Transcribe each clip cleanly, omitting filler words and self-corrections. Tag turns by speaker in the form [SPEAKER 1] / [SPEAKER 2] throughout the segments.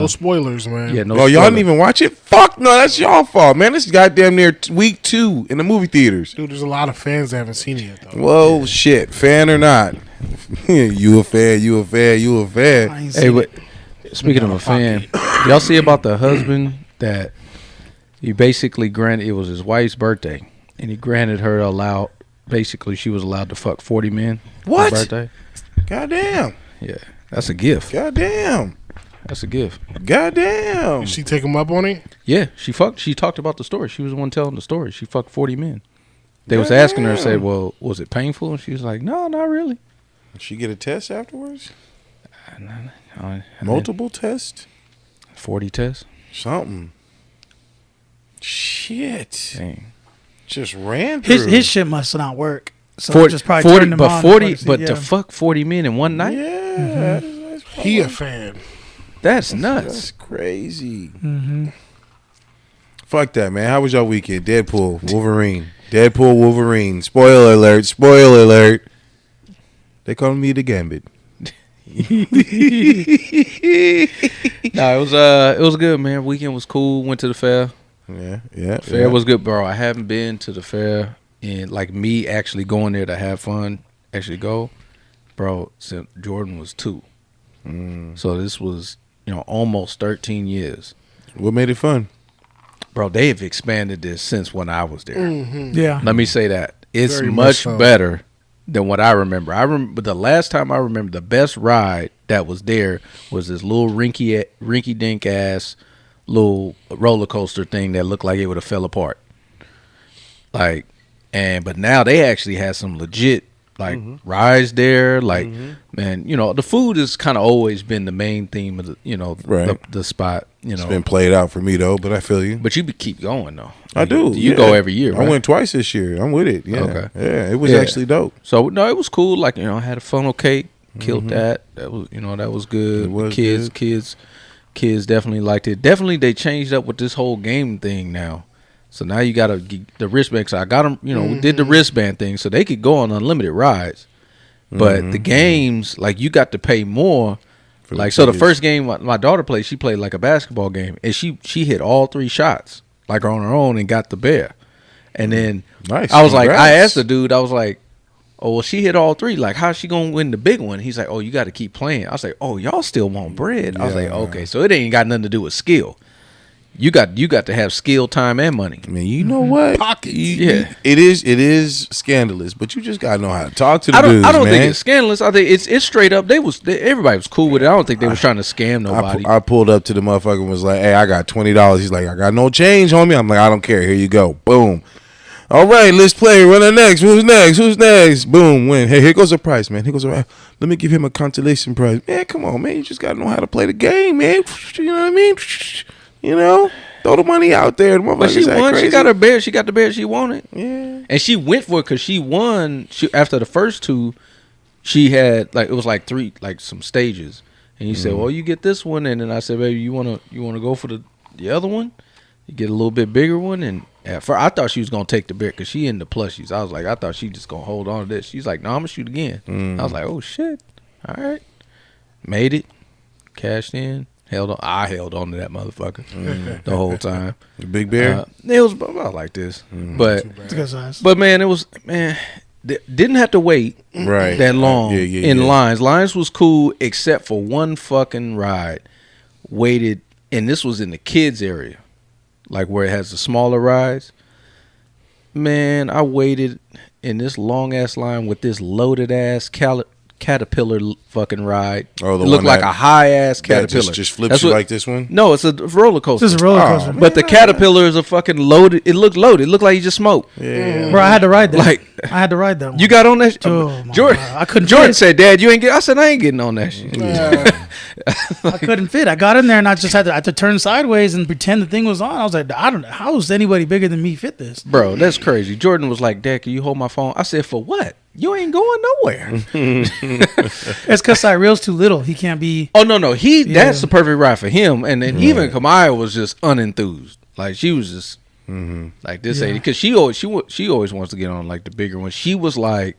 [SPEAKER 1] No spoilers, man.
[SPEAKER 2] Yeah, no.
[SPEAKER 3] Oh, y'all didn't even watch it? Fuck no, that's y'all fault, man. This is goddamn near week 2 in the movie theaters.
[SPEAKER 1] Dude, there's a lot of fans that haven't seen it yet, though.
[SPEAKER 3] Whoa, shit, fan or not? You a fan? You a fan? You a fan?
[SPEAKER 2] Hey, but speaking of a fan, y'all see about the husband that he basically granted, it was his wife's birthday, and he granted her basically she was allowed to fuck 40 men.
[SPEAKER 3] What?
[SPEAKER 2] On her birthday.
[SPEAKER 3] Goddamn.
[SPEAKER 2] Yeah, that's a gift.
[SPEAKER 3] Goddamn.
[SPEAKER 2] That's a gift.
[SPEAKER 3] Goddamn.
[SPEAKER 1] Did she take him up on it?
[SPEAKER 2] Yeah, she talked about the story. She was the one telling the story. She fucked 40 men. They was asking her, say, well, was it painful? And she was like, no, not really.
[SPEAKER 3] Did she get a test afterwards?
[SPEAKER 2] Multiple
[SPEAKER 3] tests?
[SPEAKER 2] 40 tests?
[SPEAKER 3] Something. Shit.
[SPEAKER 2] Dang.
[SPEAKER 3] Just ran through.
[SPEAKER 4] His shit must not work. So
[SPEAKER 2] 40,
[SPEAKER 4] just probably
[SPEAKER 2] 40
[SPEAKER 4] turned him
[SPEAKER 2] but
[SPEAKER 4] on
[SPEAKER 2] 40,
[SPEAKER 4] before
[SPEAKER 2] but
[SPEAKER 4] he-
[SPEAKER 2] to fuck 40 men in one night?
[SPEAKER 3] Yeah.
[SPEAKER 1] He a fan.
[SPEAKER 2] That's nuts.
[SPEAKER 3] That's crazy.
[SPEAKER 4] Mm-hmm.
[SPEAKER 3] Fuck that, man. How was your weekend? Deadpool Wolverine. Deadpool Wolverine. Spoiler alert. Spoiler alert. They call me the Gambit.
[SPEAKER 2] No, it was good, man. Weekend was cool. Went to the fair.
[SPEAKER 3] Yeah.
[SPEAKER 2] Fair was good, bro. I haven't been to the fair, and like me actually going there to have fun, actually go, bro. Since Jordan was 2, so this was almost 13 years.
[SPEAKER 3] What made it fun?
[SPEAKER 2] Bro, they have expanded this since when I was there.
[SPEAKER 1] Mm-hmm.
[SPEAKER 4] Yeah.
[SPEAKER 2] Let me say that it's
[SPEAKER 1] Very
[SPEAKER 2] much
[SPEAKER 1] much so.
[SPEAKER 2] better than what I remember. I remember the last time I remember the best ride that was there was this little rinky dink ass little roller coaster thing that looked like it would have fell apart. But now they actually have some legit rides there. Man, the food has kind of always been the main theme of the spot.
[SPEAKER 3] It's been played out for me though, but I feel you.
[SPEAKER 2] But you keep going though.
[SPEAKER 3] I do.
[SPEAKER 2] You go every year. Right?
[SPEAKER 3] I went twice this year. I'm with it. Yeah.
[SPEAKER 2] Okay.
[SPEAKER 3] Yeah. It was actually dope.
[SPEAKER 2] So no, it was cool. I had a funnel cake. Killed that. That was that was good.
[SPEAKER 3] It was
[SPEAKER 2] Kids definitely liked it. Definitely they changed up with this whole game thing now. So now you got the wristband. So I got them. We did the wristband thing so they could go on unlimited rides. But the games, you got to pay more. So the first game my daughter played, she played like a basketball game, and she hit all 3 shots on her own and got the bear. And then
[SPEAKER 3] nice.
[SPEAKER 2] I was like, I asked the dude, I was like, oh, well, she hit all 3. How's she gonna win the big one? He's like, oh, you got to keep playing. I was like, oh, y'all still want bread? I was like, okay, so it ain't got nothing to do with skill. You got to have skill, time, and money.
[SPEAKER 3] I mean, you know what?
[SPEAKER 1] Pockets.
[SPEAKER 2] Yeah.
[SPEAKER 3] It is scandalous, but you just gotta know how to talk to the dudes,
[SPEAKER 2] I don't
[SPEAKER 3] man.
[SPEAKER 2] think it's scandalous. I think it's straight up. Everybody was cool with it. I don't think they was trying to scam nobody.
[SPEAKER 3] I pulled up to the motherfucker and was like, hey, I got $20. He's like, I got no change, homie. I'm like, I don't care. Here you go. Boom. All right, let's play. Run the next. Who's next? Boom, win. Hey, here goes the price, man. Here goes the price. Let me give him a consolation prize. Man, come on, man. You just got to know how to play the game, man. You know what I mean? Throw the money out there. The
[SPEAKER 2] But she won.
[SPEAKER 3] crazy.
[SPEAKER 2] She got her bear. She got the bear she wanted.
[SPEAKER 3] Yeah.
[SPEAKER 2] And she went for it because she won. After the first 2, she had it was 3 some stages. And he said, well, you get this one. And then I said, baby, you wanna go for the other one? You get a little bit bigger one. And at first, I thought she was gonna take the bear because she in the plushies. I was like, I thought she just gonna hold on to this. She's like, no, I'm gonna shoot again. I was like, oh shit. All right. Made it. Cashed in. I held on to that motherfucker the whole time.
[SPEAKER 3] The big bear?
[SPEAKER 2] It was about like this. But
[SPEAKER 4] It's a good size.
[SPEAKER 2] But man, didn't have to wait that long in lines. Lines was cool except for one fucking ride. Waited, and this was in the kids area, where it has the smaller rides. Man, I waited in this long ass line with this loaded ass Caterpillar fucking ride.
[SPEAKER 3] Oh, the
[SPEAKER 2] it looked
[SPEAKER 3] one
[SPEAKER 2] like a high ass Caterpillar.
[SPEAKER 3] That just flips you like this one?
[SPEAKER 2] No, it's a roller coaster.
[SPEAKER 4] This is a roller coaster.
[SPEAKER 2] But the Caterpillar is a fucking loaded. It looked loaded. It looked like you just smoked.
[SPEAKER 3] Yeah.
[SPEAKER 4] Bro, I had to ride that. I had to ride that one.
[SPEAKER 2] You got on that?
[SPEAKER 4] Oh, my
[SPEAKER 2] Jordan,
[SPEAKER 4] God. I couldn't
[SPEAKER 2] Jordan
[SPEAKER 4] fit.
[SPEAKER 2] said, "Dad, you ain't get." I said, "I ain't getting on that shit."
[SPEAKER 4] I couldn't fit. I got in there and I just had to turn sideways and pretend the thing was on. I was like, I don't know. How is anybody bigger than me fit this?
[SPEAKER 2] Bro, that's crazy. Jordan was like, "Dad, can you hold my phone?" I said, "For what? You ain't going nowhere."
[SPEAKER 4] It's because Cyril's too little. He can't be.
[SPEAKER 2] Oh no, that's the perfect ride for him. And then even Kamaya was just unenthused. She was just like this lady because she always wants to get on the bigger one. She was like,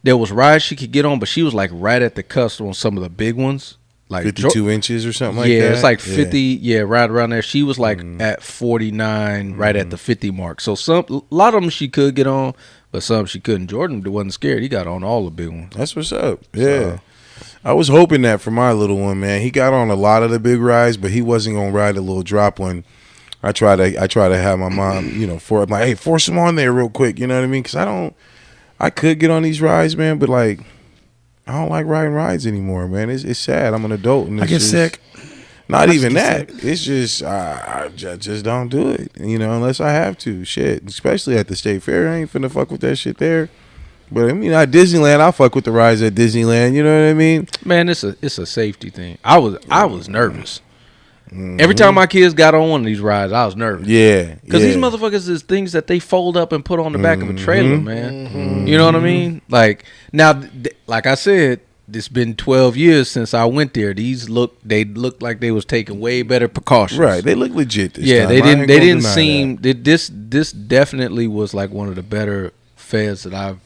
[SPEAKER 2] there was rides she could get on, but she was right at the cusp on some of the big ones. like
[SPEAKER 3] 52 inches or something like that.
[SPEAKER 2] Yeah, it's like 50. Yeah, right around there. She was like at 49, right at the 50 mark. So a lot of them she could get on, but some she couldn't. Jordan wasn't scared. He got on all the big ones.
[SPEAKER 3] That's what's up. Yeah. I was hoping that for my little one, man. He got on a lot of the big rides, but he wasn't gonna ride a little drop one. I try to have my mom, I'm like, hey, force him on there real quick. You know what I mean? Because I could get on these rides, man, but like, I don't like riding rides anymore, man. It's sad. I'm an adult, and
[SPEAKER 4] I get sick.
[SPEAKER 3] Not even that. It's just I just don't do it, unless I have to. Shit, especially at the State Fair, I ain't finna fuck with that shit there. But I mean, at Disneyland, I'll fuck with the rides at Disneyland. You know what I mean?
[SPEAKER 2] Man, it's a safety thing. I was nervous. Every time my kids got on one of these rides, I was nervous.
[SPEAKER 3] Yeah,
[SPEAKER 2] because these motherfuckers is things that they fold up and put on the back of a trailer, man. You know what I mean? Like now, like I said, it's been 12 years since I went there. They looked like they was taking way better precautions.
[SPEAKER 3] Right, they look legit. This time.
[SPEAKER 2] They didn't seem. This definitely was like one of the better fairs that I've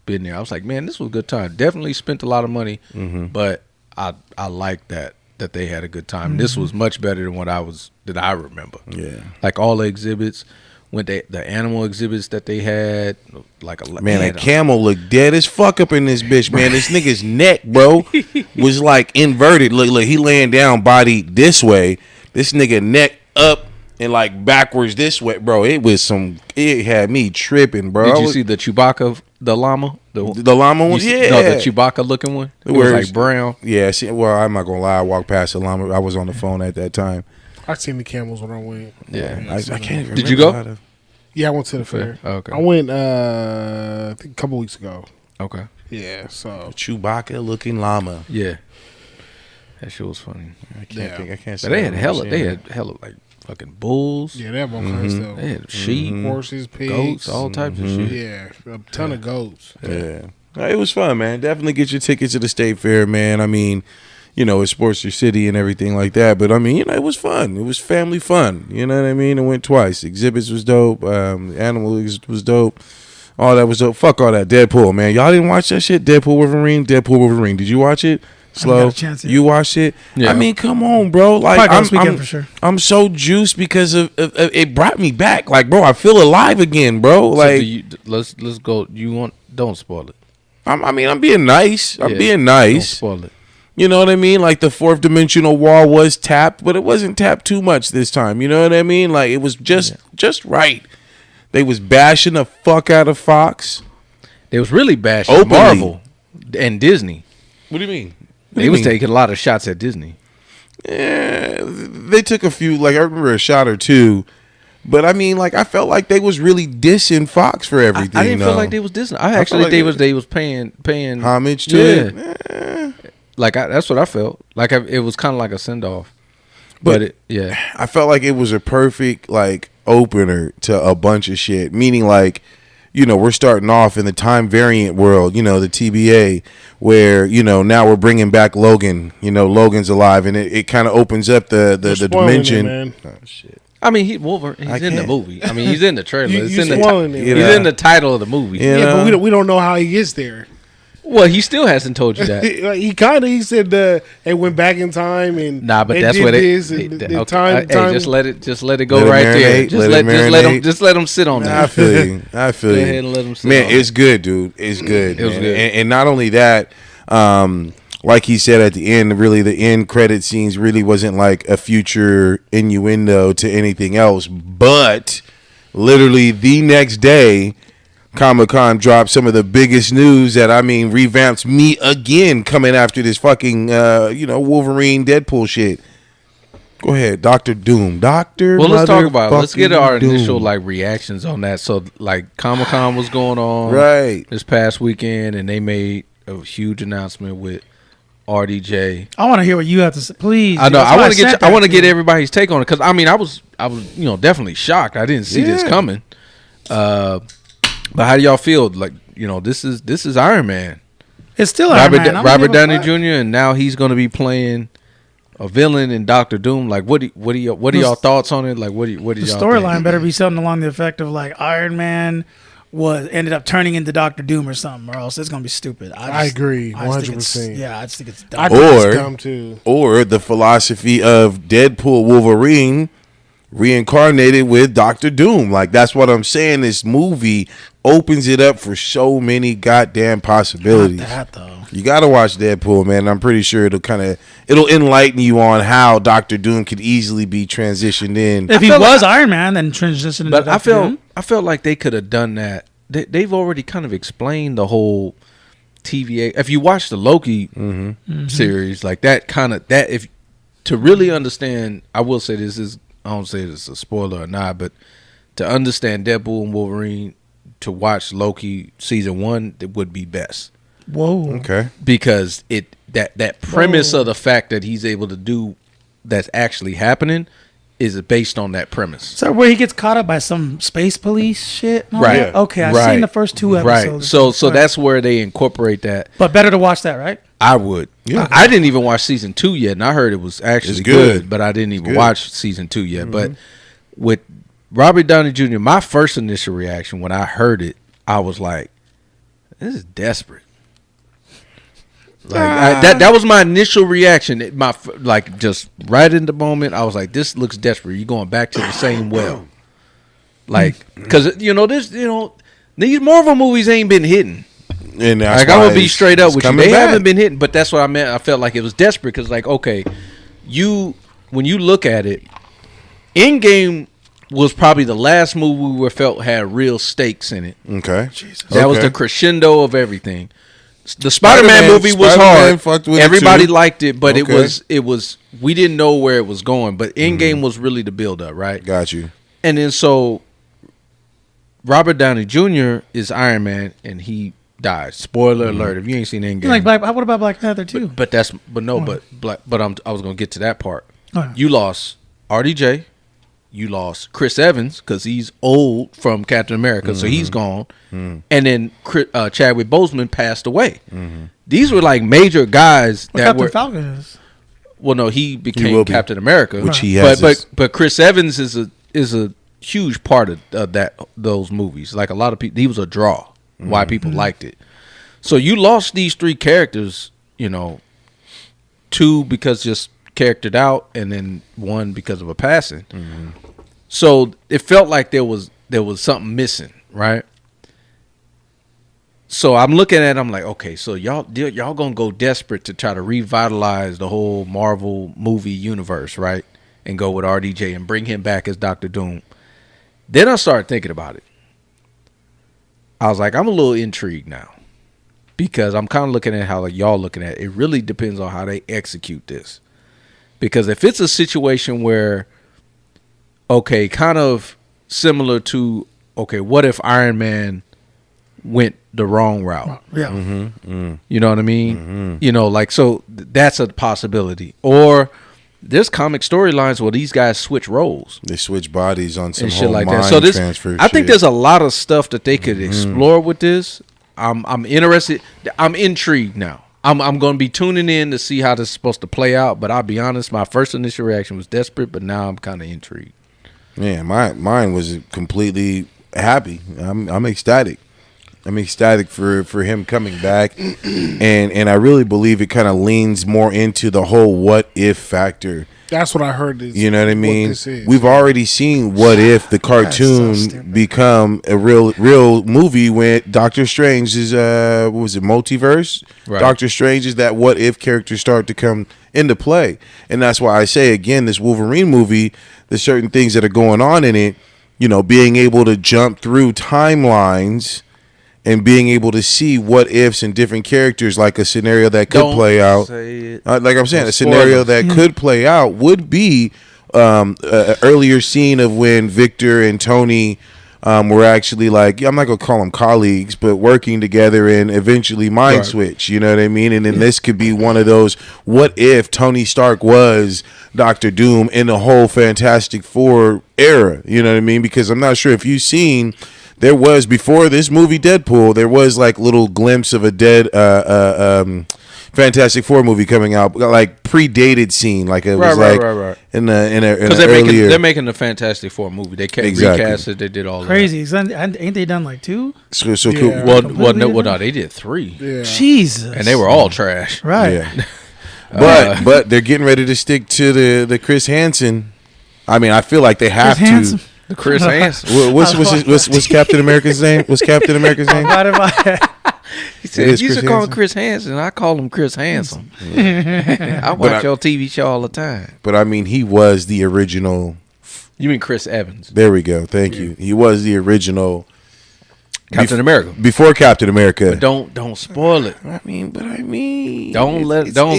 [SPEAKER 2] been there. I was like, man, this was a good time. Definitely spent a lot of money, but I like that they had a good time. This was much better than what I remember. Yeah, like all the exhibits, the animal exhibits that they had, like
[SPEAKER 3] a camel looked dead as fuck up in this bitch, man. This nigga's neck, bro, was like inverted. Look, he laying down, body this way. This nigga neck up and like backwards this way, bro. It had me tripping, bro.
[SPEAKER 2] Did you see the Chewbacca, the llama?
[SPEAKER 3] The llama one? Yeah.
[SPEAKER 2] No, the Chewbacca looking one? It was like brown.
[SPEAKER 3] Yeah, well, I'm not going to lie. I walked past the llama. I was on the phone at that time.
[SPEAKER 1] I seen the camels when I went.
[SPEAKER 3] Yeah. I can't even remember.
[SPEAKER 2] Did you go?
[SPEAKER 1] Yeah, I went to the fair.
[SPEAKER 2] Okay.
[SPEAKER 1] I went, I think a couple weeks ago.
[SPEAKER 2] Okay.
[SPEAKER 1] Yeah, so.
[SPEAKER 3] Chewbacca looking llama.
[SPEAKER 2] Yeah. That shit was funny.
[SPEAKER 3] I can't say
[SPEAKER 2] But they had hella like fucking bulls.
[SPEAKER 1] Yeah, they have all kinds of stuff.
[SPEAKER 2] They had sheep,
[SPEAKER 1] horses, pigs,
[SPEAKER 2] goats, all types of shit.
[SPEAKER 1] Yeah, a ton of goats.
[SPEAKER 3] Yeah. It was fun, man. Definitely get your tickets to the State Fair, man. I mean, it sports your city and everything like that. But I mean, it was fun. It was family fun. You know what I mean? It went twice. Exhibits was dope. Animal was dope. All that was dope. Fuck all that. Deadpool, man. Y'all didn't watch that shit? Deadpool Wolverine. Did you watch it? Slow. You watched it? Yeah. I mean, come on, bro. Like
[SPEAKER 4] for sure.
[SPEAKER 3] I'm so juiced because of it brought me back. Like, bro, I feel alive again, bro. Like,
[SPEAKER 2] let's go. Don't spoil it.
[SPEAKER 3] I'm being nice. I'm being nice.
[SPEAKER 2] Don't spoil it.
[SPEAKER 3] You know what I mean? Like the fourth dimensional wall was tapped, but it wasn't tapped too much this time. You know what I mean? Like it was just right. They was bashing the fuck out of Fox.
[SPEAKER 2] They was really bashing
[SPEAKER 3] Openly.
[SPEAKER 2] Marvel and Disney.
[SPEAKER 3] What do you mean?
[SPEAKER 2] They was taking a lot of shots at Disney.
[SPEAKER 3] Yeah, they took a few. Like I remember a shot or two. But I mean, like I felt like they was really dissing Fox for everything.
[SPEAKER 2] I didn't feel like they was dissing. I actually think they was paying
[SPEAKER 3] homage to it.
[SPEAKER 2] Yeah. Like that's what I felt. Like it was kind of like a send off. But
[SPEAKER 3] I felt like it was a perfect like opener to a bunch of shit. Meaning like, we're starting off in the time variant world. The TBA where now we're bringing back Logan. Logan's alive, and it kind of opens up the dimension.
[SPEAKER 1] Man.
[SPEAKER 3] Oh shit.
[SPEAKER 2] I mean, he's in the movie. I mean, he's in the trailer.
[SPEAKER 1] He's
[SPEAKER 2] in the title of the movie.
[SPEAKER 1] Yeah, but we don't know how he gets there.
[SPEAKER 2] Well, he still hasn't told you that.
[SPEAKER 1] he said they went back in time and
[SPEAKER 2] but that's what it is.
[SPEAKER 1] Time.
[SPEAKER 2] Just let it go right there. Just let him sit on that.
[SPEAKER 3] I feel you.
[SPEAKER 2] Go ahead and let him sit.
[SPEAKER 3] Man, it's good, dude. It's good.
[SPEAKER 2] It was good.
[SPEAKER 3] And not only that, like he said at the end, really the end credit scenes really wasn't like a future innuendo to anything else, but literally the next day, Comic-Con dropped some of the biggest news that revamps me again coming after this fucking Wolverine Deadpool shit. Go ahead, Dr. Doom. Well,
[SPEAKER 2] let's talk about it. Let's get our initial reactions on that. So Comic-Con was going on
[SPEAKER 3] right
[SPEAKER 2] this past weekend, and they made a huge announcement with RDJ.
[SPEAKER 4] I want to hear what you have to say, please.
[SPEAKER 2] I know. I want to get everybody's take on it because I was definitely shocked. I didn't see this coming. But how do y'all feel? Like this is Iron Man.
[SPEAKER 4] It's still Iron Man.
[SPEAKER 2] Robert Downey Jr. and now he's going to be playing a villain in Doctor Doom. Like what are y'all thoughts on it? Like what do y'all
[SPEAKER 4] storyline better be something along the effect of like Iron Man ended up turning into Doctor Doom or something, or else it's gonna be stupid.
[SPEAKER 1] I agree,
[SPEAKER 4] I just think
[SPEAKER 1] 100%.
[SPEAKER 4] Yeah, I just think it's dumb.
[SPEAKER 1] I think it's dumb too.
[SPEAKER 3] Or the philosophy of Deadpool Wolverine reincarnated with Doctor Doom. Like, that's what I'm saying. This movie opens it up for so many goddamn possibilities.
[SPEAKER 4] Not that though.
[SPEAKER 3] You gotta watch Deadpool, man. I'm pretty sure it'll enlighten you on how Doctor Doom could easily be transitioned in.
[SPEAKER 4] If he was Iron Man, then transitioned.
[SPEAKER 2] But I felt like they could have done that. They've already kind of explained the whole TVA. If you watch the Loki series, like that if to really understand, I will say this is, I don't say this is a spoiler or not, but to understand Deadpool and Wolverine, to watch Loki season 1, it would be best.
[SPEAKER 4] Whoa.
[SPEAKER 3] Okay.
[SPEAKER 2] Because that premise of the fact that he's able to do that's actually happening is based on that premise.
[SPEAKER 4] So where he gets caught up by some space police shit? And all
[SPEAKER 2] Right.
[SPEAKER 4] that? Okay, I've
[SPEAKER 2] Right.
[SPEAKER 4] seen the first 2 episodes.
[SPEAKER 2] Right. So that's where they incorporate that.
[SPEAKER 4] But better to watch that, right?
[SPEAKER 2] I would.
[SPEAKER 3] Yeah.
[SPEAKER 2] I didn't even watch season 2 yet, and I heard it was actually
[SPEAKER 3] It's
[SPEAKER 2] good.
[SPEAKER 3] good.
[SPEAKER 2] But I didn't even
[SPEAKER 3] Good.
[SPEAKER 2] watch season 2 yet. But with Robert Downey Jr., my first initial reaction when I heard it, I was like, "This is desperate." Like that was my initial reaction. Just right in the moment, I was like, "This looks desperate. You're going back to the same well." Like, because these Marvel movies ain't been hitting.
[SPEAKER 3] And that's
[SPEAKER 2] Like, I'm
[SPEAKER 3] why
[SPEAKER 2] gonna be
[SPEAKER 3] it's-
[SPEAKER 2] straight up
[SPEAKER 3] it's
[SPEAKER 2] with you.
[SPEAKER 3] coming
[SPEAKER 2] They
[SPEAKER 3] back.
[SPEAKER 2] haven't been hitting, but that's what I meant. I felt like it was desperate because, like, okay, when you look at it, Endgame was probably the last movie we felt had real stakes in it.
[SPEAKER 3] Okay.
[SPEAKER 2] That was
[SPEAKER 3] Okay.
[SPEAKER 2] the crescendo of everything. The Spider-Man
[SPEAKER 3] Spider-Man-
[SPEAKER 2] movie was
[SPEAKER 3] Spider-Man
[SPEAKER 2] hard.
[SPEAKER 3] fucked with it
[SPEAKER 2] Everybody
[SPEAKER 3] too.
[SPEAKER 2] liked it, but
[SPEAKER 3] Okay.
[SPEAKER 2] it was we didn't know where it was going. But Endgame was really the build up, right?
[SPEAKER 3] Got you.
[SPEAKER 2] And then so Robert Downey Jr. is Iron Man, and he died. Spoiler alert! If you ain't seen Endgame,
[SPEAKER 4] What about Black Panther too?
[SPEAKER 2] but I was gonna get to that part.
[SPEAKER 4] Oh, yeah.
[SPEAKER 2] You lost RDJ. You lost Chris Evans because he's old from Captain America, so he's gone. And then Chadwick Boseman passed away. These were like major guys
[SPEAKER 4] Well,
[SPEAKER 2] that
[SPEAKER 4] Captain
[SPEAKER 2] were.
[SPEAKER 4] Falcon is.
[SPEAKER 2] Well, no, he became
[SPEAKER 3] will be.
[SPEAKER 2] Captain America,
[SPEAKER 3] Which he has
[SPEAKER 2] But Chris Evans is a huge part of those movies. Like a lot of people, he was a draw. Why people liked it. So you lost these 3 characters. 2 because just charactered out, and then 1 because of a passing. So it felt like there was something missing, right? So I'm looking at it, I'm like, okay, so y'all gonna go desperate to try to revitalize the whole Marvel movie universe, right? And go with RDJ and bring him back as Doctor Doom. Then I started thinking about it. I was like, I'm a little intrigued now. Because I'm kind of looking at how like y'all looking at it. It really depends on how they execute this. Because if it's a situation where, okay, kind of similar to, okay, what if Iron Man went the wrong route?
[SPEAKER 4] Yeah.
[SPEAKER 2] You know what I mean? So that's a possibility. Or there's comic storylines where these guys switch roles
[SPEAKER 3] They switch bodies on some
[SPEAKER 2] and
[SPEAKER 3] whole
[SPEAKER 2] shit like
[SPEAKER 3] mind
[SPEAKER 2] that. So
[SPEAKER 3] transfer
[SPEAKER 2] I think
[SPEAKER 3] shit.
[SPEAKER 2] there's a lot of stuff that they could explore with this. I'm interested. I'm intrigued now. I'm going to be tuning in to see how this is supposed to play out. But I'll be honest, my first initial reaction was desperate, but now I'm kind of intrigued.
[SPEAKER 3] Yeah, mine was completely happy. I'm ecstatic. I'm ecstatic for him coming back, and I really believe it kind of leans more into the whole what if factor.
[SPEAKER 1] That's what I heard.
[SPEAKER 3] You know what I mean?
[SPEAKER 1] This is.
[SPEAKER 3] We've already seen what if the cartoon
[SPEAKER 4] stupid.
[SPEAKER 3] become a real movie when Doctor Strange is what was it, multiverse?
[SPEAKER 2] Right.
[SPEAKER 3] Doctor Strange is that what if character start to come into play, and that's why I say again, this Wolverine movie, there's certain things that are going on in it. Being able to jump through timelines. And being able to see what ifs and different characters, like a scenario that could
[SPEAKER 2] Don't
[SPEAKER 3] play out.
[SPEAKER 2] say it.
[SPEAKER 3] Like I'm saying,
[SPEAKER 2] Don't
[SPEAKER 3] a scenario
[SPEAKER 2] spoil
[SPEAKER 3] that could play out would be an earlier scene of when Victor and Tony were actually like, I'm not going to call them colleagues, but working together and eventually mind switch. You know what I mean? And then this could be one of those, what if Tony Stark was Doctor Doom in the whole Fantastic Four era? You know what I mean? Because I'm not sure if you've seen... There was, before this movie Deadpool, there was like little glimpse of a dead Fantastic Four movie coming out, like predated scene, like it was
[SPEAKER 2] right.
[SPEAKER 3] in a
[SPEAKER 2] Because they're making the Fantastic Four movie. They recast it. They did all
[SPEAKER 4] crazy. Ain't they done like 2?
[SPEAKER 3] So
[SPEAKER 1] Yeah.
[SPEAKER 3] cool.
[SPEAKER 2] Well, no, they did 3.
[SPEAKER 1] Yeah.
[SPEAKER 4] Jesus,
[SPEAKER 2] And they were all trash.
[SPEAKER 4] right.
[SPEAKER 3] Yeah. But they're getting ready to stick to the Chris Hansen. I mean, I feel like they have
[SPEAKER 4] Chris
[SPEAKER 3] to.
[SPEAKER 4] Hansen?
[SPEAKER 2] The Chris Hansen.
[SPEAKER 3] What's Captain America's name? What's Captain America's name?
[SPEAKER 2] He said,
[SPEAKER 3] It is
[SPEAKER 2] you
[SPEAKER 3] Chris
[SPEAKER 2] should call him
[SPEAKER 3] Hansen.
[SPEAKER 2] Chris Hansen. I call him Chris Handsome. I watch your TV show all the time.
[SPEAKER 3] But I mean, he was the original.
[SPEAKER 2] You mean Chris Evans?
[SPEAKER 3] There we go. Thank you. He was the original
[SPEAKER 2] Captain America.
[SPEAKER 3] before Captain America.
[SPEAKER 2] But don't spoil it.
[SPEAKER 3] I mean,
[SPEAKER 2] Don't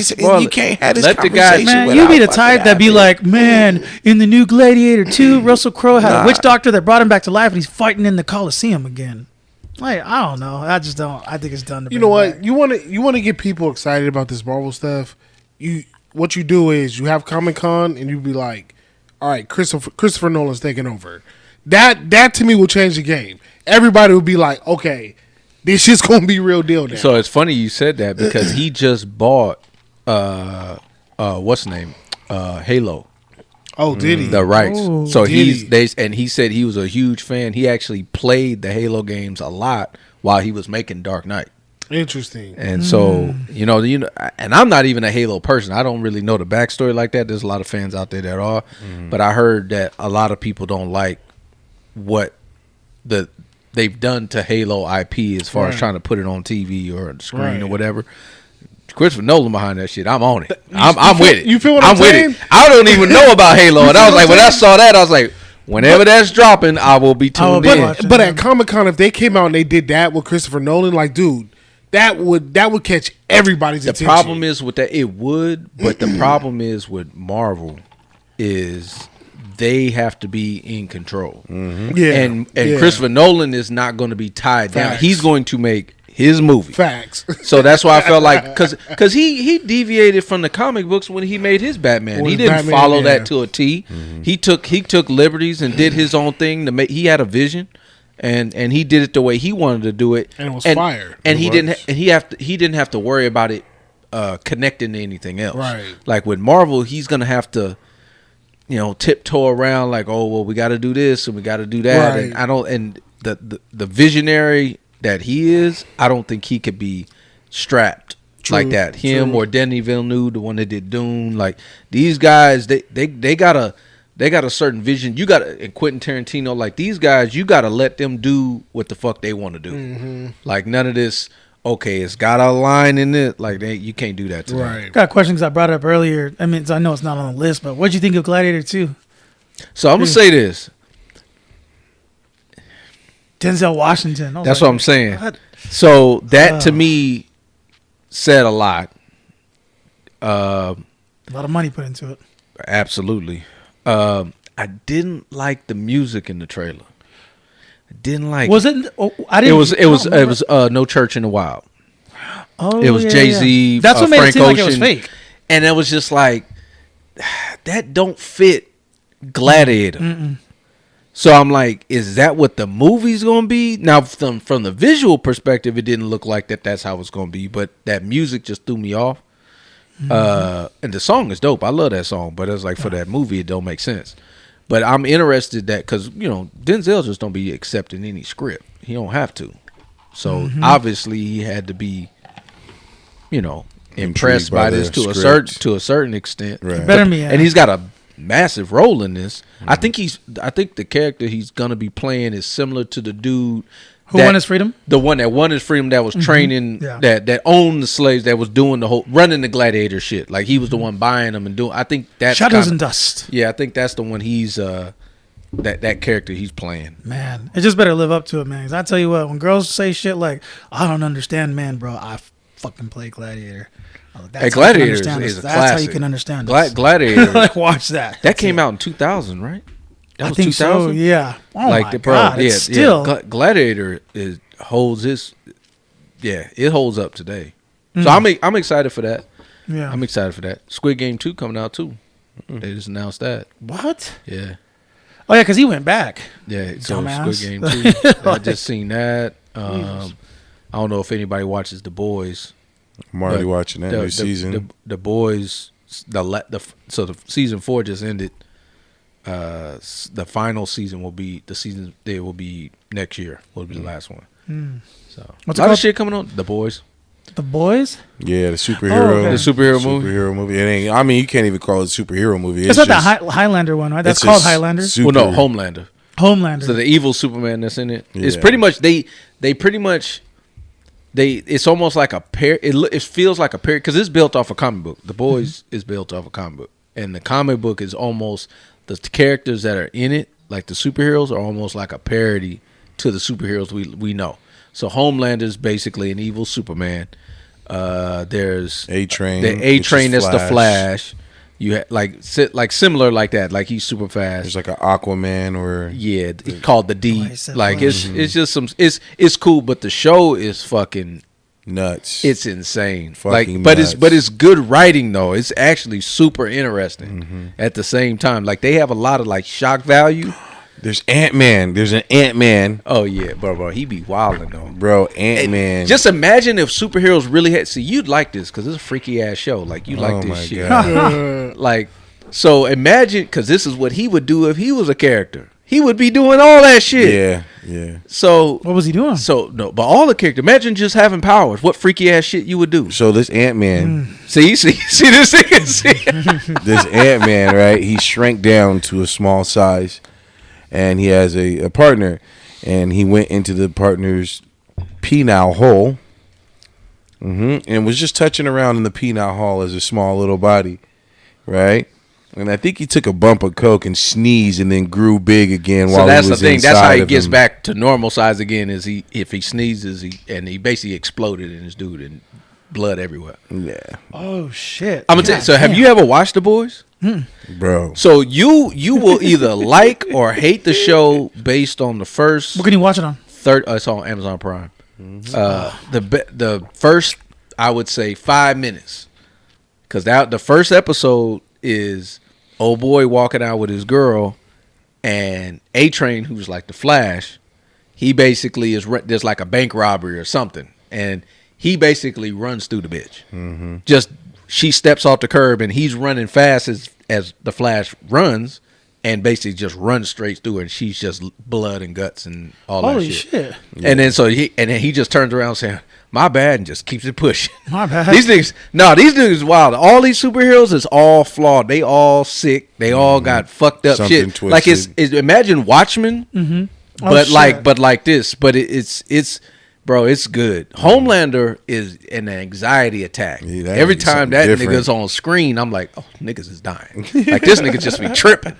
[SPEAKER 2] spoil
[SPEAKER 3] you
[SPEAKER 2] it.
[SPEAKER 3] can't have this
[SPEAKER 2] Let the guy-
[SPEAKER 3] conversation.
[SPEAKER 4] Man,
[SPEAKER 3] without
[SPEAKER 4] you be the
[SPEAKER 3] fucking
[SPEAKER 4] type that be
[SPEAKER 3] having-
[SPEAKER 4] like, man, in the new Gladiator 2, Russell Crowe had a witch doctor that brought him back to life, and he's fighting in the Coliseum again. Like, I don't know. I just don't. I think it's done.
[SPEAKER 1] You know what? You want to get people excited about this Marvel stuff. What you do is you have Comic-Con and you be like, all right, Christopher Nolan's taking over. That to me will change the game. Everybody will be like, okay, this shit's gonna be real deal now.
[SPEAKER 2] So it's funny you said that because he just bought what's the name? Halo.
[SPEAKER 1] Oh, did he?
[SPEAKER 2] The rights.
[SPEAKER 4] Oh,
[SPEAKER 2] So
[SPEAKER 1] did
[SPEAKER 2] and he said he was a huge fan. He actually played the Halo games a lot while he was making Dark Knight.
[SPEAKER 1] Interesting.
[SPEAKER 2] And so, you know, and I'm not even a Halo person. I don't really know the backstory like that. There's a lot of fans out there that are, but I heard that a lot of people don't like what they've done to Halo IP as far as trying to put it on TV or on the screen or whatever. Christopher Nolan behind that shit. I'm on it. I'm with it.
[SPEAKER 1] You feel what I'm saying?
[SPEAKER 2] with it. I don't even know about Halo, and I was like, when I saw that, I was like, whenever that's dropping, I will be tuned in.
[SPEAKER 1] But at Comic-Con, if they came out and they did that with Christopher Nolan, like, dude, that would catch everybody's attention.
[SPEAKER 2] The problem is with that, it would, but the problem is with Marvel is they have to be in control.
[SPEAKER 1] Yeah.
[SPEAKER 2] And Christopher Nolan is not going to be tied down.
[SPEAKER 1] Facts.
[SPEAKER 2] He's going to make his movie.
[SPEAKER 1] Facts.
[SPEAKER 2] So that's why I felt like because he deviated from the comic books when he made his Batman.
[SPEAKER 1] Well,
[SPEAKER 2] He
[SPEAKER 1] his
[SPEAKER 2] didn't
[SPEAKER 1] Batman,
[SPEAKER 2] follow
[SPEAKER 1] yeah.
[SPEAKER 2] that to a T. He took liberties and did his own thing to make. He had a vision, and he did it the way he wanted to do it.
[SPEAKER 1] And it was fire.
[SPEAKER 2] And he
[SPEAKER 1] It
[SPEAKER 2] didn't.
[SPEAKER 1] works.
[SPEAKER 2] And he didn't have to worry about it connecting to anything else.
[SPEAKER 1] Right.
[SPEAKER 2] Like with Marvel, he's gonna have to, tiptoe around like, oh well, we got to do this and we got to do that,
[SPEAKER 1] Right.
[SPEAKER 2] and I don't. And the visionary that he is, I don't think he could be strapped like that. Him
[SPEAKER 1] true.
[SPEAKER 2] or Denis Villeneuve, the one that did Dune, like these guys, they got a certain vision. You got and Quentin Tarantino, like these guys, you got to let them do what the fuck they want to do. Like none of this. Okay, it's got a line in it. Like you can't do that to them.
[SPEAKER 1] Right.
[SPEAKER 4] Got a question because I brought it up earlier. I mean, I know it's not on the list, but what do you think of Gladiator 2?
[SPEAKER 2] So I'm gonna say this.
[SPEAKER 4] Denzel Washington.
[SPEAKER 2] That's what I'm saying.
[SPEAKER 4] what?
[SPEAKER 2] So that to me said a lot.
[SPEAKER 4] A lot of money put into it.
[SPEAKER 2] Absolutely. I didn't like the music in the trailer. I didn't like.
[SPEAKER 4] Was it? Oh, I didn't.
[SPEAKER 2] It was No Church in the Wild.
[SPEAKER 4] Oh,
[SPEAKER 2] It was
[SPEAKER 4] yeah,
[SPEAKER 2] Jay-Z,
[SPEAKER 4] yeah. That's what made
[SPEAKER 2] Frank
[SPEAKER 4] it seem like it was
[SPEAKER 2] Ocean.
[SPEAKER 4] fake.
[SPEAKER 2] And it was just like that don't fit Gladiator. So I'm like, is that what the movie's gonna be? Now, from the visual perspective, it didn't look like that's how it's gonna be. But that music just threw me off. And the song is dope. I love that song. But it's like for that movie, it don't make sense. But I'm interested that because Denzel just don't be accepting any script. He don't have to. So obviously he had to be, impressed by
[SPEAKER 3] by
[SPEAKER 2] this
[SPEAKER 3] the
[SPEAKER 2] to a certain extent.
[SPEAKER 3] Right.
[SPEAKER 4] Better me,
[SPEAKER 2] And he's got a massive role in this. I think the character he's gonna be playing is similar to the dude
[SPEAKER 4] Who won his freedom?
[SPEAKER 2] the one that won his freedom, that was training,
[SPEAKER 4] Yeah.
[SPEAKER 2] that owned the slaves, that was doing the whole running the gladiator shit. Like he was the one buying them and doing. I think that's
[SPEAKER 4] Shadows and Dust.
[SPEAKER 2] yeah, I think that's the one he's that character he's playing.
[SPEAKER 4] Man, it just better live up to it, man. 'Cause I tell you what, when girls say shit like, I don't understand, man, bro, I fucking play Gladiator. That's
[SPEAKER 2] Hey,
[SPEAKER 4] how you can
[SPEAKER 2] Gladiator
[SPEAKER 4] understand
[SPEAKER 2] is
[SPEAKER 4] us.
[SPEAKER 2] a
[SPEAKER 4] That's how you
[SPEAKER 2] classic.
[SPEAKER 4] can understand us.
[SPEAKER 2] Gladiator
[SPEAKER 4] Like, watch that.
[SPEAKER 2] that came out in 2000, right? That
[SPEAKER 4] I
[SPEAKER 2] was
[SPEAKER 4] think so,
[SPEAKER 2] 2000.
[SPEAKER 4] yeah. Oh
[SPEAKER 2] Like
[SPEAKER 4] my
[SPEAKER 2] the
[SPEAKER 4] God, it's still...
[SPEAKER 2] Gladiator holds this. Yeah, it holds up today. So I'm excited for that.
[SPEAKER 4] Yeah.
[SPEAKER 2] I'm excited for that. Squid Game 2 coming out too. They just announced that.
[SPEAKER 4] What?
[SPEAKER 2] Yeah.
[SPEAKER 4] Oh, yeah, because he went back.
[SPEAKER 2] Yeah, so
[SPEAKER 4] Dumbass.
[SPEAKER 2] Squid Game 2. I just seen that. I don't know if anybody watches The Boys.
[SPEAKER 3] I'm already watching that new
[SPEAKER 2] the,
[SPEAKER 3] season.
[SPEAKER 2] The boys, so the season 4 just ended. The final season will be next year. Will be the last one. So
[SPEAKER 4] What's
[SPEAKER 2] a lot of shit coming on. The boys.
[SPEAKER 4] The Boys?
[SPEAKER 3] Yeah, the superhero.
[SPEAKER 4] okay.
[SPEAKER 2] The superhero movie.
[SPEAKER 3] Superhero movie. It ain't. I mean, you can't even call it a superhero movie.
[SPEAKER 4] It's not
[SPEAKER 3] just,
[SPEAKER 4] the Highlander one, right? That's
[SPEAKER 3] it's
[SPEAKER 4] called
[SPEAKER 3] a
[SPEAKER 4] Highlander.
[SPEAKER 3] super-
[SPEAKER 2] Well, no, Homelander.
[SPEAKER 4] Homelander.
[SPEAKER 2] So the evil Superman that's in it. It's
[SPEAKER 3] Yeah.
[SPEAKER 2] pretty much they pretty much it's almost like a pair. It feels like a pair because it's built off a comic book. The Boys is built off a comic book, and the comic book is almost the characters that are in it, like the superheroes, are almost like a parody to the superheroes we know. So Homelander is basically an evil Superman. There's
[SPEAKER 3] A-Train.
[SPEAKER 2] The A-Train that's the Flash. You like similar like that. Like he's super fast.
[SPEAKER 3] There's like an Aquaman or
[SPEAKER 2] Yeah, it's called the D.
[SPEAKER 4] he said
[SPEAKER 2] Like
[SPEAKER 4] Flash.
[SPEAKER 2] it's just some it's cool, but the show is fucking
[SPEAKER 3] nuts.
[SPEAKER 2] it's insane.
[SPEAKER 3] Fucking
[SPEAKER 2] but
[SPEAKER 3] nuts.
[SPEAKER 2] it's good writing though. It's actually super interesting at the same time. Like they have a lot of like shock value.
[SPEAKER 3] There's Ant-Man. There's an Ant-Man.
[SPEAKER 2] Oh yeah, bro, he be wilding though.
[SPEAKER 3] Bro, Ant-Man.
[SPEAKER 2] Just imagine if superheroes really had. See, you'd like this because it's a freaky ass show. Like you like
[SPEAKER 3] Oh
[SPEAKER 2] this
[SPEAKER 3] my
[SPEAKER 2] shit.
[SPEAKER 3] God.
[SPEAKER 2] Like so, imagine because this is what he would do if he was a character. He would be doing all that shit.
[SPEAKER 3] Yeah.
[SPEAKER 2] So
[SPEAKER 4] What was he doing?
[SPEAKER 2] So no, but all the characters. Imagine just having powers. What freaky ass shit you would do?
[SPEAKER 3] So this Ant-Man,
[SPEAKER 2] See this nigga. See?
[SPEAKER 3] this Ant-Man, right? He shrank down to a small size, and he has a partner, and he went into the partner's penile hole, and was just touching around in the penile hole as a small little body, right? And I think he took a bump of coke and sneezed, and then grew big again.
[SPEAKER 2] So
[SPEAKER 3] while
[SPEAKER 2] that's
[SPEAKER 3] he
[SPEAKER 2] the
[SPEAKER 3] was
[SPEAKER 2] thing. That's how
[SPEAKER 3] inside
[SPEAKER 2] he
[SPEAKER 3] of
[SPEAKER 2] gets
[SPEAKER 3] him.
[SPEAKER 2] back to normal size again. Is if he sneezes, he basically exploded in his dude and blood everywhere.
[SPEAKER 3] Yeah,
[SPEAKER 4] Oh shit!
[SPEAKER 2] I'm gonna tell you. So have you ever watched The Boys?
[SPEAKER 3] bro.
[SPEAKER 2] So you will either like or hate the show based on the first
[SPEAKER 4] Where can you watch it on?
[SPEAKER 2] third. It's on Amazon Prime. The first, I would say 5 minutes, because the first episode is old boy walking out with his girl, and A-Train, who's like the Flash, he basically there's like a bank robbery or something, and he basically runs through the bitch. Just she steps off the curb, and he's running fast as the Flash runs. And basically just runs straight through her, and she's just blood and guts and all
[SPEAKER 4] Holy
[SPEAKER 2] that shit.
[SPEAKER 4] shit!
[SPEAKER 2] And then he just turns around saying, "My bad," and just keeps it pushing.
[SPEAKER 4] My bad.
[SPEAKER 2] These niggas wild. All these superheroes is all flawed. They all sick. They all got fucked up
[SPEAKER 3] Something
[SPEAKER 2] shit. Like it's imagine Watchmen, but
[SPEAKER 4] shit.
[SPEAKER 2] like this. But it's bro, it's good. Homelander is an anxiety attack.
[SPEAKER 3] Yeah, that
[SPEAKER 2] Every
[SPEAKER 3] is
[SPEAKER 2] time
[SPEAKER 3] something
[SPEAKER 2] that
[SPEAKER 3] different.
[SPEAKER 2] nigga's on screen, I'm like, oh, niggas is dying. Like this nigga just be tripping.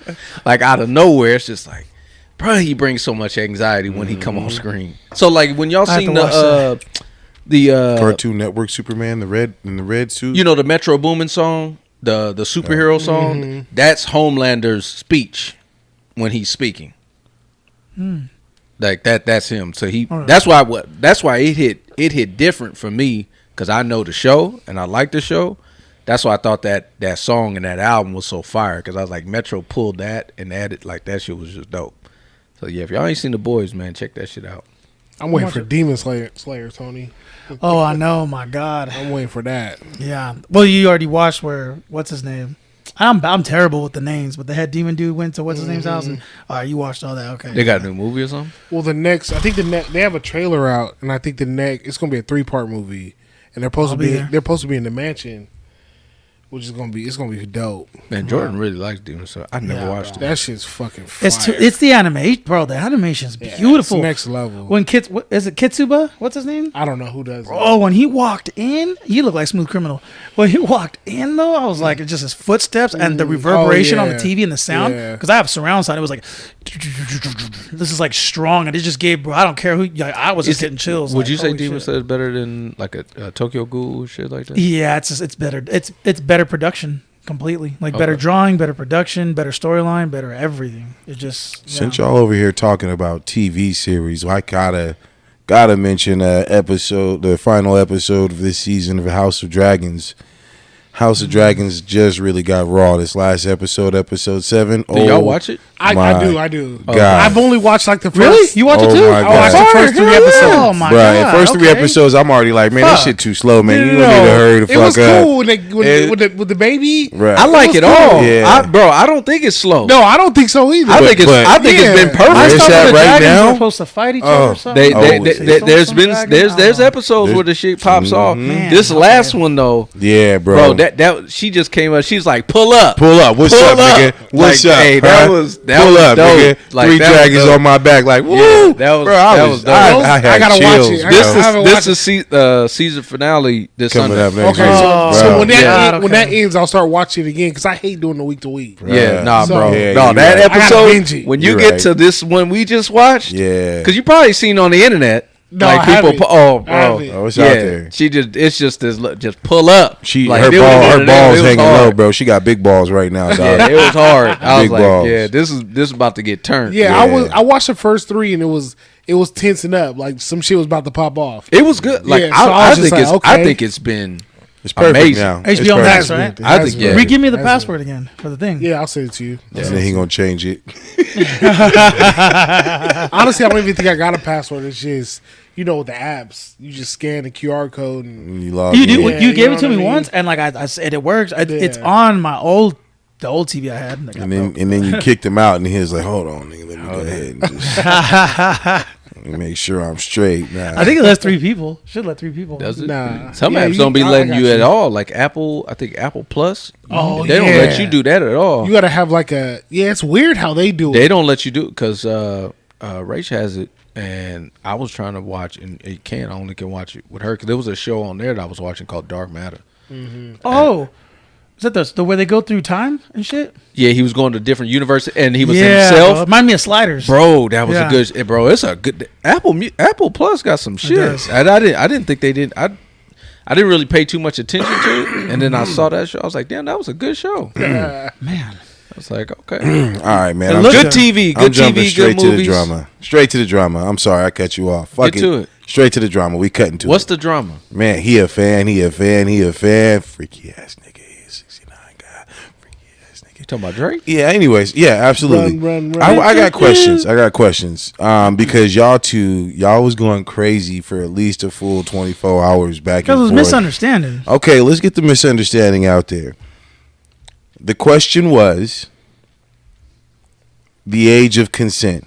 [SPEAKER 2] Like out of nowhere, it's just like, bro, he brings so much anxiety when he come on screen. So like when y'all
[SPEAKER 4] I have
[SPEAKER 2] seen
[SPEAKER 4] to watch
[SPEAKER 2] the
[SPEAKER 3] Cartoon Network Superman, the red suit.
[SPEAKER 2] you know the Metro Boomin song, the superhero song, that's Homelander's speech when he's speaking. Like that's him. So
[SPEAKER 4] right.
[SPEAKER 2] that's why it hit different for me, because I know the show and I like the show. That's why I thought that song and that album was so fire, because I was like, Metro pulled that and added, like, that shit was just dope. So yeah, if y'all ain't seen The Boys, man, check that shit out.
[SPEAKER 1] I'm waiting for Demon Slayer, Tony.
[SPEAKER 4] Oh, I know. My God.
[SPEAKER 1] I'm waiting for that.
[SPEAKER 4] Yeah. Well, you already watched what's his name? I'm terrible with the names, but the head demon dude went to what's his name's house, and all right, you watched all that. Okay.
[SPEAKER 2] They got a new movie or something?
[SPEAKER 1] Well, I think they have a trailer out, and I think it's gonna be a 3-part movie, and they're supposed to be in the mansion, which is gonna be dope.
[SPEAKER 2] Man, Jordan really likes Demon Slayer. I never watched it.
[SPEAKER 1] That shit's fucking fire.
[SPEAKER 4] It's the animation, bro. The animation's beautiful.
[SPEAKER 1] It's next level.
[SPEAKER 4] When is it Kitsuba? What's his name?
[SPEAKER 1] I don't know who does it.
[SPEAKER 4] Oh, when he walked in, he looked like Smooth Criminal. When he walked in, though, I was like, it's just his footsteps and the reverberation on the TV and the sound. Because I have surround sound. It was like, this is like strong, and it just gave. Bro, I don't care who. I was just getting chills.
[SPEAKER 2] Would
[SPEAKER 4] like,
[SPEAKER 2] you say
[SPEAKER 4] holy
[SPEAKER 2] Demon
[SPEAKER 4] shit.
[SPEAKER 2] Slayer is better than like a Tokyo Ghoul shit like that?
[SPEAKER 4] Yeah, it's better. It's better production completely. Like better drawing, better production, better storyline, better everything. It just
[SPEAKER 3] Since y'all over here talking about TV series, I gotta mention the final episode of this season of House of Dragons. House of Dragons just really got raw this last episode 7.
[SPEAKER 2] Did y'all watch it?
[SPEAKER 1] I do.
[SPEAKER 3] God.
[SPEAKER 1] I've only watched like the first.
[SPEAKER 4] Really? You watch it too?
[SPEAKER 3] my
[SPEAKER 1] I watched
[SPEAKER 3] God.
[SPEAKER 1] the first 3 episodes.
[SPEAKER 4] Oh my
[SPEAKER 3] Bruh,
[SPEAKER 4] god!
[SPEAKER 3] the first 3
[SPEAKER 4] okay.
[SPEAKER 3] episodes, I'm already like, man, this
[SPEAKER 4] Fuck.
[SPEAKER 3] shit too slow, man. You
[SPEAKER 1] No,
[SPEAKER 3] need to hurry the
[SPEAKER 1] it
[SPEAKER 3] fuck
[SPEAKER 1] was
[SPEAKER 3] up.
[SPEAKER 1] cool with the baby.
[SPEAKER 3] Right.
[SPEAKER 2] I like
[SPEAKER 1] was
[SPEAKER 2] it
[SPEAKER 1] cool.
[SPEAKER 2] all.
[SPEAKER 3] Yeah.
[SPEAKER 2] Bro, I don't think it's slow.
[SPEAKER 1] No, I don't think so either.
[SPEAKER 2] I think it's been
[SPEAKER 3] Where's
[SPEAKER 4] I
[SPEAKER 2] perfect.
[SPEAKER 4] thought
[SPEAKER 3] that
[SPEAKER 4] the
[SPEAKER 3] right
[SPEAKER 4] dragons
[SPEAKER 3] now?
[SPEAKER 4] were supposed to fight each other or something.
[SPEAKER 2] There's episodes where the shit pops off.
[SPEAKER 4] Man,
[SPEAKER 2] This
[SPEAKER 4] okay.
[SPEAKER 2] last one though,
[SPEAKER 3] Yeah, bro.
[SPEAKER 2] that she just came up. She's like, pull up.
[SPEAKER 3] Pull up. What's
[SPEAKER 2] Pull
[SPEAKER 3] up,
[SPEAKER 2] up.
[SPEAKER 3] nigga? What's
[SPEAKER 2] Like,
[SPEAKER 3] up?
[SPEAKER 2] hey,
[SPEAKER 3] huh?
[SPEAKER 2] that was
[SPEAKER 3] Pull up,
[SPEAKER 2] dope.
[SPEAKER 3] nigga.
[SPEAKER 2] Like,
[SPEAKER 3] 3
[SPEAKER 2] that was
[SPEAKER 3] dragons
[SPEAKER 2] dope.
[SPEAKER 3] on my back. Like, woo.
[SPEAKER 2] Yeah, that was-
[SPEAKER 3] bro,
[SPEAKER 2] that was dope.
[SPEAKER 3] I had
[SPEAKER 1] I gotta watch
[SPEAKER 3] chills,
[SPEAKER 1] it.
[SPEAKER 3] bro.
[SPEAKER 2] This
[SPEAKER 1] haven't watched
[SPEAKER 2] is season finale this
[SPEAKER 3] Coming
[SPEAKER 2] Sunday.
[SPEAKER 3] up next
[SPEAKER 1] Okay,
[SPEAKER 3] week.
[SPEAKER 1] so
[SPEAKER 3] Bro.
[SPEAKER 1] when that
[SPEAKER 2] Yeah.
[SPEAKER 1] when that ends, I'll start watching it again because I hate doing the week to week.
[SPEAKER 2] Yeah, nah,
[SPEAKER 1] So-
[SPEAKER 2] bro.
[SPEAKER 3] Yeah,
[SPEAKER 2] no,
[SPEAKER 3] you
[SPEAKER 2] that
[SPEAKER 3] right.
[SPEAKER 1] I gotta
[SPEAKER 2] episode
[SPEAKER 1] binge it.
[SPEAKER 2] when you
[SPEAKER 3] You
[SPEAKER 2] get
[SPEAKER 3] right.
[SPEAKER 2] to this one we just watched,
[SPEAKER 3] Yeah.
[SPEAKER 2] because you probably seen on the internet.
[SPEAKER 1] No,
[SPEAKER 2] like
[SPEAKER 1] I
[SPEAKER 2] people,
[SPEAKER 1] haven't.
[SPEAKER 2] oh,
[SPEAKER 1] I
[SPEAKER 2] bro,
[SPEAKER 1] haven't.
[SPEAKER 3] Oh, it's
[SPEAKER 2] yeah.
[SPEAKER 3] out there.
[SPEAKER 2] It's just this, just pull up.
[SPEAKER 3] She
[SPEAKER 2] Like,
[SPEAKER 3] her
[SPEAKER 2] it was one of them.
[SPEAKER 3] balls
[SPEAKER 2] It was
[SPEAKER 3] hanging
[SPEAKER 2] hard.
[SPEAKER 3] low, bro. She got big balls right now, dog.
[SPEAKER 2] Yeah, it was hard. I was
[SPEAKER 3] Big
[SPEAKER 2] like,
[SPEAKER 3] balls.
[SPEAKER 2] yeah, this is about to get turned.
[SPEAKER 1] Yeah,
[SPEAKER 3] Yeah.
[SPEAKER 1] I watched the first 3 and it was tensing up. Like some shit was about to pop off.
[SPEAKER 2] It was good. Like
[SPEAKER 1] Yeah, so
[SPEAKER 2] I
[SPEAKER 1] was
[SPEAKER 2] think
[SPEAKER 1] just
[SPEAKER 2] it's
[SPEAKER 1] like,
[SPEAKER 2] I
[SPEAKER 1] okay.
[SPEAKER 2] think it's been
[SPEAKER 3] It's perfect
[SPEAKER 2] amazing.
[SPEAKER 3] now.
[SPEAKER 4] HBO
[SPEAKER 3] It's
[SPEAKER 4] Max,
[SPEAKER 3] perfect.
[SPEAKER 4] right?
[SPEAKER 2] I think, yeah.
[SPEAKER 4] Re-give me the
[SPEAKER 1] That's
[SPEAKER 4] password again for the thing.
[SPEAKER 1] Yeah, I'll send it to you.
[SPEAKER 3] And then he gonna change it.
[SPEAKER 1] Honestly, I don't even think I got a password. It's just the apps. You just scan the QR code and
[SPEAKER 3] You log
[SPEAKER 4] You
[SPEAKER 3] in.
[SPEAKER 4] do.
[SPEAKER 1] Yeah,
[SPEAKER 4] you
[SPEAKER 1] you
[SPEAKER 4] gave
[SPEAKER 1] know
[SPEAKER 4] it to
[SPEAKER 1] what
[SPEAKER 4] me
[SPEAKER 1] I mean?
[SPEAKER 4] once, and like I said, it works. It's
[SPEAKER 1] Yeah.
[SPEAKER 4] on my the old TV I had. Like,
[SPEAKER 3] And then you kicked him out, and he was like, "Hold on, nigga, let me go ahead and just let me make sure I'm straight." Nah.
[SPEAKER 4] I think it lets 3 people. Should let 3 people.
[SPEAKER 2] Does it?
[SPEAKER 1] Nah.
[SPEAKER 2] Some
[SPEAKER 1] Yeah,
[SPEAKER 2] apps don't be
[SPEAKER 1] I
[SPEAKER 2] letting
[SPEAKER 1] got
[SPEAKER 2] you at all. Like Apple, I think Apple Plus.
[SPEAKER 1] Oh,
[SPEAKER 2] they don't let
[SPEAKER 1] yeah.
[SPEAKER 2] you do that at all.
[SPEAKER 1] You gotta have like a it's weird how they do it.
[SPEAKER 2] They don't let you do it because Rach has it, and I was trying to watch, and it can't. I only can watch it with her because there was a show on there that I was watching called Dark Matter.
[SPEAKER 4] Oh, is that the way they go through time and shit?
[SPEAKER 2] Yeah, he was going to different universes, and he was
[SPEAKER 4] Bro.
[SPEAKER 2] himself.
[SPEAKER 4] Remind me of Sliders.
[SPEAKER 2] Bro, that was
[SPEAKER 4] Yeah.
[SPEAKER 2] a good. Bro, it's a good Apple Plus got some shit.
[SPEAKER 4] does.
[SPEAKER 2] I didn't think they did. I didn't really pay too much attention to it, and then I saw that show. I was like, damn, that was a good show. I
[SPEAKER 4] Man,
[SPEAKER 2] was like, okay,
[SPEAKER 3] All right, man.
[SPEAKER 4] It
[SPEAKER 3] I'm,
[SPEAKER 4] looks
[SPEAKER 2] good TV,
[SPEAKER 3] I'm
[SPEAKER 2] good
[SPEAKER 3] jumping
[SPEAKER 2] TV,
[SPEAKER 3] straight
[SPEAKER 2] good
[SPEAKER 3] to
[SPEAKER 2] movies.
[SPEAKER 3] the drama. Straight to the drama. I'm sorry, I cut you off. Fuck
[SPEAKER 2] Get to it.
[SPEAKER 3] Straight to the drama. We cutting to
[SPEAKER 2] What's
[SPEAKER 3] it.
[SPEAKER 2] the drama?
[SPEAKER 3] Man, he a fan. Freaky ass nigga. He a 69 guy. Freaky ass nigga.
[SPEAKER 2] You talking about Drake?
[SPEAKER 3] Yeah. Anyways, yeah, absolutely.
[SPEAKER 1] Run.
[SPEAKER 3] I got questions. Because y'all was going crazy for at least a full 24 hours back
[SPEAKER 4] because
[SPEAKER 3] and
[SPEAKER 4] it was
[SPEAKER 3] forth.
[SPEAKER 4] misunderstanding.
[SPEAKER 3] Okay, let's get the misunderstanding out there. The question was the age of consent.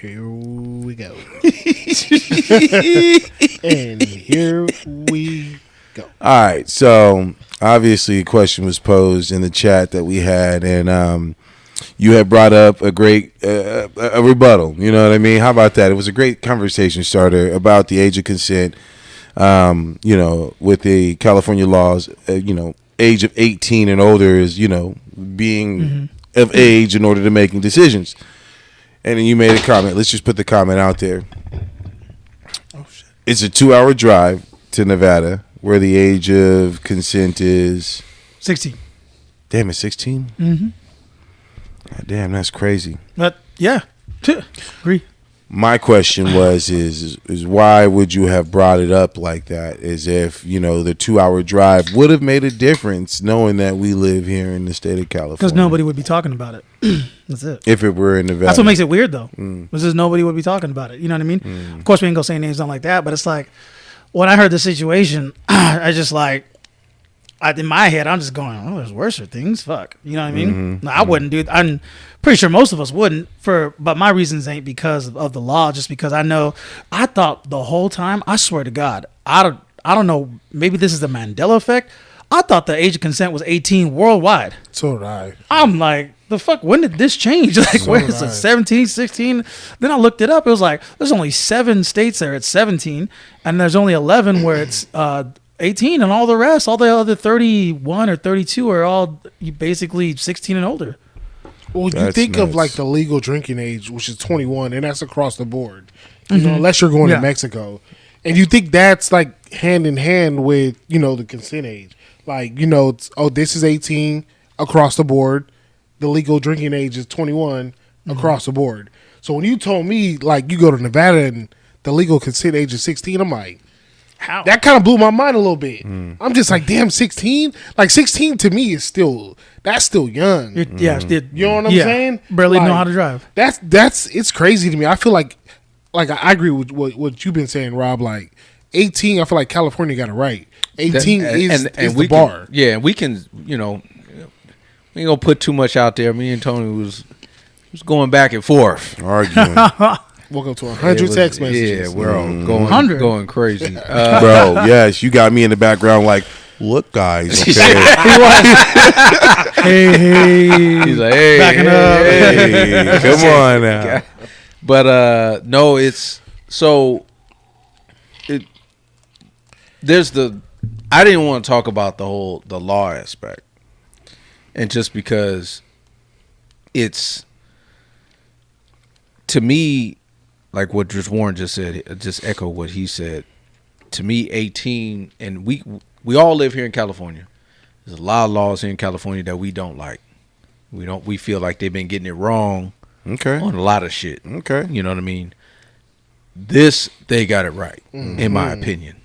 [SPEAKER 1] Here we go. And here we go.
[SPEAKER 3] All right, so obviously a question was posed in the chat that we had, and you had brought up a great a rebuttal. You know what I mean? How about that? It was a great conversation starter about the age of consent. With the California laws, age of 18 and older is being of age in order to making decisions. And then you made a comment. Let's just put the comment out there. Oh shit! It's a 2-hour drive to Nevada, where the age of consent is
[SPEAKER 4] 16.
[SPEAKER 3] damn, it's 16.
[SPEAKER 4] Mm-hmm.
[SPEAKER 3] God damn, that's crazy.
[SPEAKER 4] But yeah, agree.
[SPEAKER 3] My question is why would you have brought it up like that? As if the 2-hour drive would have made a difference, knowing that we live here in the state of California.
[SPEAKER 4] Because nobody would be talking about it. That's it.
[SPEAKER 3] If it were in Nevada,
[SPEAKER 4] That's what makes it weird, though. This is nobody would be talking about it. You know what I mean? Of course, we ain't gonna say names, nothing like that. But it's like when I heard the situation, I just in my head, I'm just going, "Oh, there's worser things." Fuck, you know what I mean? No, I wouldn't do. I'm pretty sure most of us wouldn't. But my reasons ain't because of the law. Just because I thought the whole time. I swear to God, I don't know. Maybe this is the Mandela effect. I thought the age of consent was 18 worldwide.
[SPEAKER 1] So did I.
[SPEAKER 4] I'm like, the fuck, when did this change? Like, where is it? 17, 16? Then I looked it up. It was like, there's only 7 states there it's 17, and there's only 11 where it's 18, and all the rest, all the other 31 or 32 are all basically 16 and older.
[SPEAKER 1] Well, you
[SPEAKER 3] That's
[SPEAKER 1] think of
[SPEAKER 3] nuts.
[SPEAKER 1] like the legal drinking age, which is 21, and that's across the board. Unless you're going
[SPEAKER 4] Yeah.
[SPEAKER 1] to Mexico, and you think that's like hand in hand with the consent age. Like this is 18 across the board. The legal drinking age is 21 across the board. So when you told me like you go to Nevada and the legal consent age is 16, I'm like,
[SPEAKER 4] How?
[SPEAKER 1] That kind of blew my mind a little bit. I'm just like, damn, 16? Like 16 to me is still young.
[SPEAKER 4] Yeah,
[SPEAKER 1] You know what I'm saying?
[SPEAKER 4] Barely
[SPEAKER 1] Like,
[SPEAKER 4] know how to drive.
[SPEAKER 1] That's it's crazy to me. I feel like I agree with what you've been saying, Rob. Like 18, I feel like California got it right. 18 is the bar.
[SPEAKER 2] Yeah, we can, you know, we ain't gonna put too much out there. Me and Tony was going back and forth.
[SPEAKER 3] Arguing.
[SPEAKER 1] Woke up to 100 text messages.
[SPEAKER 2] Yeah, we're all going crazy.
[SPEAKER 3] Bro, yes, you got me in the background like, look, guys, okay.
[SPEAKER 4] Hey.
[SPEAKER 2] He's like, hey,
[SPEAKER 4] backing up.
[SPEAKER 3] Hey, come on now.
[SPEAKER 2] But no, it's so there's I didn't want to talk about the law aspect, and just because it's, to me, like what Warren just said, just echo what he said. To me, 18, and we all live here in California. There's a lot of laws here in California that we don't like. We feel like they've been getting it wrong.
[SPEAKER 3] Okay.
[SPEAKER 2] On a lot of shit.
[SPEAKER 3] Okay.
[SPEAKER 2] You know what I mean? They got it right, in my opinion.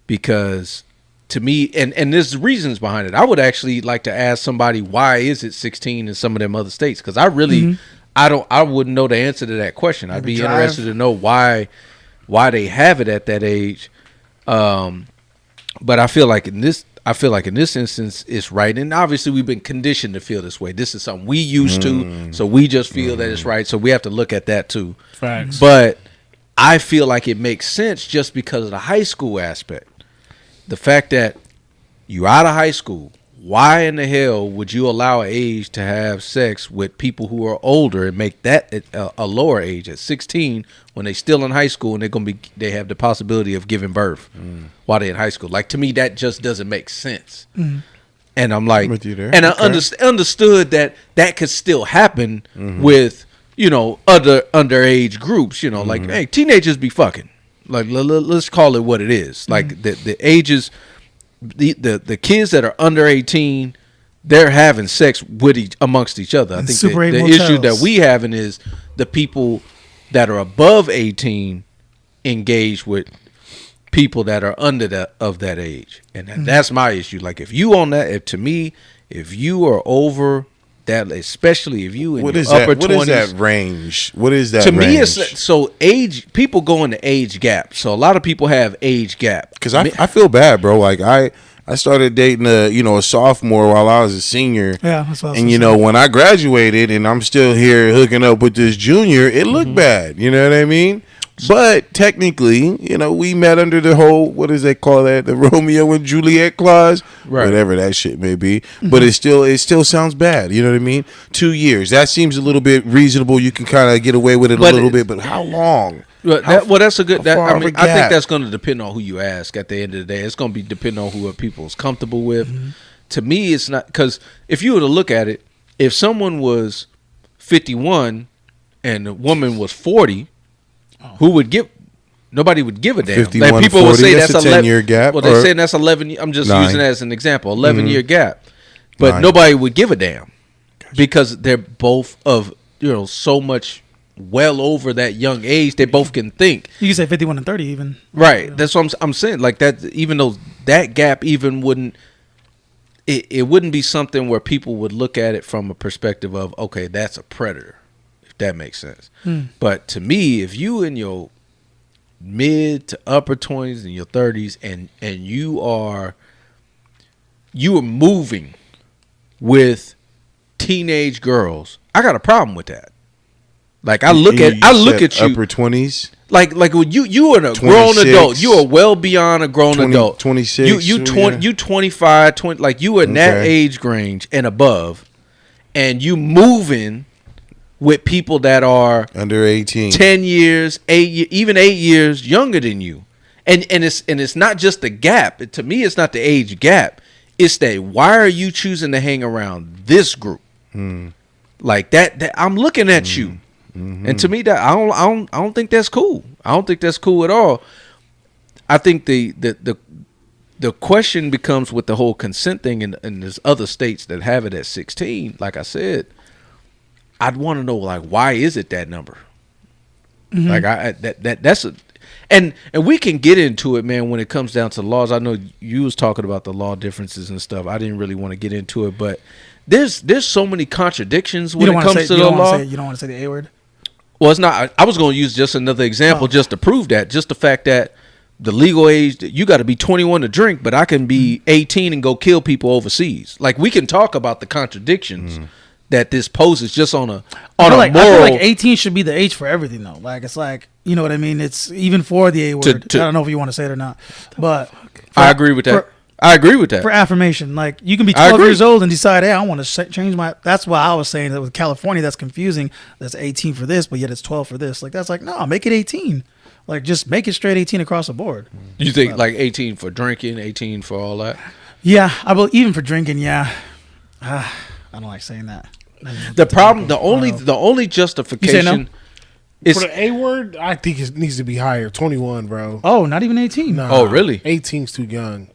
[SPEAKER 2] Because to me, and there's reasons behind it. I would actually like to ask somebody, why is it 16 in some of them other states? Because I really, I wouldn't know the answer to that question. I'd be interested to know why they have it at that age. But I feel like in this instance, it's right. And obviously, we've been conditioned to feel this way. This is something we used to, so we just feel that it's right. So we have to look at that too.
[SPEAKER 1] Facts.
[SPEAKER 2] But I feel like it makes sense just because of the high school aspect. The fact that you're out of high school, why in the hell would you allow an age to have sex with people who are older and make that a lower age at 16 when they still in high school and they have the possibility of giving birth while they're in high school? Like, to me, that just doesn't make sense. And I'm like,
[SPEAKER 3] with you there.
[SPEAKER 2] and I understood that could still happen with, you know, other underage groups. You know, like, hey, teenagers be fucking. Like, let's call it what it is. Like the ages. The kids that are under 18, they're having sex with amongst each other. I think the issue that we having is the people that are above 18 engage with people that are under of that age, and that's my issue. Like, if you on that, if you are over that, especially if you in your upper 20s. What is
[SPEAKER 3] that range? What is that
[SPEAKER 2] to
[SPEAKER 3] range?
[SPEAKER 2] me, it's so age. People go into age gap. So a lot of people have age gap.
[SPEAKER 3] Because I feel bad, bro. Like I started dating a sophomore while I was a senior.
[SPEAKER 4] Yeah, that's what I was
[SPEAKER 3] and when I graduated and I'm still here hooking up with this junior, it looked bad. You know what I mean? But technically, we met under the whole, what does they call that? The Romeo and Juliet clause,
[SPEAKER 2] right?
[SPEAKER 3] Whatever that shit may be. But it still sounds bad. You know what I mean? 2 years. That seems a little bit reasonable. You can kind of get away with it a little bit. But how long?
[SPEAKER 2] That's a good. I think that's going to depend on who you ask. At the end of the day, it's going to be depending on who people's comfortable with. To me, it's not, because if you were to look at it, if someone was 51 and the woman was 40. Who would give? Nobody would give a damn.
[SPEAKER 3] 51
[SPEAKER 2] like, people
[SPEAKER 3] 40,
[SPEAKER 2] would say that's
[SPEAKER 3] a 10-year gap.
[SPEAKER 2] Well, they're saying that's 11. I'm just using that as an example. 11-year gap, but
[SPEAKER 3] 9.
[SPEAKER 2] Nobody would give a damn because they're both of so much well over that young age. They both can think.
[SPEAKER 4] You can say 51 and 30 even.
[SPEAKER 2] Right. That's what I'm saying. Like that. Even though that gap even wouldn't. It wouldn't be something where people would look at it from a perspective of, okay, that's a predator. That makes sense. But to me, if you in your mid to upper 20s and your 30s and you are moving with teenage girls, I got a problem with that. Like, I look at you
[SPEAKER 3] upper 20s.
[SPEAKER 2] Like when you are a grown adult, you are well beyond a grown adult.
[SPEAKER 3] 26.
[SPEAKER 2] You 25, 20, like you are in that age range and above, and you moving with people that are
[SPEAKER 3] under 18,
[SPEAKER 2] 10 years, 8 years younger than you, and it's not just the gap. To me, it's not the age gap. It's that, why are you choosing to hang around this group? Like that I'm looking at you, and to me, that I don't think that's cool. I don't think that's cool at all. I think the question becomes with the whole consent thing, and there's other states that have it at 16. Like I said, I'd want to know, like, why is it that number? Like, that's and we can get into it, man, when it comes down to laws. I know you was talking about the law differences and stuff. I didn't really want to get into it, but there's so many contradictions when it comes to the law.
[SPEAKER 4] You don't want to say the A word?
[SPEAKER 2] Well, it's not. I was going to use just another example just to prove that. Just the fact that the legal age, you got to be 21 to drink, but I can be 18 and go kill people overseas. Like, we can talk about the contradictions that this poses just on a moral.
[SPEAKER 4] I feel like 18 should be the age for everything, though. Like, it's like, you know what I mean? It's even for the A word. I don't know if you want to say it or not, but
[SPEAKER 2] I agree with that. I agree with that.
[SPEAKER 4] For affirmation, like, you can be 12 years old and decide, hey, I want to change my. That's why I was saying that with California, that's confusing. That's 18 for this, but yet it's 12 for this. Like, that's like, no, make it 18. Like, just make it straight 18 across the board.
[SPEAKER 2] You think like 18 for drinking, 18 for all that?
[SPEAKER 4] Yeah, I will. Even for drinking, yeah. I don't like saying that.
[SPEAKER 2] The problem, the only justification
[SPEAKER 1] is for the A word. I think it needs to be higher. 21, bro.
[SPEAKER 4] Oh, not even 18.
[SPEAKER 1] Nah,
[SPEAKER 2] oh, really?
[SPEAKER 1] 18's too young.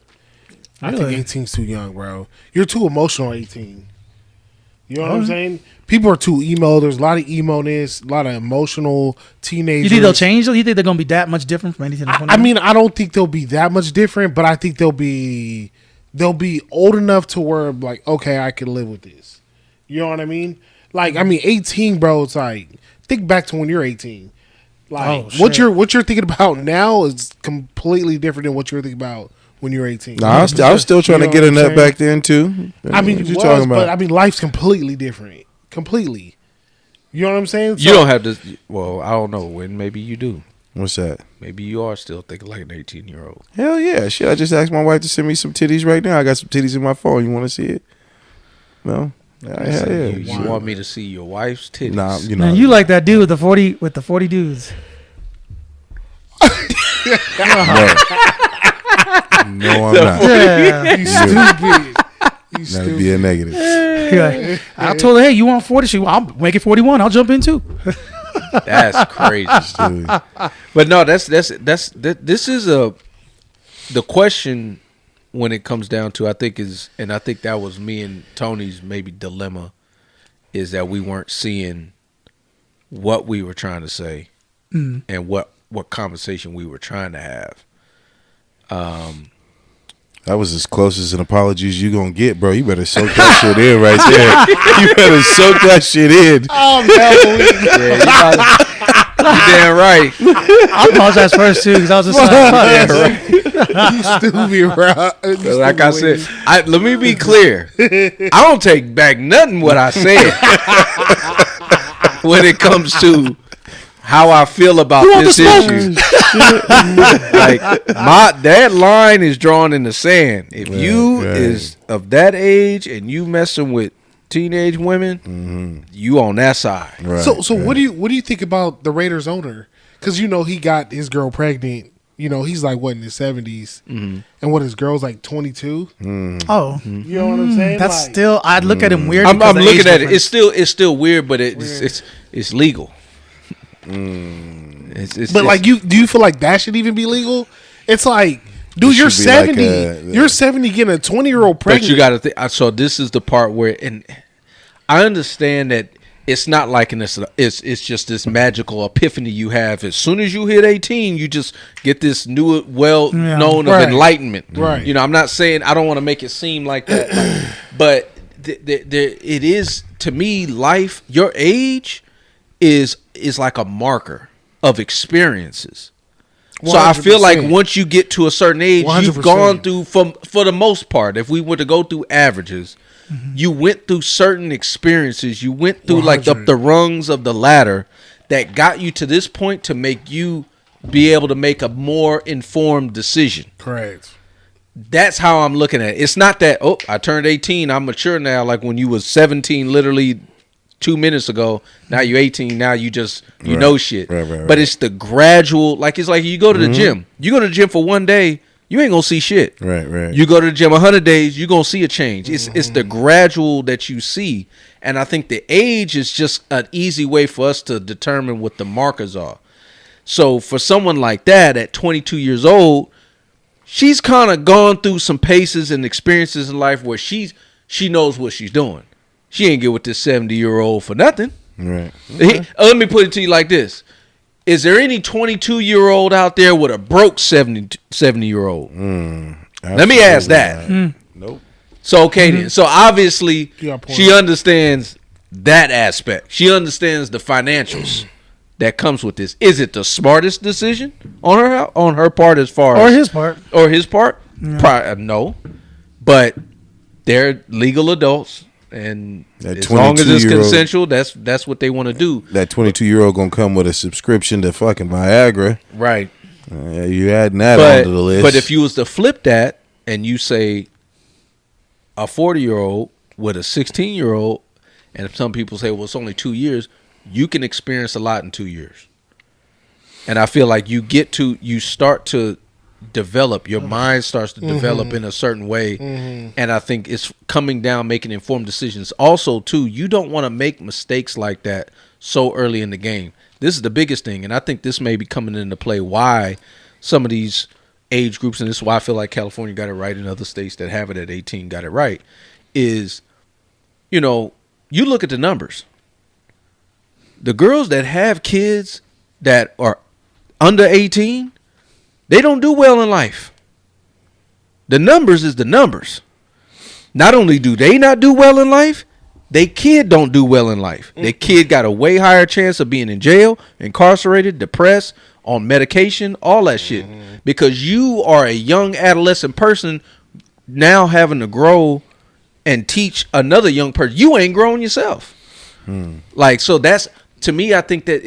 [SPEAKER 4] Really?
[SPEAKER 1] I think 18's too young, bro. You're too emotional. 18. You know what I'm saying? People are too emo. There's a lot of emo-ness, a lot of emotional teenagers.
[SPEAKER 4] You think they'll change? You think they're gonna be that much different from 18 to 21?
[SPEAKER 1] I mean, I don't think they'll be that much different, but I think they'll be old enough to where, like, okay, I can live with this. You know what I mean? Like, I mean, 18, bro. It's like, think back to when you're 18. Like, what you're thinking about now is completely different than what you're thinking about when you're 18.
[SPEAKER 3] Nah, I was still trying to get a nut back then too.
[SPEAKER 1] I mean, you're talking about? But I mean, life's completely different. Completely. You know what I'm saying?
[SPEAKER 2] You don't have to. Well, I don't know. When maybe you do.
[SPEAKER 3] What's that?
[SPEAKER 2] Maybe you are still thinking like an 18-year-old.
[SPEAKER 3] Hell yeah! Shit, I just asked my wife to send me some titties right now. I got some titties in my phone. You want to see it? No. Yeah.
[SPEAKER 2] You want me to see your wife's titties?
[SPEAKER 3] Nah, you know.
[SPEAKER 4] Man, you like that dude with the 40 dudes.
[SPEAKER 3] No, I'm not.
[SPEAKER 4] Yeah.
[SPEAKER 1] You stupid. You
[SPEAKER 3] That'd
[SPEAKER 1] stupid.
[SPEAKER 3] be a negative.
[SPEAKER 4] Like, I told her, hey, you want 40? I'll make it 41. I'll jump in too.
[SPEAKER 2] That's crazy. But no, this is the question when it comes down to, I think that was me and Tony's maybe dilemma, is that we weren't seeing what we were trying to say and what conversation we were trying to have.
[SPEAKER 3] That was as close as an apology as you gonna get, bro. You better soak that shit in right there. You better soak that shit in.
[SPEAKER 1] Oh, no.
[SPEAKER 2] You damn right.
[SPEAKER 4] I apologize first too because I was just like,
[SPEAKER 1] You stupid, bro.
[SPEAKER 2] Like I said, let me be clear. I don't take back nothing what I said when it comes to how I feel about this issue. Like, that line is drawn in the sand. If you is of that age and you messing with teenage women, you on that side.
[SPEAKER 3] Right,
[SPEAKER 1] so what do you think about the Raiders owner? Because he got his girl pregnant. He's like what in his 70s, and what his girl's like 22.
[SPEAKER 4] oh,
[SPEAKER 1] You know what I'm saying?
[SPEAKER 4] that's still. I'd look at him weird.
[SPEAKER 2] I'm
[SPEAKER 4] because of
[SPEAKER 2] looking
[SPEAKER 4] age
[SPEAKER 2] at
[SPEAKER 4] difference.
[SPEAKER 2] it. It's still weird, but it's legal.
[SPEAKER 1] But like, do you feel like that should even be legal? It's like, dude, you're 70. You're 70 getting a 20-year-old pregnant.
[SPEAKER 2] But you got to think. So this is the part where, and I understand that it's not like it's just this magical epiphany you have as soon as you hit 18. You just get this new, known of enlightenment.
[SPEAKER 1] Right.
[SPEAKER 2] I'm not saying, I don't want to make it seem like that, but it is, to me, life. Your age is like a marker of experiences. 100%. So I feel like once you get to a certain age, 100%. You've gone through, for the most part, if we were to go through averages, you went through certain experiences. You went through 100. Like the rungs of the ladder that got you to this point to make you be able to make a more informed decision.
[SPEAKER 1] Correct.
[SPEAKER 2] That's how I'm looking at it. It's not that, I turned 18, I'm mature now, like when you was 17 literally 2 minutes ago. Now you're 18. Now you just know shit.
[SPEAKER 3] Right.
[SPEAKER 2] But it's the gradual. Like, it's like you go to the gym. You go to the gym for one day, you ain't gonna see shit.
[SPEAKER 3] Right.
[SPEAKER 2] You go to the gym 100 days, you gonna see a change. It's the gradual that you see, and I think the age is just an easy way for us to determine what the markers are. So for someone like that at 22 years old, she's kind of gone through some paces and experiences in life where she knows what she's doing. She ain't get with this 70-year-old for nothing.
[SPEAKER 3] Right.
[SPEAKER 2] Let me put it to you like this. Is there any 22-year-old out there with a broke 70-year-old? Let me ask that.
[SPEAKER 3] Nope.
[SPEAKER 2] So, okay then. So, obviously, she understands that aspect. She understands the financials that comes with this. Is it the smartest decision on her part as far
[SPEAKER 4] or
[SPEAKER 2] as...
[SPEAKER 4] his part?
[SPEAKER 2] Yeah. No. But they're legal adults. And as long as it's consensual, that's what they want to do.
[SPEAKER 3] That 22-year-old gonna come with a subscription to fucking Viagra,
[SPEAKER 2] right?
[SPEAKER 3] You adding that onto the list.
[SPEAKER 2] But if you was to flip that and you say a 40-year-old with a 16-year-old, and if some people say, well, it's only 2 years, you can experience a lot in 2 years. And I feel like you start to develop, your mind starts to develop in a certain way, and I think it's coming down, making informed decisions. Also, too, you don't want to make mistakes like that so early in the game. This is the biggest thing, and I think this may be coming into play why some of these age groups, and this is why I feel like California got it right and other states that have it at 18 got it right, is, you look at the numbers. The girls that have kids that are under 18, they don't do well in life. The numbers is the numbers. Not only do they not do well in life, they kid don't do well in life. Their kid got a way higher chance of being in jail, incarcerated, depressed, on medication, all that shit. Because you are a young adolescent person now having to grow and teach another young person. You ain't grown yourself. Like, so that's, to me, I think that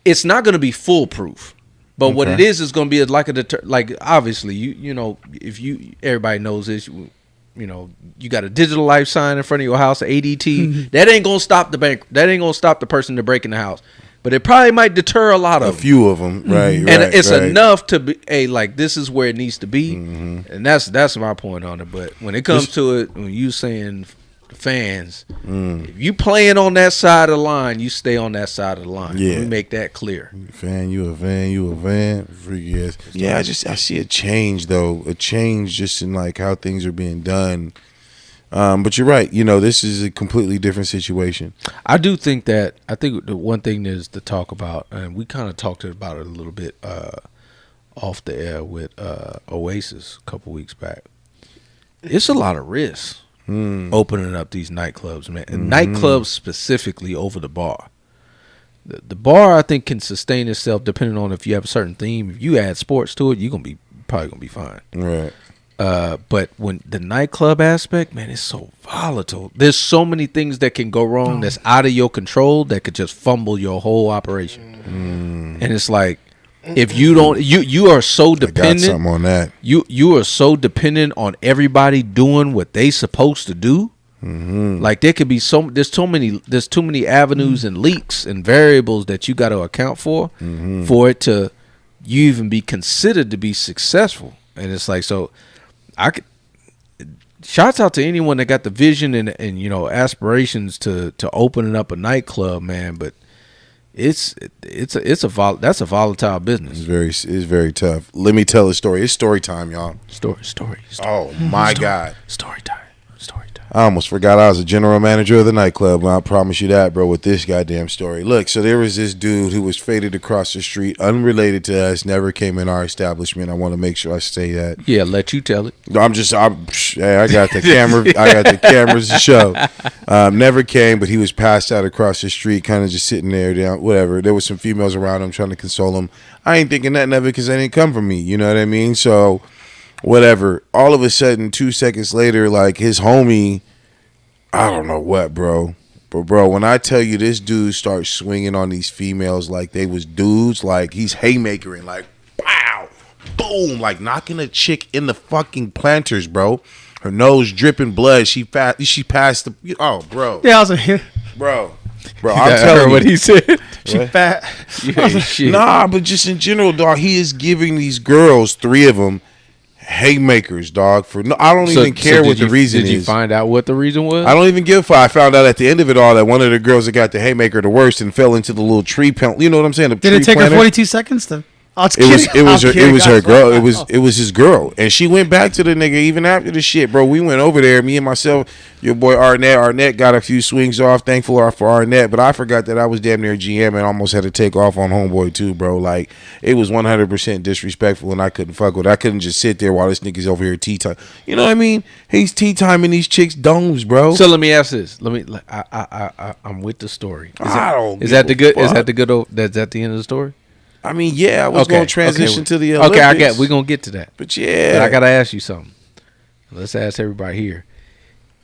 [SPEAKER 2] it's not going to be foolproof. But what it is going to be like like obviously if everybody knows this, you got a digital life sign in front of your house, ADT. That ain't gonna stop the bank. That ain't gonna stop the person to break in the house. But it probably might deter a lot of them.
[SPEAKER 3] A few of them, right?
[SPEAKER 2] And it's enough to be like this is where it needs to be, and that's my point on it. But when it comes to it, when you saying fans, if you playing on that side of the line, you stay on that side of the line. Yeah, we make that clear.
[SPEAKER 3] You a fan. Freaky ass. Yeah, I see a change though, just in like how things are being done. But you're right. This is a completely different situation.
[SPEAKER 2] I do think that. I think the one thing is to talk about, and we kind of talked about it a little bit off the air with Oasis a couple weeks back. It's a lot of risks. Opening up these nightclubs, man, and nightclubs specifically over the bar. The bar, I think, can sustain itself depending on if you have a certain theme. If you add sports to it, you're probably gonna be fine.
[SPEAKER 3] Right.
[SPEAKER 2] But when the nightclub aspect, man, it's so volatile. There's so many things that can go wrong that's out of your control that could just fumble your whole operation. And it's like, if you don't, you are so dependent.
[SPEAKER 3] I got something on that.
[SPEAKER 2] You are so dependent on everybody doing what they supposed to do. Like there could be there's too many avenues and leaks and variables that you got to account for it to you even be considered to be successful. And it's like, so shouts out to anyone that got the vision and aspirations to opening up a nightclub, man. But that's a volatile business.
[SPEAKER 3] It's very tough. Let me tell a story. It's story time, y'all.
[SPEAKER 2] Story.
[SPEAKER 3] Oh my God.
[SPEAKER 2] Story time.
[SPEAKER 3] I almost forgot I was a general manager of the nightclub. I promise you that, bro, with this goddamn story. Look, so there was this dude who was faded across the street, unrelated to us, never came in our establishment. I want to make sure I say that.
[SPEAKER 2] Yeah, let you tell it.
[SPEAKER 3] I got the camera. I got the cameras to show. Never came, but he was passed out across the street, kind of just sitting there, down, whatever. There was some females around him trying to console him. I ain't thinking nothing of it because they didn't come from me. You know what I mean? So, whatever. All of a sudden, 2 seconds later, like his homie, I don't know what, bro. But, bro, when I tell you this dude starts swinging on these females like they was dudes, like he's haymakering, like, pow, boom, like knocking a chick in the fucking planters, bro. Her nose dripping blood. She passed the, oh, bro.
[SPEAKER 4] Yeah, I was like,
[SPEAKER 3] Bro, I'm telling you.
[SPEAKER 2] What he said.
[SPEAKER 4] She fat.
[SPEAKER 2] Shit.
[SPEAKER 3] Nah, but just in general, dog, he is giving these girls, 3 of them, haymakers, dog. I don't even care what the reason is.
[SPEAKER 2] Did you find out what the reason was?
[SPEAKER 3] I don't even give a fuck. I found out at the end of it all that one of the girls that got the haymaker the worst and fell into the little tree plant. You know what I'm saying?
[SPEAKER 4] Did it take her 42 seconds to?
[SPEAKER 3] It was her girl. It was his girl, and she went back to the nigga even after the shit, bro. We went over there, me and myself, your boy Arnett. Arnett got a few swings off. Thankful for Arnett, but I forgot that I was damn near GM and almost had to take off on homeboy too, bro. Like it was 100% disrespectful, and I couldn't fuck with it. I couldn't just sit there while this nigga's over here tea time. You know what I mean? He's tea timing these chicks' domes, bro.
[SPEAKER 2] So let me ask this. I'm with the story. Is that the end of the story?
[SPEAKER 3] I mean, yeah, I was going to transition to the Olympics.
[SPEAKER 2] Okay, we're going to get to that.
[SPEAKER 3] But yeah.
[SPEAKER 2] But I got to ask you something. Let's ask everybody here.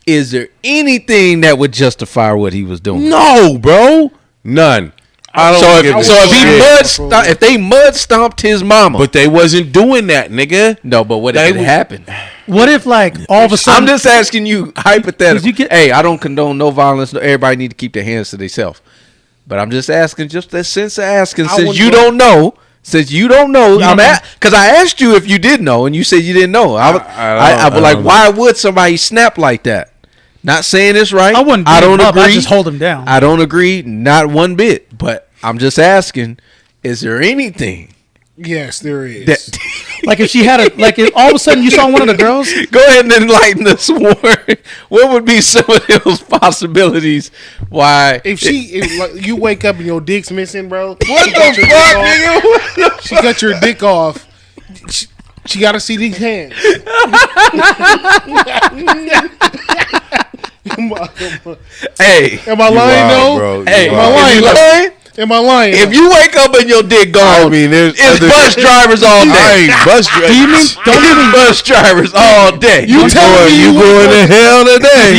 [SPEAKER 2] Is there anything that would justify what he was doing?
[SPEAKER 3] No, bro. None.
[SPEAKER 2] If they mud stomped his mama.
[SPEAKER 3] But they wasn't doing that, nigga.
[SPEAKER 2] No, but what if it happened?
[SPEAKER 4] What if, like, all of a sudden...
[SPEAKER 2] I'm just asking you, hypothetical. Hey, I don't condone no violence. Everybody need to keep their hands to themselves. But I'm just asking, just that sense of asking, since you don't know, because I asked you if you did know, and you said you didn't know. I was like, why would somebody snap like that? Not saying it's right.
[SPEAKER 4] I don't agree. I just hold him down.
[SPEAKER 2] I don't agree, not one bit. But I'm just asking, is there anything?
[SPEAKER 1] Yes, there is.
[SPEAKER 4] Like if she had if all of a sudden you saw one of the girls.
[SPEAKER 2] Go ahead and enlighten us more. What would be some of those possibilities? Why?
[SPEAKER 1] If you wake up and your dick's missing, bro.
[SPEAKER 2] What the fuck, nigga?
[SPEAKER 1] She cut your dick off. She got to see these hands.
[SPEAKER 2] Hey,
[SPEAKER 1] am I lying though?
[SPEAKER 3] Bro.
[SPEAKER 2] Hey,
[SPEAKER 1] am I lying? Am I lying?
[SPEAKER 2] If you wake up and your dick gone, it's bus drivers all day.
[SPEAKER 3] Bus drivers.
[SPEAKER 2] Do you mean don't even bus drivers all day?
[SPEAKER 3] You telling me you going to hell today?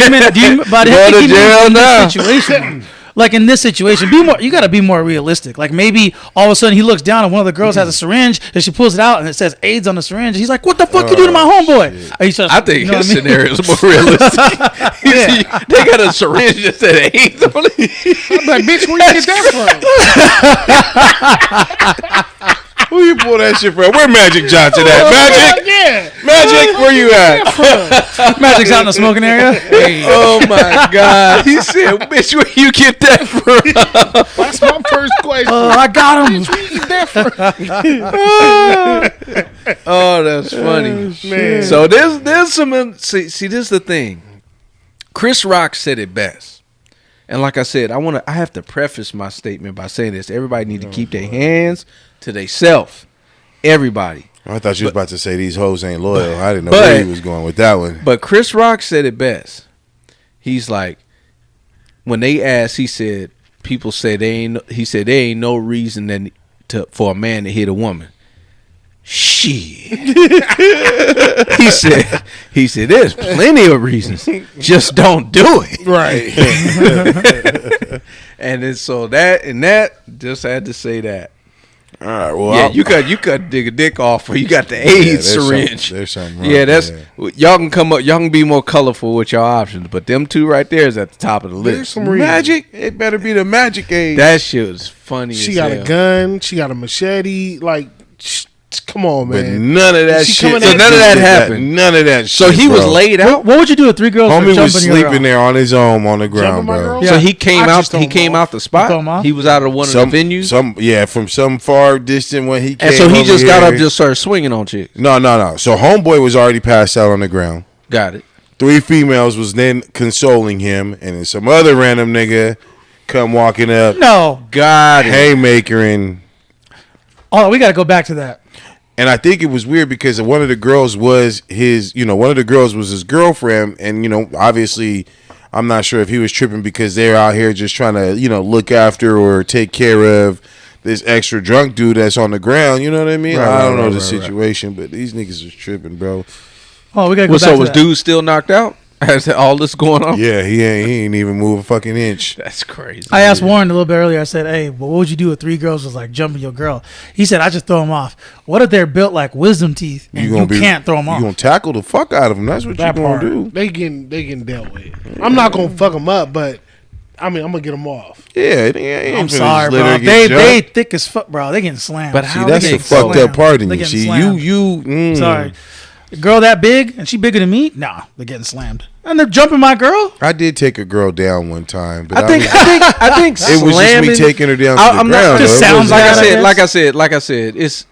[SPEAKER 4] But
[SPEAKER 3] go to jail now.
[SPEAKER 4] Situation. Like in this situation, you got to be more realistic. Like maybe all of a sudden he looks down and one of the girls has a syringe and she pulls it out and it says AIDS on the syringe. He's like, "What the fuck you do to my homeboy?"
[SPEAKER 2] I think his scenario is more realistic. They got a syringe that said AIDS on it.
[SPEAKER 1] I'm like, bitch, where you get that from?
[SPEAKER 3] Who you pull that shit from? Where Magic Johnson at? Magic?
[SPEAKER 1] Yeah.
[SPEAKER 3] Magic, where you at?
[SPEAKER 4] Magic's out in the smoking area.
[SPEAKER 2] Hey. Oh my God. He said, bitch, where you get that from?
[SPEAKER 1] That's my first question.
[SPEAKER 4] I got him.
[SPEAKER 1] Where you get that from?
[SPEAKER 2] Oh, that's funny.
[SPEAKER 1] Man.
[SPEAKER 2] So there's some, see, this is the thing. Chris Rock said it best. And like I said, I have to preface my statement by saying this. Everybody need to keep their hands to themselves. Everybody.
[SPEAKER 3] I thought you was about to say these hoes ain't loyal. I didn't know where he was going with that one.
[SPEAKER 2] But Chris Rock said it best. He's like, when they asked, he said, people say there ain't no reason for a man to hit a woman. Shit. he said there's plenty of reasons. Just don't do it.
[SPEAKER 1] Right.
[SPEAKER 2] And then so that just had to say that.
[SPEAKER 3] All right, well,
[SPEAKER 2] yeah, you could dig a dick off, or you got the AIDS syringe.
[SPEAKER 3] There's something wrong.
[SPEAKER 2] Yeah, y'all can come up. Y'all can be more colorful with your options, but them two right there is at the top of the list.
[SPEAKER 3] Some magic. It better be the magic age.
[SPEAKER 2] That shit was funny.
[SPEAKER 1] She got a gun. She got a machete. Like, come on, man.
[SPEAKER 3] But none of that shit.
[SPEAKER 2] So none of that happened.
[SPEAKER 3] None of that shit.
[SPEAKER 2] So he was laid out.
[SPEAKER 4] What would you do if three girls were
[SPEAKER 3] Homie
[SPEAKER 4] jumping
[SPEAKER 3] was sleeping there on his own on the ground, bro.
[SPEAKER 2] Yeah. So he came out. He came out the spot. He was out of one of the venues.
[SPEAKER 3] From some far distant when he came.
[SPEAKER 2] And so he just got up, just started swinging on chicks.
[SPEAKER 3] No. So homeboy was already passed out on the ground.
[SPEAKER 2] Got it.
[SPEAKER 3] 3 females was then consoling him, and then some other random nigga come walking up.
[SPEAKER 4] No,
[SPEAKER 2] got it.
[SPEAKER 3] Haymakering.
[SPEAKER 4] Oh, we got to go back to that.
[SPEAKER 3] And I think it was weird because one of the girls was his girlfriend. And, obviously, I'm not sure if he was tripping because they're out here just trying to, look after or take care of this extra drunk dude that's on the ground. You know what I mean? I don't know the situation, but these niggas is tripping, bro.
[SPEAKER 4] Oh, we got to go back to
[SPEAKER 2] So was
[SPEAKER 4] that.
[SPEAKER 2] dude still knocked out? Has all this going on?
[SPEAKER 3] Yeah, he ain't even move a fucking inch.
[SPEAKER 2] That's crazy.
[SPEAKER 4] I asked Warren a little bit earlier. I said, "Hey, what would you do if 3 girls was like jumping your girl?" He said, "I just throw them off." What if they're built like wisdom teeth and you can't throw them off?
[SPEAKER 3] You gonna tackle the fuck out of them? That's what you gonna do.
[SPEAKER 1] They getting dealt with. I'm not gonna fuck them up, but I'm gonna get them off.
[SPEAKER 3] Yeah,
[SPEAKER 4] I'm sorry, bro. They thick as fuck, bro. They getting slammed.
[SPEAKER 2] But
[SPEAKER 3] see, that's the fucked up part in you. See,
[SPEAKER 4] Sorry. A girl that big and she bigger than me? Nah, they're getting slammed. And they're jumping my girl?
[SPEAKER 3] I did take a girl down one time, but
[SPEAKER 2] I think
[SPEAKER 3] it was just me taking her down to the ground.
[SPEAKER 4] Just sounds
[SPEAKER 2] like I said, it's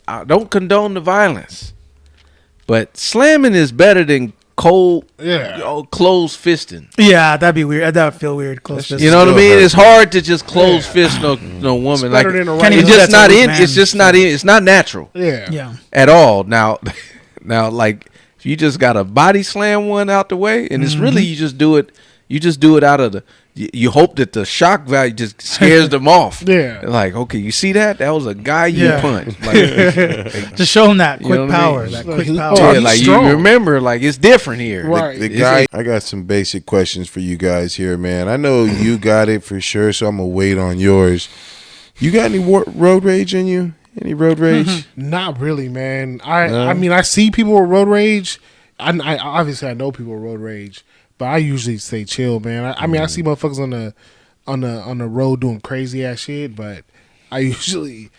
[SPEAKER 2] I don't condone the violence, but slamming is better than closed fisting.
[SPEAKER 4] Yeah, that'd be weird. That would feel weird. Close fist.
[SPEAKER 2] You know what I mean? It's hard to just close fist no woman. Like it's just not in. It's just not in. It's not natural.
[SPEAKER 4] Yeah.
[SPEAKER 2] At all. Now, like if you just got a body slam one out the way, and it's really you just do it. You just do it out of the. You hope that the shock value just scares them off.
[SPEAKER 1] Yeah.
[SPEAKER 2] Like, okay, you see that? That was a guy you punched. Like,
[SPEAKER 4] just show them that quick power. That quick power.
[SPEAKER 2] Yeah, like you remember, like it's different here.
[SPEAKER 1] Right.
[SPEAKER 3] The guy, I got some basic questions for you guys here, man. I know you got it for sure, so I'm gonna wait on yours. You got any road rage in you? Any road rage?
[SPEAKER 1] Not really, man. I mean, I see people with road rage. I obviously I know people with road rage. But I usually stay chill, man. I mean, I see motherfuckers on the road doing crazy ass shit, but you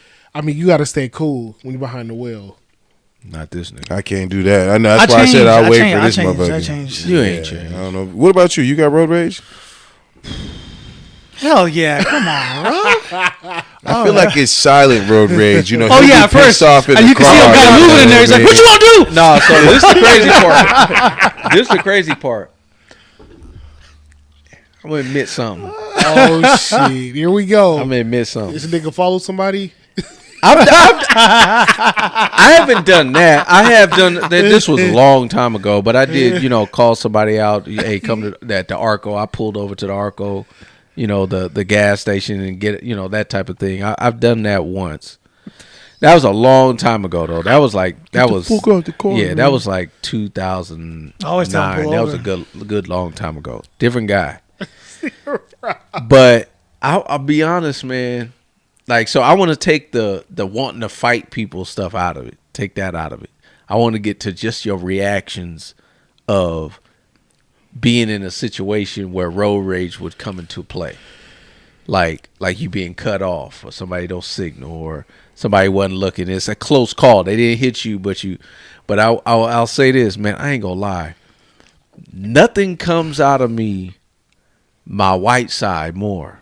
[SPEAKER 1] got to stay cool when you're behind the wheel.
[SPEAKER 2] Not this nigga.
[SPEAKER 3] I can't do that. I know that's why I said I'll wait for this motherfucker.
[SPEAKER 4] I changed.
[SPEAKER 2] You ain't changed.
[SPEAKER 3] I don't know. What about you? You got road rage?
[SPEAKER 4] Hell yeah! Come on, bro.
[SPEAKER 3] I feel like it's silent road rage. You know?
[SPEAKER 4] Oh yeah, first
[SPEAKER 3] off in
[SPEAKER 4] and
[SPEAKER 3] the
[SPEAKER 4] you can see him kind of moving in there. He's like, "What you want to do?"
[SPEAKER 2] No, so this is the crazy part. This is the crazy part. I'm gonna admit something.
[SPEAKER 1] Oh shit! Here we go.
[SPEAKER 2] I'm gonna admit something.
[SPEAKER 1] This nigga follow somebody?
[SPEAKER 2] I haven't done that. I have done. This was a long time ago, but I did. Call somebody out. Hey, come to that the Arco. I pulled over to the Arco. The gas station and get that type of thing. I've done that once. That was a long time ago though. That was like that was that was like 2009. That was a good long time ago. Different guy. But I'll be honest, man. Like, so I want to take the wanting to fight people stuff out of it. Take that out of it. I want to get to just your reactions of being in a situation where road rage would come into play. Like you being cut off, or somebody don't signal, or somebody wasn't looking. It's a close call. They didn't hit you, but I'll say this, man. I ain't gonna lie. Nothing comes out of me, my white side, more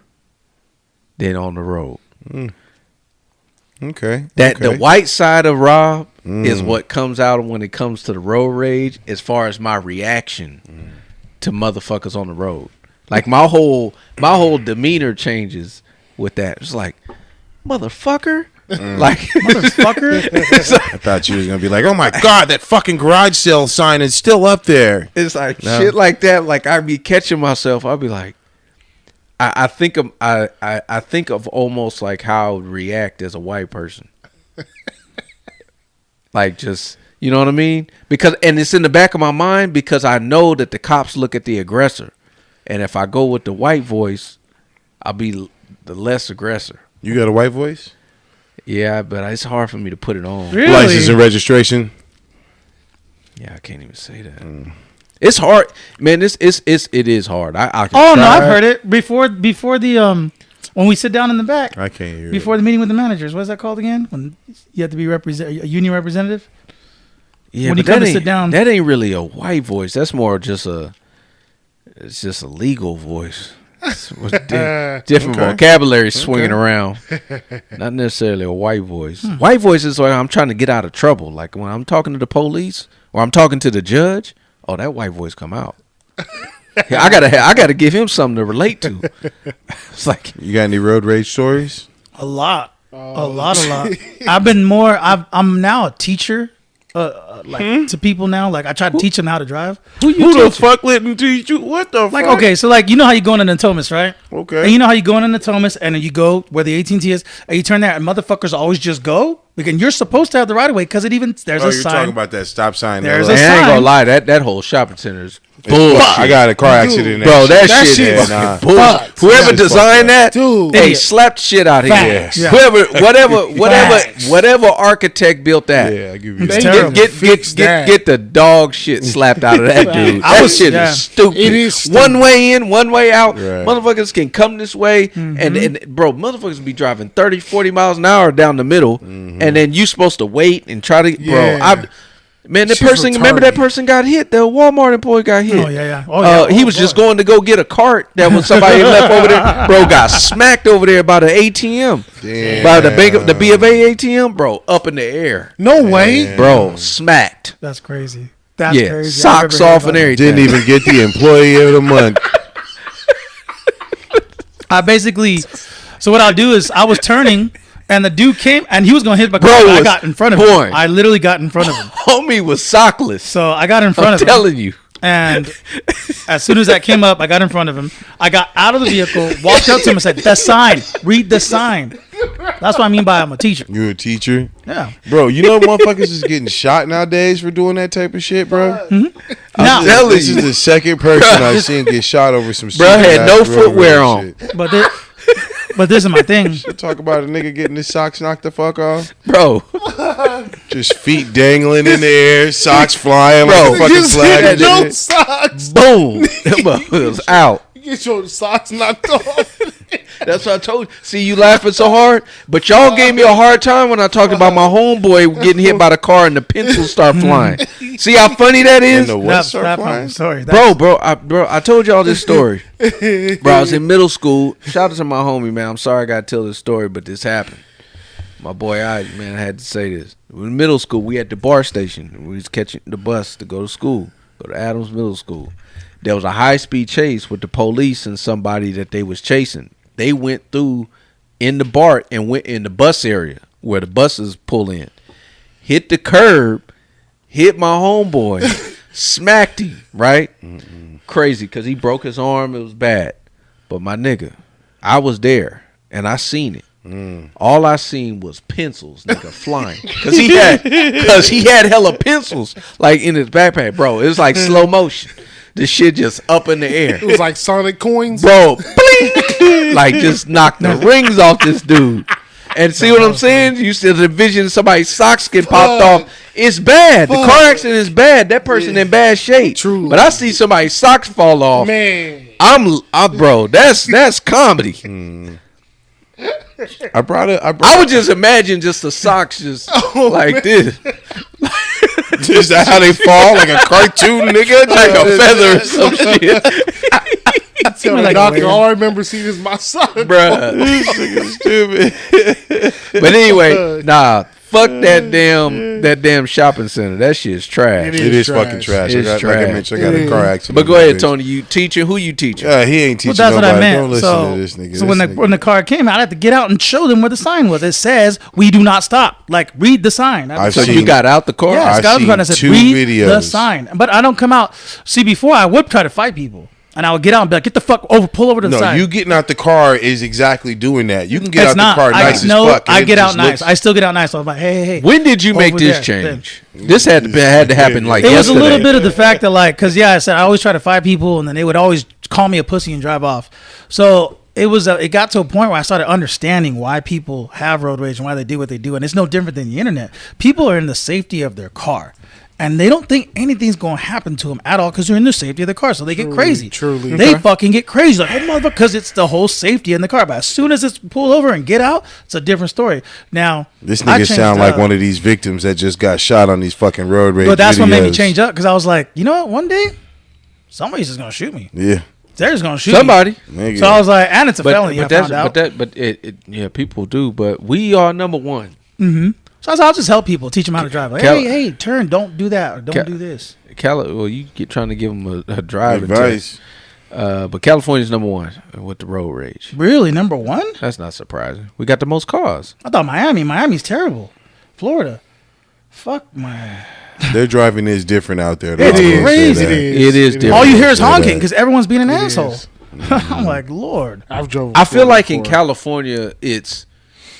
[SPEAKER 2] than on the road.
[SPEAKER 3] Okay.
[SPEAKER 2] The white side of Rob is what comes out when it comes to the road rage, as far as my reaction to motherfuckers on the road. Like my whole demeanor changes with that. It's like, motherfucker. Like
[SPEAKER 4] motherfucker.
[SPEAKER 3] I thought you was gonna be like, oh my god, that fucking garage sale sign is still up there.
[SPEAKER 2] It's like shit like that. Like I'd be catching myself. I'd be like, I think of almost like how I would react as a white person. Like, just, you know what I mean? And it's in the back of my mind because I know that the cops look at the aggressor. And if I go with the white voice, I'll be the less aggressor.
[SPEAKER 3] You got a white voice?
[SPEAKER 2] Yeah, but it's hard for me to put it on.
[SPEAKER 4] Really?
[SPEAKER 3] License and registration?
[SPEAKER 2] Yeah, I can't even say that. It's hard, man. It is hard. I can
[SPEAKER 4] no,
[SPEAKER 2] try.
[SPEAKER 4] I've heard it before the when we sit down in the back.
[SPEAKER 3] I can't hear
[SPEAKER 4] before the meeting with the managers. What is that called again? When you have to be a union representative.
[SPEAKER 2] Yeah,
[SPEAKER 4] when
[SPEAKER 2] but
[SPEAKER 4] you come to sit down,
[SPEAKER 2] that ain't really a white voice. That's more just it's just a legal voice. Different vocabulary swinging around. Not necessarily a white voice. White voice is like I'm trying to get out of trouble. Like when I'm talking to the police or I'm talking to the judge. Oh, that white voice come out. I gotta give him something to relate to. It's like,
[SPEAKER 3] you got any road rage stories?
[SPEAKER 4] A lot. I'm now a teacher. To people now, like I try to teach them how to drive.
[SPEAKER 3] Who the fuck let me teach you? What the
[SPEAKER 4] like?
[SPEAKER 3] fuck?
[SPEAKER 4] Okay, so like you know how you go into Natomas, right?
[SPEAKER 3] Okay.
[SPEAKER 4] And you know how you go into Natomas, and then you go where the AT&T is, and you turn there, and motherfuckers always just go. And you're supposed to have the right of way because there's a sign.
[SPEAKER 3] You're talking about that stop sign.
[SPEAKER 4] There's
[SPEAKER 3] there.
[SPEAKER 4] a sign.
[SPEAKER 2] I ain't gonna lie, that whole shopping center is bullshit.
[SPEAKER 3] I got a car accident,
[SPEAKER 2] bro. That shit is bullshit. Whoever designed that,
[SPEAKER 1] dude,
[SPEAKER 2] hey, slapped shit out of here.
[SPEAKER 4] Yeah.
[SPEAKER 2] Whatever architect built that,
[SPEAKER 3] yeah, I give you
[SPEAKER 1] It's
[SPEAKER 3] that.
[SPEAKER 2] get the dog shit slapped out of that dude. That shit is stupid.
[SPEAKER 1] It is stupid.
[SPEAKER 2] One way in, one way out.
[SPEAKER 3] Right.
[SPEAKER 2] Motherfuckers can come this way, and bro, motherfuckers be driving 30, 40 miles an hour down the middle, and then you supposed to wait and try to, bro. Man, that
[SPEAKER 1] She's
[SPEAKER 2] person, remember that
[SPEAKER 1] retarded.
[SPEAKER 2] person got hit? The Walmart employee got hit.
[SPEAKER 4] Oh, yeah. Oh, yeah.
[SPEAKER 2] He
[SPEAKER 4] Oh,
[SPEAKER 2] was just
[SPEAKER 4] boy.
[SPEAKER 2] going to go get a cart that was somebody left over there. Bro, got smacked over there by the ATM.
[SPEAKER 3] Damn.
[SPEAKER 2] By the B of A ATM, bro, up in the air.
[SPEAKER 1] No way.
[SPEAKER 2] Bro, smacked.
[SPEAKER 4] That's crazy. That's
[SPEAKER 2] Yeah,
[SPEAKER 4] crazy.
[SPEAKER 2] socks off and everything.
[SPEAKER 3] Didn't even get the employee of the month.
[SPEAKER 4] I basically, so what I'll do is I was turning and the dude came and he was going to hit my car.
[SPEAKER 2] Bro,
[SPEAKER 4] But I
[SPEAKER 2] was
[SPEAKER 4] got in front of
[SPEAKER 2] pouring.
[SPEAKER 4] him. I literally got in front of him.
[SPEAKER 2] Homie was sockless.
[SPEAKER 4] So I got in front
[SPEAKER 2] I'm
[SPEAKER 4] of him.
[SPEAKER 2] telling you.
[SPEAKER 4] And as soon as that came up, I got in front of him. I got out of the vehicle, walked up to him and said, the sign, read the sign. That's what I mean by I'm a teacher.
[SPEAKER 3] You a teacher?
[SPEAKER 4] Yeah.
[SPEAKER 3] Bro, you know motherfuckers is getting shot nowadays for doing that type of shit, bro?
[SPEAKER 4] Now,
[SPEAKER 3] This is the second person I've seen get shot over some shit.
[SPEAKER 2] Bro had no
[SPEAKER 3] Road
[SPEAKER 2] footwear
[SPEAKER 3] rage
[SPEAKER 2] on.
[SPEAKER 3] shit.
[SPEAKER 4] but this is my thing.
[SPEAKER 3] Talk about a nigga getting his socks knocked the fuck off.
[SPEAKER 2] Bro.
[SPEAKER 3] Just feet dangling in the air, socks flying
[SPEAKER 2] Bro,
[SPEAKER 3] like a fucking
[SPEAKER 1] Just
[SPEAKER 3] flag.
[SPEAKER 1] hit
[SPEAKER 3] and
[SPEAKER 1] no
[SPEAKER 3] shit.
[SPEAKER 1] socks.
[SPEAKER 2] Boom. That motherfucker was out.
[SPEAKER 1] You get your socks knocked off.
[SPEAKER 2] That's what I told you. See, you laughing so hard, but y'all gave me a hard time when I talked about my homeboy getting hit by the car and the pencils start flying. See how funny that
[SPEAKER 3] And
[SPEAKER 2] is?
[SPEAKER 3] the what start
[SPEAKER 4] Stop,
[SPEAKER 3] flying?
[SPEAKER 4] sorry.
[SPEAKER 2] Bro, I told y'all this story. Bro, I was in middle school. Shout out to my homie, man. I'm sorry I got to tell this story, but this happened. My boy, I had to say this. In middle school, we at the bar station. We was catching the bus to go to school, go to Adams Middle School. There was a high-speed chase with the police and somebody that they was chasing. They went through in the BART and went in the bus area where the buses pull in. Hit the curb, hit my homeboy, smacked him, right? Crazy, because he broke his arm. It was bad. But my nigga, I was there, and I seen it. All I seen was pencils, nigga, flying. Because he had hella pencils, like, in his backpack, bro. It was like slow motion. The shit just up in the air.
[SPEAKER 1] It was like Sonic coins.
[SPEAKER 2] Bro, blink, like just knocked the rings off this dude. And see what I'm saying? You see the vision, somebody's socks get popped off. It's bad. The car accident is bad. That person in bad shape.
[SPEAKER 1] Truly.
[SPEAKER 2] But I see somebody's socks fall off.
[SPEAKER 1] Man.
[SPEAKER 2] I'm bro. That's comedy. I would just imagine just the socks just like this,
[SPEAKER 3] Is that how they fall? Like a cartoon, nigga?
[SPEAKER 2] like a feather or some shit,
[SPEAKER 1] Tell me,
[SPEAKER 4] like
[SPEAKER 1] doctor,
[SPEAKER 4] a
[SPEAKER 1] all I remember seeing is my son.
[SPEAKER 2] bruh.
[SPEAKER 3] This nigga's stupid.
[SPEAKER 2] But anyway, nah. Fuck that damn shopping center. That shit's trash.
[SPEAKER 1] It
[SPEAKER 3] It is
[SPEAKER 1] trash.
[SPEAKER 3] fucking trash.
[SPEAKER 2] It's
[SPEAKER 3] Like I
[SPEAKER 2] trash.
[SPEAKER 3] mentioned, I got a car accident.
[SPEAKER 2] But go ahead,
[SPEAKER 3] bitch.
[SPEAKER 2] Tony. You teaching? Who you teaching?
[SPEAKER 3] Yeah, he ain't teaching
[SPEAKER 4] Well, that's what
[SPEAKER 3] nobody.
[SPEAKER 4] I meant.
[SPEAKER 3] Don't listen
[SPEAKER 4] So,
[SPEAKER 3] to this nigga.
[SPEAKER 4] so
[SPEAKER 3] This
[SPEAKER 4] when the car came out, I had to get out and show them where the sign was. It says, "We do not stop." Like, read the sign.
[SPEAKER 3] I've
[SPEAKER 2] So
[SPEAKER 3] seen-
[SPEAKER 2] you got out the car?
[SPEAKER 4] Yeah,
[SPEAKER 3] I've
[SPEAKER 4] Scott was
[SPEAKER 3] seen
[SPEAKER 4] I said,
[SPEAKER 3] two
[SPEAKER 4] read the
[SPEAKER 3] videos.
[SPEAKER 4] sign. But I don't come out. See, before I would try to fight people. And I would get out and be like, get the fuck over, pull over to the
[SPEAKER 3] No,
[SPEAKER 4] side.
[SPEAKER 3] you getting out the car is exactly doing that. You can get
[SPEAKER 4] It's
[SPEAKER 3] out
[SPEAKER 4] not.
[SPEAKER 3] the car nice as fuck. and
[SPEAKER 4] I
[SPEAKER 3] it
[SPEAKER 4] get out
[SPEAKER 3] just
[SPEAKER 4] nice.
[SPEAKER 3] looks-
[SPEAKER 4] I still get out nice. So I'm like, hey.
[SPEAKER 2] When did you make
[SPEAKER 4] Over
[SPEAKER 2] this
[SPEAKER 4] there,
[SPEAKER 2] change? This had to happen like
[SPEAKER 4] It was
[SPEAKER 2] yesterday.
[SPEAKER 4] a little bit of the fact that, like, because, yeah, I said I always try to fight people, and then they would always call me a pussy and drive off. So it got to a point where I started understanding why people have road rage and why they do what they do. And it's no different than the internet. People are in the safety of their car. And they don't think anything's going to happen to them at all because they're in the safety of the car. So they get crazy.
[SPEAKER 1] Truly.
[SPEAKER 4] They fucking get crazy. Like, oh, motherfucker, because it's the whole safety in the car. But as soon as it's pull over and get out, it's a different story. Now,
[SPEAKER 3] This
[SPEAKER 4] I
[SPEAKER 3] nigga
[SPEAKER 4] changed
[SPEAKER 3] sound like
[SPEAKER 4] up.
[SPEAKER 3] one of these victims that just got shot on these fucking road rage
[SPEAKER 4] But that's what made me
[SPEAKER 3] videos.
[SPEAKER 4] change up because I was like, you know what? One day, somebody's just going to shoot me.
[SPEAKER 3] Yeah.
[SPEAKER 4] They're just going to shoot
[SPEAKER 2] Somebody.
[SPEAKER 4] me.
[SPEAKER 3] Nigga.
[SPEAKER 4] So I was like, and it's a felony. I found out.
[SPEAKER 2] Yeah, people do. But we are number one.
[SPEAKER 4] So I was like, I'll just help people, teach them how to drive. Like,
[SPEAKER 2] Cal-
[SPEAKER 4] hey, turn, don't do that, or don't
[SPEAKER 2] Cal-
[SPEAKER 4] do this.
[SPEAKER 2] Well, you get trying to give them a driving
[SPEAKER 3] Advice.
[SPEAKER 2] test. But California's number one with the road rage.
[SPEAKER 4] Really, number one?
[SPEAKER 2] That's not surprising. We got the most cars.
[SPEAKER 4] I thought Miami's terrible. Florida, fuck my.
[SPEAKER 3] Their driving is different out there.
[SPEAKER 4] It's
[SPEAKER 3] I will say
[SPEAKER 4] crazy.
[SPEAKER 3] that.
[SPEAKER 2] It is different.
[SPEAKER 4] All you hear is
[SPEAKER 3] Yeah,
[SPEAKER 4] honking
[SPEAKER 3] that-
[SPEAKER 4] because everyone's being an
[SPEAKER 1] It
[SPEAKER 4] asshole.
[SPEAKER 1] is.
[SPEAKER 4] I'm like, Lord.
[SPEAKER 1] I've drove.
[SPEAKER 2] I feel like in
[SPEAKER 1] before.
[SPEAKER 2] California, it's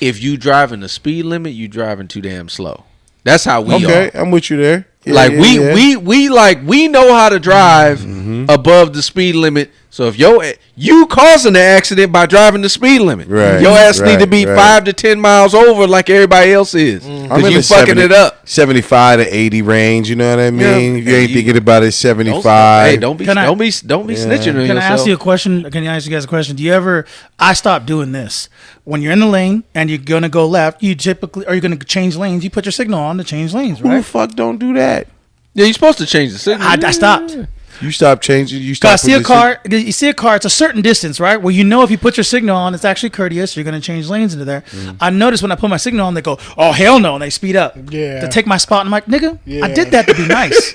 [SPEAKER 2] if you driving the speed limit, you driving too damn slow. That's how we
[SPEAKER 3] Okay,
[SPEAKER 2] are.
[SPEAKER 3] I'm with you there. Yeah,
[SPEAKER 2] Like
[SPEAKER 3] yeah, yeah.
[SPEAKER 2] we know how to drive above the speed limit. So if you causing the accident by driving the speed limit,
[SPEAKER 3] Right,
[SPEAKER 2] your ass need to
[SPEAKER 3] right,
[SPEAKER 2] be
[SPEAKER 3] right.
[SPEAKER 2] 5 to 10 miles over like everybody else is.
[SPEAKER 3] I'm
[SPEAKER 2] Because
[SPEAKER 3] in
[SPEAKER 2] you
[SPEAKER 3] the
[SPEAKER 2] fucking
[SPEAKER 3] 70
[SPEAKER 2] it up.
[SPEAKER 3] 75 to 80 range. You know what I mean?
[SPEAKER 2] Yeah.
[SPEAKER 3] If you ain't
[SPEAKER 2] You-
[SPEAKER 3] thinking about it,
[SPEAKER 2] Don't,
[SPEAKER 3] 75.
[SPEAKER 2] hey, don't be
[SPEAKER 4] Can I-
[SPEAKER 2] snitching on
[SPEAKER 4] Can
[SPEAKER 2] yourself.
[SPEAKER 4] I ask you a question? Can I ask you guys a question? Do you ever? I stopped doing this. When you're in the lane and you're gonna go left, you typically are you gonna change lanes? You put your signal on to change lanes,
[SPEAKER 3] Who the
[SPEAKER 4] right?
[SPEAKER 3] fuck don't do that?
[SPEAKER 2] Yeah, you're supposed to change the signal.
[SPEAKER 4] I stopped.
[SPEAKER 3] You stop changing. You
[SPEAKER 4] Cause
[SPEAKER 3] stop.
[SPEAKER 4] I see a car. You see a car. It's a certain distance, right? Well, you know if you put your signal on, it's actually courteous. You're going to change lanes into there. I notice when I put my signal on, they go, "Oh hell no!" and they speed up.
[SPEAKER 1] Yeah.
[SPEAKER 4] To take my spot. And I'm like, nigga,
[SPEAKER 1] Yeah.
[SPEAKER 4] I did that to be nice.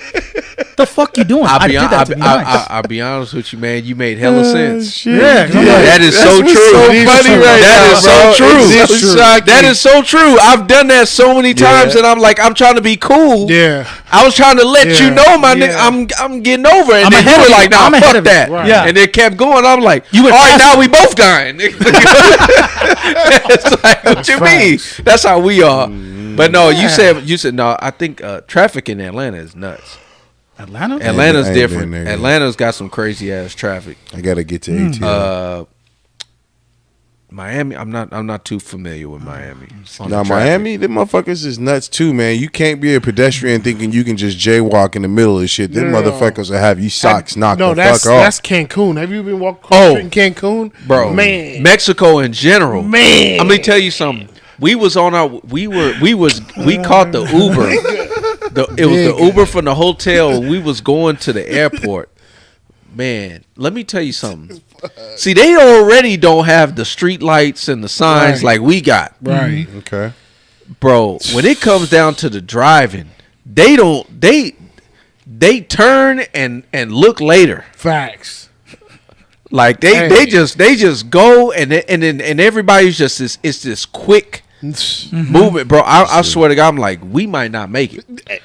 [SPEAKER 4] The fuck you doing? I did that to be nice.
[SPEAKER 2] I'll be honest with you, man. You made hella sense.
[SPEAKER 3] Shit.
[SPEAKER 4] Yeah,
[SPEAKER 2] That is so true.
[SPEAKER 3] So funny right
[SPEAKER 2] That
[SPEAKER 3] now,
[SPEAKER 2] is so
[SPEAKER 3] bro.
[SPEAKER 2] true.
[SPEAKER 3] It's so shocking.
[SPEAKER 2] That is so true. I've done that so many times, and I'm like, I'm trying to be cool.
[SPEAKER 1] Yeah.
[SPEAKER 2] I was trying to let you
[SPEAKER 1] Yeah.
[SPEAKER 2] know, my
[SPEAKER 1] Yeah.
[SPEAKER 2] nigga, I'm getting over it. And
[SPEAKER 4] I'm
[SPEAKER 2] then
[SPEAKER 4] ahead
[SPEAKER 2] you
[SPEAKER 4] of
[SPEAKER 2] were
[SPEAKER 4] you.
[SPEAKER 2] like, nah,
[SPEAKER 4] I'm ahead
[SPEAKER 2] fuck
[SPEAKER 4] of you.
[SPEAKER 2] that.
[SPEAKER 1] Right.
[SPEAKER 4] Yeah.
[SPEAKER 2] And it kept going. I'm like,
[SPEAKER 4] You
[SPEAKER 2] all
[SPEAKER 4] went
[SPEAKER 2] right,
[SPEAKER 4] faster.
[SPEAKER 2] now we both dying. It's like, what you mean?
[SPEAKER 1] facts.
[SPEAKER 2] That's how we are. But no, you said no. I think traffic in Atlanta is nuts.
[SPEAKER 4] Atlanta.
[SPEAKER 2] Atlanta's
[SPEAKER 3] I ain't
[SPEAKER 2] different.
[SPEAKER 3] been there yet.
[SPEAKER 2] Atlanta's got some crazy ass traffic.
[SPEAKER 3] I gotta get to ATL.
[SPEAKER 2] Miami, I'm not too familiar with Miami. on
[SPEAKER 3] Now
[SPEAKER 2] the traffic.
[SPEAKER 3] Miami, them motherfuckers is nuts too, man. You can't be a pedestrian thinking you can just jaywalk in the middle of shit. Them
[SPEAKER 1] No.
[SPEAKER 3] motherfuckers will have you socks knocked
[SPEAKER 1] No,
[SPEAKER 3] the
[SPEAKER 1] that's
[SPEAKER 3] fuck off.
[SPEAKER 1] that's Cancun. Have you been walking
[SPEAKER 2] Oh.
[SPEAKER 1] in Cancun,
[SPEAKER 2] Bro,
[SPEAKER 1] Man,
[SPEAKER 2] Mexico in general.
[SPEAKER 1] Man.
[SPEAKER 2] I'm gonna tell you something. We was on our we caught the Uber. It was the Uber from the hotel. We was going to the airport. Man, let me tell you something. See, they already don't have the street lights and the signs
[SPEAKER 1] Right.
[SPEAKER 2] like we got.
[SPEAKER 1] right?
[SPEAKER 3] Okay.
[SPEAKER 2] Bro, when it comes down to the driving, they don't they turn and look later.
[SPEAKER 1] Facts.
[SPEAKER 2] Like they just go and everybody's just it's this quick movement, bro. I swear to God, I'm like, we might not make it.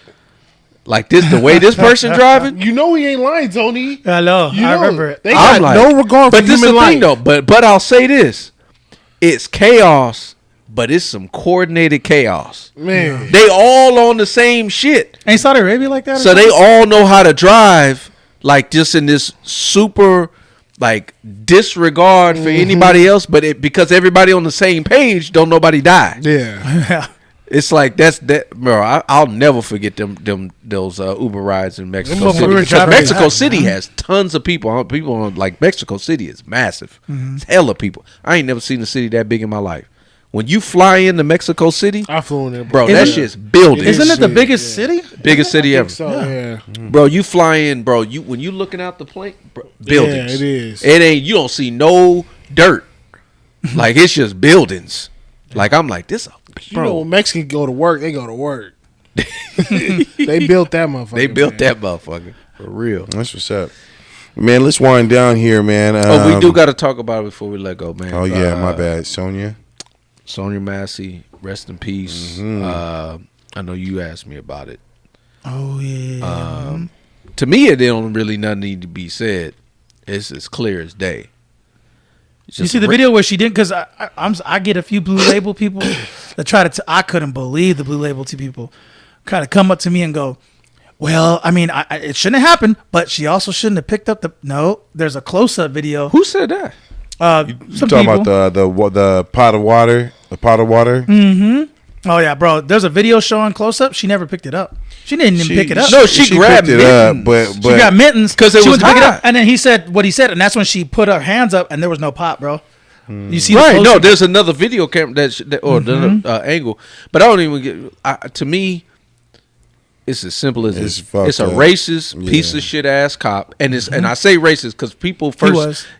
[SPEAKER 2] Like this, the way this person driving.
[SPEAKER 1] You know he ain't lying, Tony.
[SPEAKER 4] Hello.
[SPEAKER 1] You
[SPEAKER 4] I
[SPEAKER 1] know,
[SPEAKER 4] remember it.
[SPEAKER 1] They got
[SPEAKER 2] I'm like,
[SPEAKER 1] no regard for
[SPEAKER 2] but this is
[SPEAKER 1] human
[SPEAKER 2] the
[SPEAKER 1] life.
[SPEAKER 2] thing though. But I'll say this: it's chaos, but it's some coordinated chaos.
[SPEAKER 1] Man,
[SPEAKER 2] They all on the same shit,
[SPEAKER 4] Ain't Saudi Arabia like that? or
[SPEAKER 2] so they
[SPEAKER 4] something?
[SPEAKER 2] all know how to drive. Like just in this super like disregard for anybody else, but because everybody on the same page, don't nobody die.
[SPEAKER 1] yeah.
[SPEAKER 2] It's like that, bro. I'll never forget those Uber rides in Mexico
[SPEAKER 4] Them
[SPEAKER 2] City.
[SPEAKER 4] Uber
[SPEAKER 2] Because
[SPEAKER 4] drivers
[SPEAKER 2] Mexico
[SPEAKER 4] hot,
[SPEAKER 2] City
[SPEAKER 4] man.
[SPEAKER 2] has tons of people. People on like Mexico City is massive. It's hella people. I ain't never seen a city that big in my life. When you fly into Mexico City,
[SPEAKER 1] I flew in there,
[SPEAKER 2] bro,
[SPEAKER 4] Isn't
[SPEAKER 2] that
[SPEAKER 4] it-
[SPEAKER 2] shit's building.
[SPEAKER 4] Isn't it the
[SPEAKER 1] Yeah.
[SPEAKER 4] biggest city?
[SPEAKER 2] biggest city ever?
[SPEAKER 1] So yeah,
[SPEAKER 2] Bro, you fly in, bro. You when you looking out the plane, bro, buildings.
[SPEAKER 1] Yeah, it is.
[SPEAKER 2] It ain't. You don't see no dirt. Like it's just buildings. Like I'm like this.
[SPEAKER 1] You know, when Mexicans go to work, they go to work. They built that motherfucker.
[SPEAKER 2] They built
[SPEAKER 1] man.
[SPEAKER 2] that motherfucker for real.
[SPEAKER 3] That's what's up. Man, let's wind down here, man.
[SPEAKER 2] Oh, we do got to talk about it before we let go, man.
[SPEAKER 3] Oh yeah, my bad, Sonia.
[SPEAKER 2] Sonia Massey, rest in peace. I know you asked me about it.
[SPEAKER 4] Oh yeah.
[SPEAKER 2] To me, it don't really nothing need to be said. It's as clear as day. It's
[SPEAKER 4] You
[SPEAKER 2] just
[SPEAKER 4] see the
[SPEAKER 2] a
[SPEAKER 4] video where she didn't? Because I get a few Blue Label people that try to. I couldn't believe the Blue Label people kind of come up to me and go, "Well, I mean, it shouldn't have happened, but she also shouldn't have picked up the." No, there's a close up video.
[SPEAKER 2] Who said that?
[SPEAKER 3] You
[SPEAKER 4] Some
[SPEAKER 3] talking
[SPEAKER 4] people.
[SPEAKER 3] about the pot of water? The pot of water?
[SPEAKER 4] Oh yeah, bro. There's a video showing close up. She never picked it up. She didn't even pick it up.
[SPEAKER 2] No, she grabbed
[SPEAKER 3] picked it up,
[SPEAKER 2] mittens.
[SPEAKER 3] but
[SPEAKER 4] She got mittens
[SPEAKER 2] 'Cause it
[SPEAKER 4] she
[SPEAKER 2] was
[SPEAKER 4] went to pick it
[SPEAKER 2] hot.
[SPEAKER 4] up, and then he said what he said, and that's when she put her hands up, and there was no pot, bro. You see, the
[SPEAKER 2] Right? No,
[SPEAKER 4] close-up?
[SPEAKER 2] there's another video camera the angle, but I don't even get. To me, it's as simple as
[SPEAKER 3] It's
[SPEAKER 2] this.
[SPEAKER 3] fucked
[SPEAKER 2] It's a
[SPEAKER 3] up.
[SPEAKER 2] racist piece
[SPEAKER 3] Yeah.
[SPEAKER 2] of shit ass cop, and it's and I say racist because people first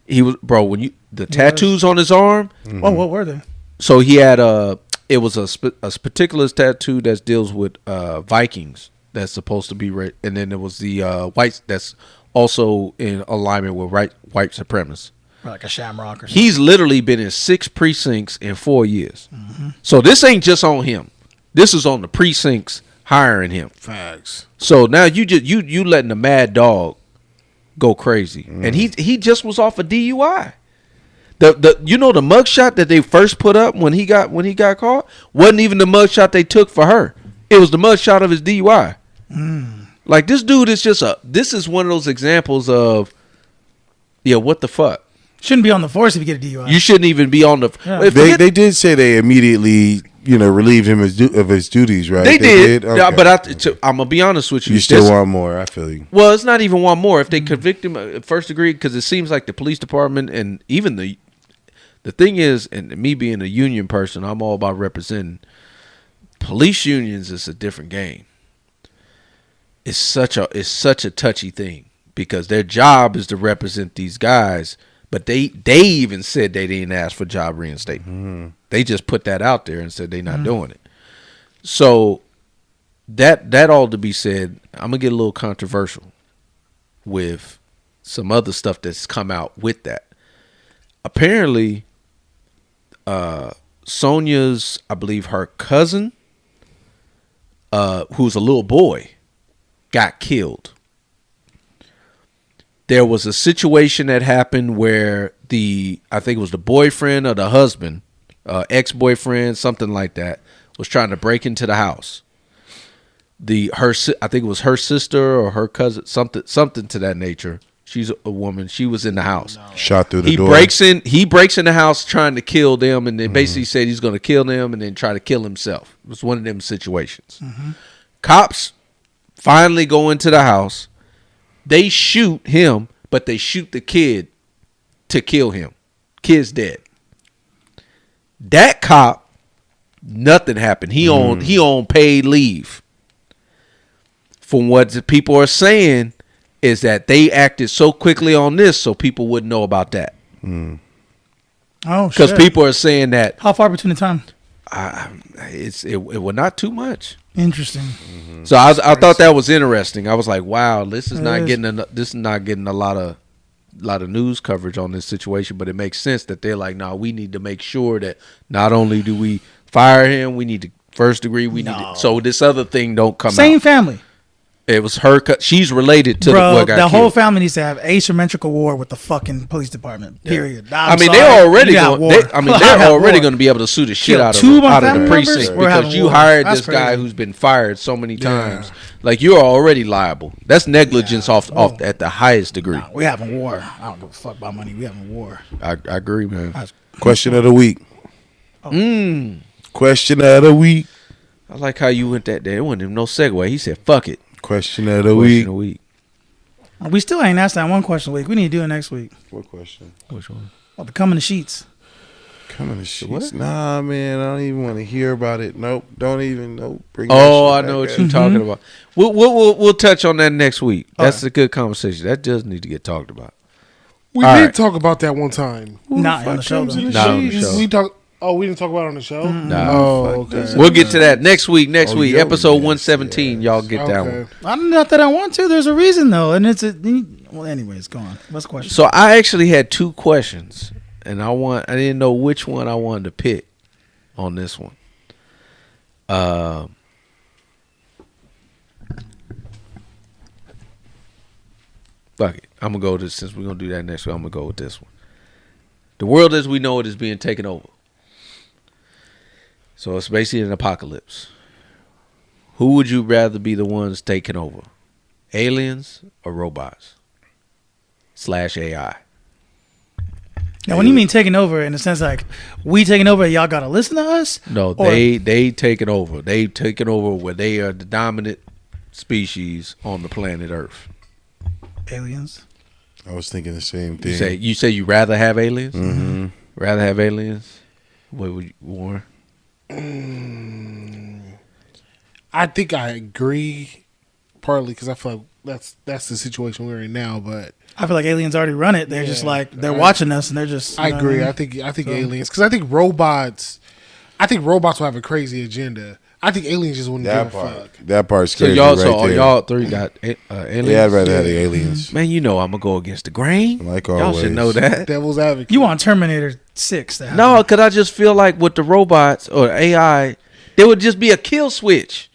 [SPEAKER 4] was.
[SPEAKER 2] bro when you the tattoos on his arm.
[SPEAKER 4] Oh, what were they?
[SPEAKER 2] So he had it was a particular tattoo that deals with Vikings that's supposed to be and then there was the whites that's also in alignment with white supremacists.
[SPEAKER 4] Like a shamrock or something.
[SPEAKER 2] He's literally been in 6 precincts in 4 years. So this ain't just on him. This is on the precincts hiring him.
[SPEAKER 1] Facts.
[SPEAKER 2] So now you letting the mad dog go crazy, and he just was off a DUI. The the mugshot that they first put up when he got caught wasn't even the mugshot they took for her. It was the mugshot of his DUI. Like this dude is this is one of those examples of what the fuck.
[SPEAKER 4] Shouldn't be on the force if you get a DUI.
[SPEAKER 2] You shouldn't even be on the.
[SPEAKER 4] Yeah.
[SPEAKER 3] they did say they immediately relieved him of his duties, right?
[SPEAKER 2] They did. Yeah,
[SPEAKER 3] Okay.
[SPEAKER 2] but I'm gonna be honest with you.
[SPEAKER 3] You still want more? I feel you.
[SPEAKER 2] Well, it's not even one more. If they convict him first degree, because it seems like the police department and even the thing is, and me being a union person, I'm all about representing. Police unions is a different game. it's such a touchy thing because their job is to represent these guys, but they even said they didn't ask for job reinstatement. They just put that out there and said they're not doing it. So that all to be said, I'm gonna get a little controversial with some other stuff that's come out with that. Apparently, Sonya's, I believe her cousin, who's a little boy, got killed. There was a situation that happened where I think it was the boyfriend or the husband, ex-boyfriend, something like that, was trying to break into the house. I think it was her sister or her cousin, something to that nature. She's a woman. She was in the house.
[SPEAKER 3] Shot through the door.
[SPEAKER 2] He breaks in the house trying to kill them, and then basically said he's going to kill them, and then try to kill himself. It was one of them situations. Cops finally go into the house. They shoot him, but they shoot the kid to kill him. Kid's dead. That cop, nothing happened. He on paid leave. From what the people are saying, is that they acted so quickly on this so people wouldn't know about that.
[SPEAKER 4] Oh,
[SPEAKER 2] because people are saying that.
[SPEAKER 4] How far between the time?
[SPEAKER 2] It was not too much.
[SPEAKER 4] Interesting.
[SPEAKER 2] So I thought that was interesting. I was like, wow, this is not getting a lot of news coverage on this situation, but it makes sense that they're like, nah, we need to make sure that not only do we fire him, we need to first degree, so this other thing don't come out.
[SPEAKER 4] Same family.
[SPEAKER 2] It was her. She's related to
[SPEAKER 4] what got killed. Whole family needs to have asymmetrical war with the fucking police department. Period.
[SPEAKER 2] Yeah. They're already going to be able to sue the shit out of the precinct because you hired this guy who's been fired so many times. Like, you're already liable. That's negligence off at the highest degree.
[SPEAKER 4] Nah, we having war. I don't give a fuck about money. We having war.
[SPEAKER 2] I agree, man.
[SPEAKER 3] Question of the week. Question of the week.
[SPEAKER 2] I like how you went that day. It wasn't even no segue. He said, "Fuck it."
[SPEAKER 3] Question of the week.
[SPEAKER 4] We still ain't asked that one question a week. We need to do it next week.
[SPEAKER 3] What question?
[SPEAKER 2] Which one?
[SPEAKER 4] The coming to sheets.
[SPEAKER 3] Coming to sheets? What? Nah, man. I don't even want to hear about it. Nope. Don't even. Nope.
[SPEAKER 2] Bring I know what you're talking about. We'll touch on that next week. That's a good conversation. That does need to get talked about.
[SPEAKER 1] We did talk about that one time.
[SPEAKER 4] Not on the show.
[SPEAKER 2] Not on the show.
[SPEAKER 1] We didn't talk about it on the show?
[SPEAKER 2] No.
[SPEAKER 1] Oh, okay.
[SPEAKER 2] We'll get to that next week. Episode 117. Y'all get that one.
[SPEAKER 4] I'm not that I want to. There's a reason, though. And anyways, go on. What's the question?
[SPEAKER 2] So I actually had two questions, and I didn't know which one I wanted to pick on this one. Fuck it. I'm going to go to this. Since we're going to do that next week, I'm going to go with this one. The world as we know it is being taken over. So it's basically an apocalypse. Who would you rather be the ones taking over? Aliens or robots? /AI?
[SPEAKER 4] Now, when you mean taking over, in the sense like we taking over, y'all got to listen to us?
[SPEAKER 2] No, they taking over. They taking over where they are the dominant species on the planet Earth.
[SPEAKER 4] Aliens?
[SPEAKER 3] I was thinking the same thing.
[SPEAKER 2] You say you rather have aliens?
[SPEAKER 3] Mm-hmm.
[SPEAKER 2] Rather have aliens? What would you, Warren?
[SPEAKER 1] I think I agree, partly because I feel like that's the situation we're in now. But
[SPEAKER 4] I feel like aliens already run it. They're just like they're watching us, and they're just.
[SPEAKER 1] I agree. I think aliens, because I think robots. I think robots will have a crazy agenda. I think aliens just wouldn't give a fuck.
[SPEAKER 3] That part scares me right there.
[SPEAKER 2] Y'all three got aliens?
[SPEAKER 3] Yeah, I'd rather have the aliens.
[SPEAKER 2] Man, you know I'm going to go against the grain.
[SPEAKER 3] Like
[SPEAKER 2] y'all
[SPEAKER 3] always.
[SPEAKER 2] should know that.
[SPEAKER 1] Devil's advocate.
[SPEAKER 4] You want Terminator 6 to happen.
[SPEAKER 2] No, because I just feel like with the robots or AI, there would just be a kill switch.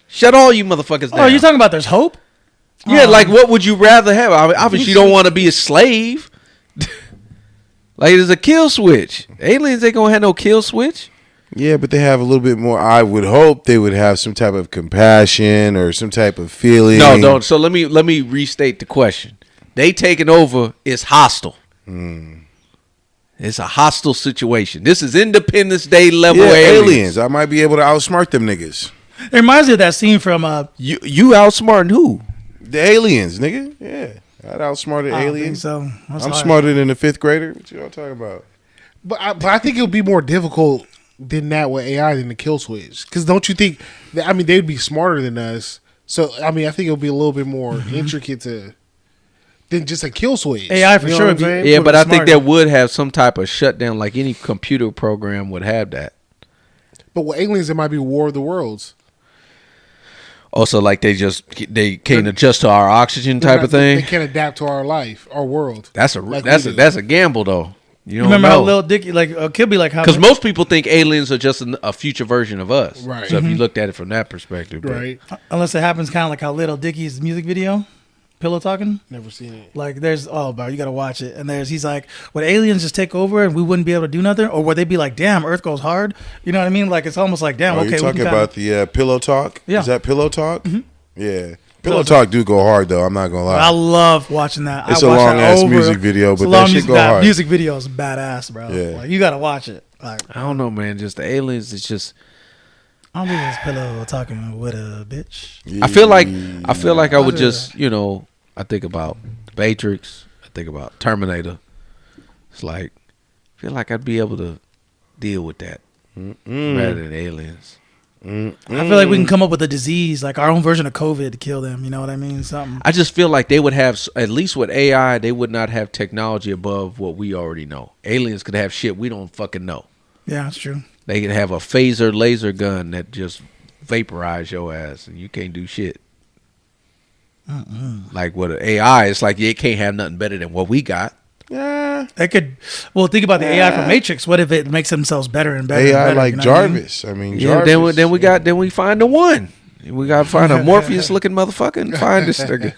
[SPEAKER 2] Shut all you motherfuckers down.
[SPEAKER 4] Oh, you're talking about there's hope?
[SPEAKER 2] Yeah, like what would you rather have? I mean, obviously, you don't want to be a slave. Like, there's a kill switch. Aliens ain't going to have no kill switch.
[SPEAKER 3] Yeah, but they have a little bit more. I would hope they would have some type of compassion or some type of feeling.
[SPEAKER 2] No. So let me restate the question. They taking over is hostile. It's a hostile situation. This is Independence Day level aliens.
[SPEAKER 3] I might be able to outsmart them niggas.
[SPEAKER 4] It reminds me of that scene from
[SPEAKER 2] You outsmarting who?
[SPEAKER 3] The aliens, nigga. Yeah, I'd outsmarted aliens.
[SPEAKER 4] So
[SPEAKER 3] I'm smarter than a fifth grader. What you all talking about?
[SPEAKER 1] But I think it would be more difficult than that with AI than the kill switch. Because don't you think? They'd be smarter than us. So I mean, I think it'll be a little bit more intricate than just a kill switch.
[SPEAKER 4] AI for sure.
[SPEAKER 2] Yeah, but I think that would have some type of shutdown, like any computer program would have that.
[SPEAKER 1] But with aliens, it might be War of the Worlds.
[SPEAKER 2] Also, like they can't adjust to our oxygen type of thing.
[SPEAKER 1] They can't adapt to our life, our world.
[SPEAKER 2] That's a gamble though. You don't
[SPEAKER 4] remember
[SPEAKER 2] know.
[SPEAKER 4] how Lil Dicky could be like how
[SPEAKER 2] because most people think aliens are just a future version of us.
[SPEAKER 1] Right.
[SPEAKER 2] So if you looked at it from that perspective,
[SPEAKER 1] Right.
[SPEAKER 4] unless it happens kind of like how Lil Dicky's music video, Pillow Talking.
[SPEAKER 1] Never seen it.
[SPEAKER 4] Like there's bro, you gotta watch it. And he's like, would aliens just take over and we wouldn't be able to do nothing, or would they be like, damn, Earth goes hard? You know what I mean? Like it's almost like, damn, okay.
[SPEAKER 3] You're talking about the Pillow Talk?
[SPEAKER 4] Yeah.
[SPEAKER 3] Is that Pillow Talk?
[SPEAKER 4] Mm-hmm.
[SPEAKER 3] Yeah. Pillow Talk do go hard though. I'm not gonna lie.
[SPEAKER 4] I love watching that.
[SPEAKER 3] It's a long ass music video, but that shit go hard.
[SPEAKER 4] Music video is badass, bro.
[SPEAKER 3] Yeah.
[SPEAKER 4] Like, you gotta watch it. Like,
[SPEAKER 2] I don't know, man. Just the aliens. It's just.
[SPEAKER 4] I'm this pillow talking with a bitch.
[SPEAKER 3] Yeah.
[SPEAKER 2] I feel like I would just I think about the Matrix. I think about Terminator. It's like I feel like I'd be able to deal with that rather than aliens.
[SPEAKER 4] I feel like we can come up with a disease, like our own version of COVID, to kill them. You know what I mean? Something.
[SPEAKER 2] I just feel like they would have, at least with AI, they would not have technology above what we already know. Aliens could have shit we don't fucking know.
[SPEAKER 4] Yeah, that's true.
[SPEAKER 2] They could have a phaser laser gun that just vaporize your ass and you can't do shit. Like with an AI, it's like it can't have nothing better than what we got.
[SPEAKER 3] Yeah.
[SPEAKER 4] They could. Well, think about the AI from Matrix. What if it makes themselves better and better?
[SPEAKER 3] AI
[SPEAKER 4] and better,
[SPEAKER 3] like
[SPEAKER 4] you know
[SPEAKER 3] Jarvis. I mean,
[SPEAKER 2] Yeah,
[SPEAKER 3] Jarvis.
[SPEAKER 2] then we find the one. We gotta find a Morpheus looking motherfucker and find this nigga.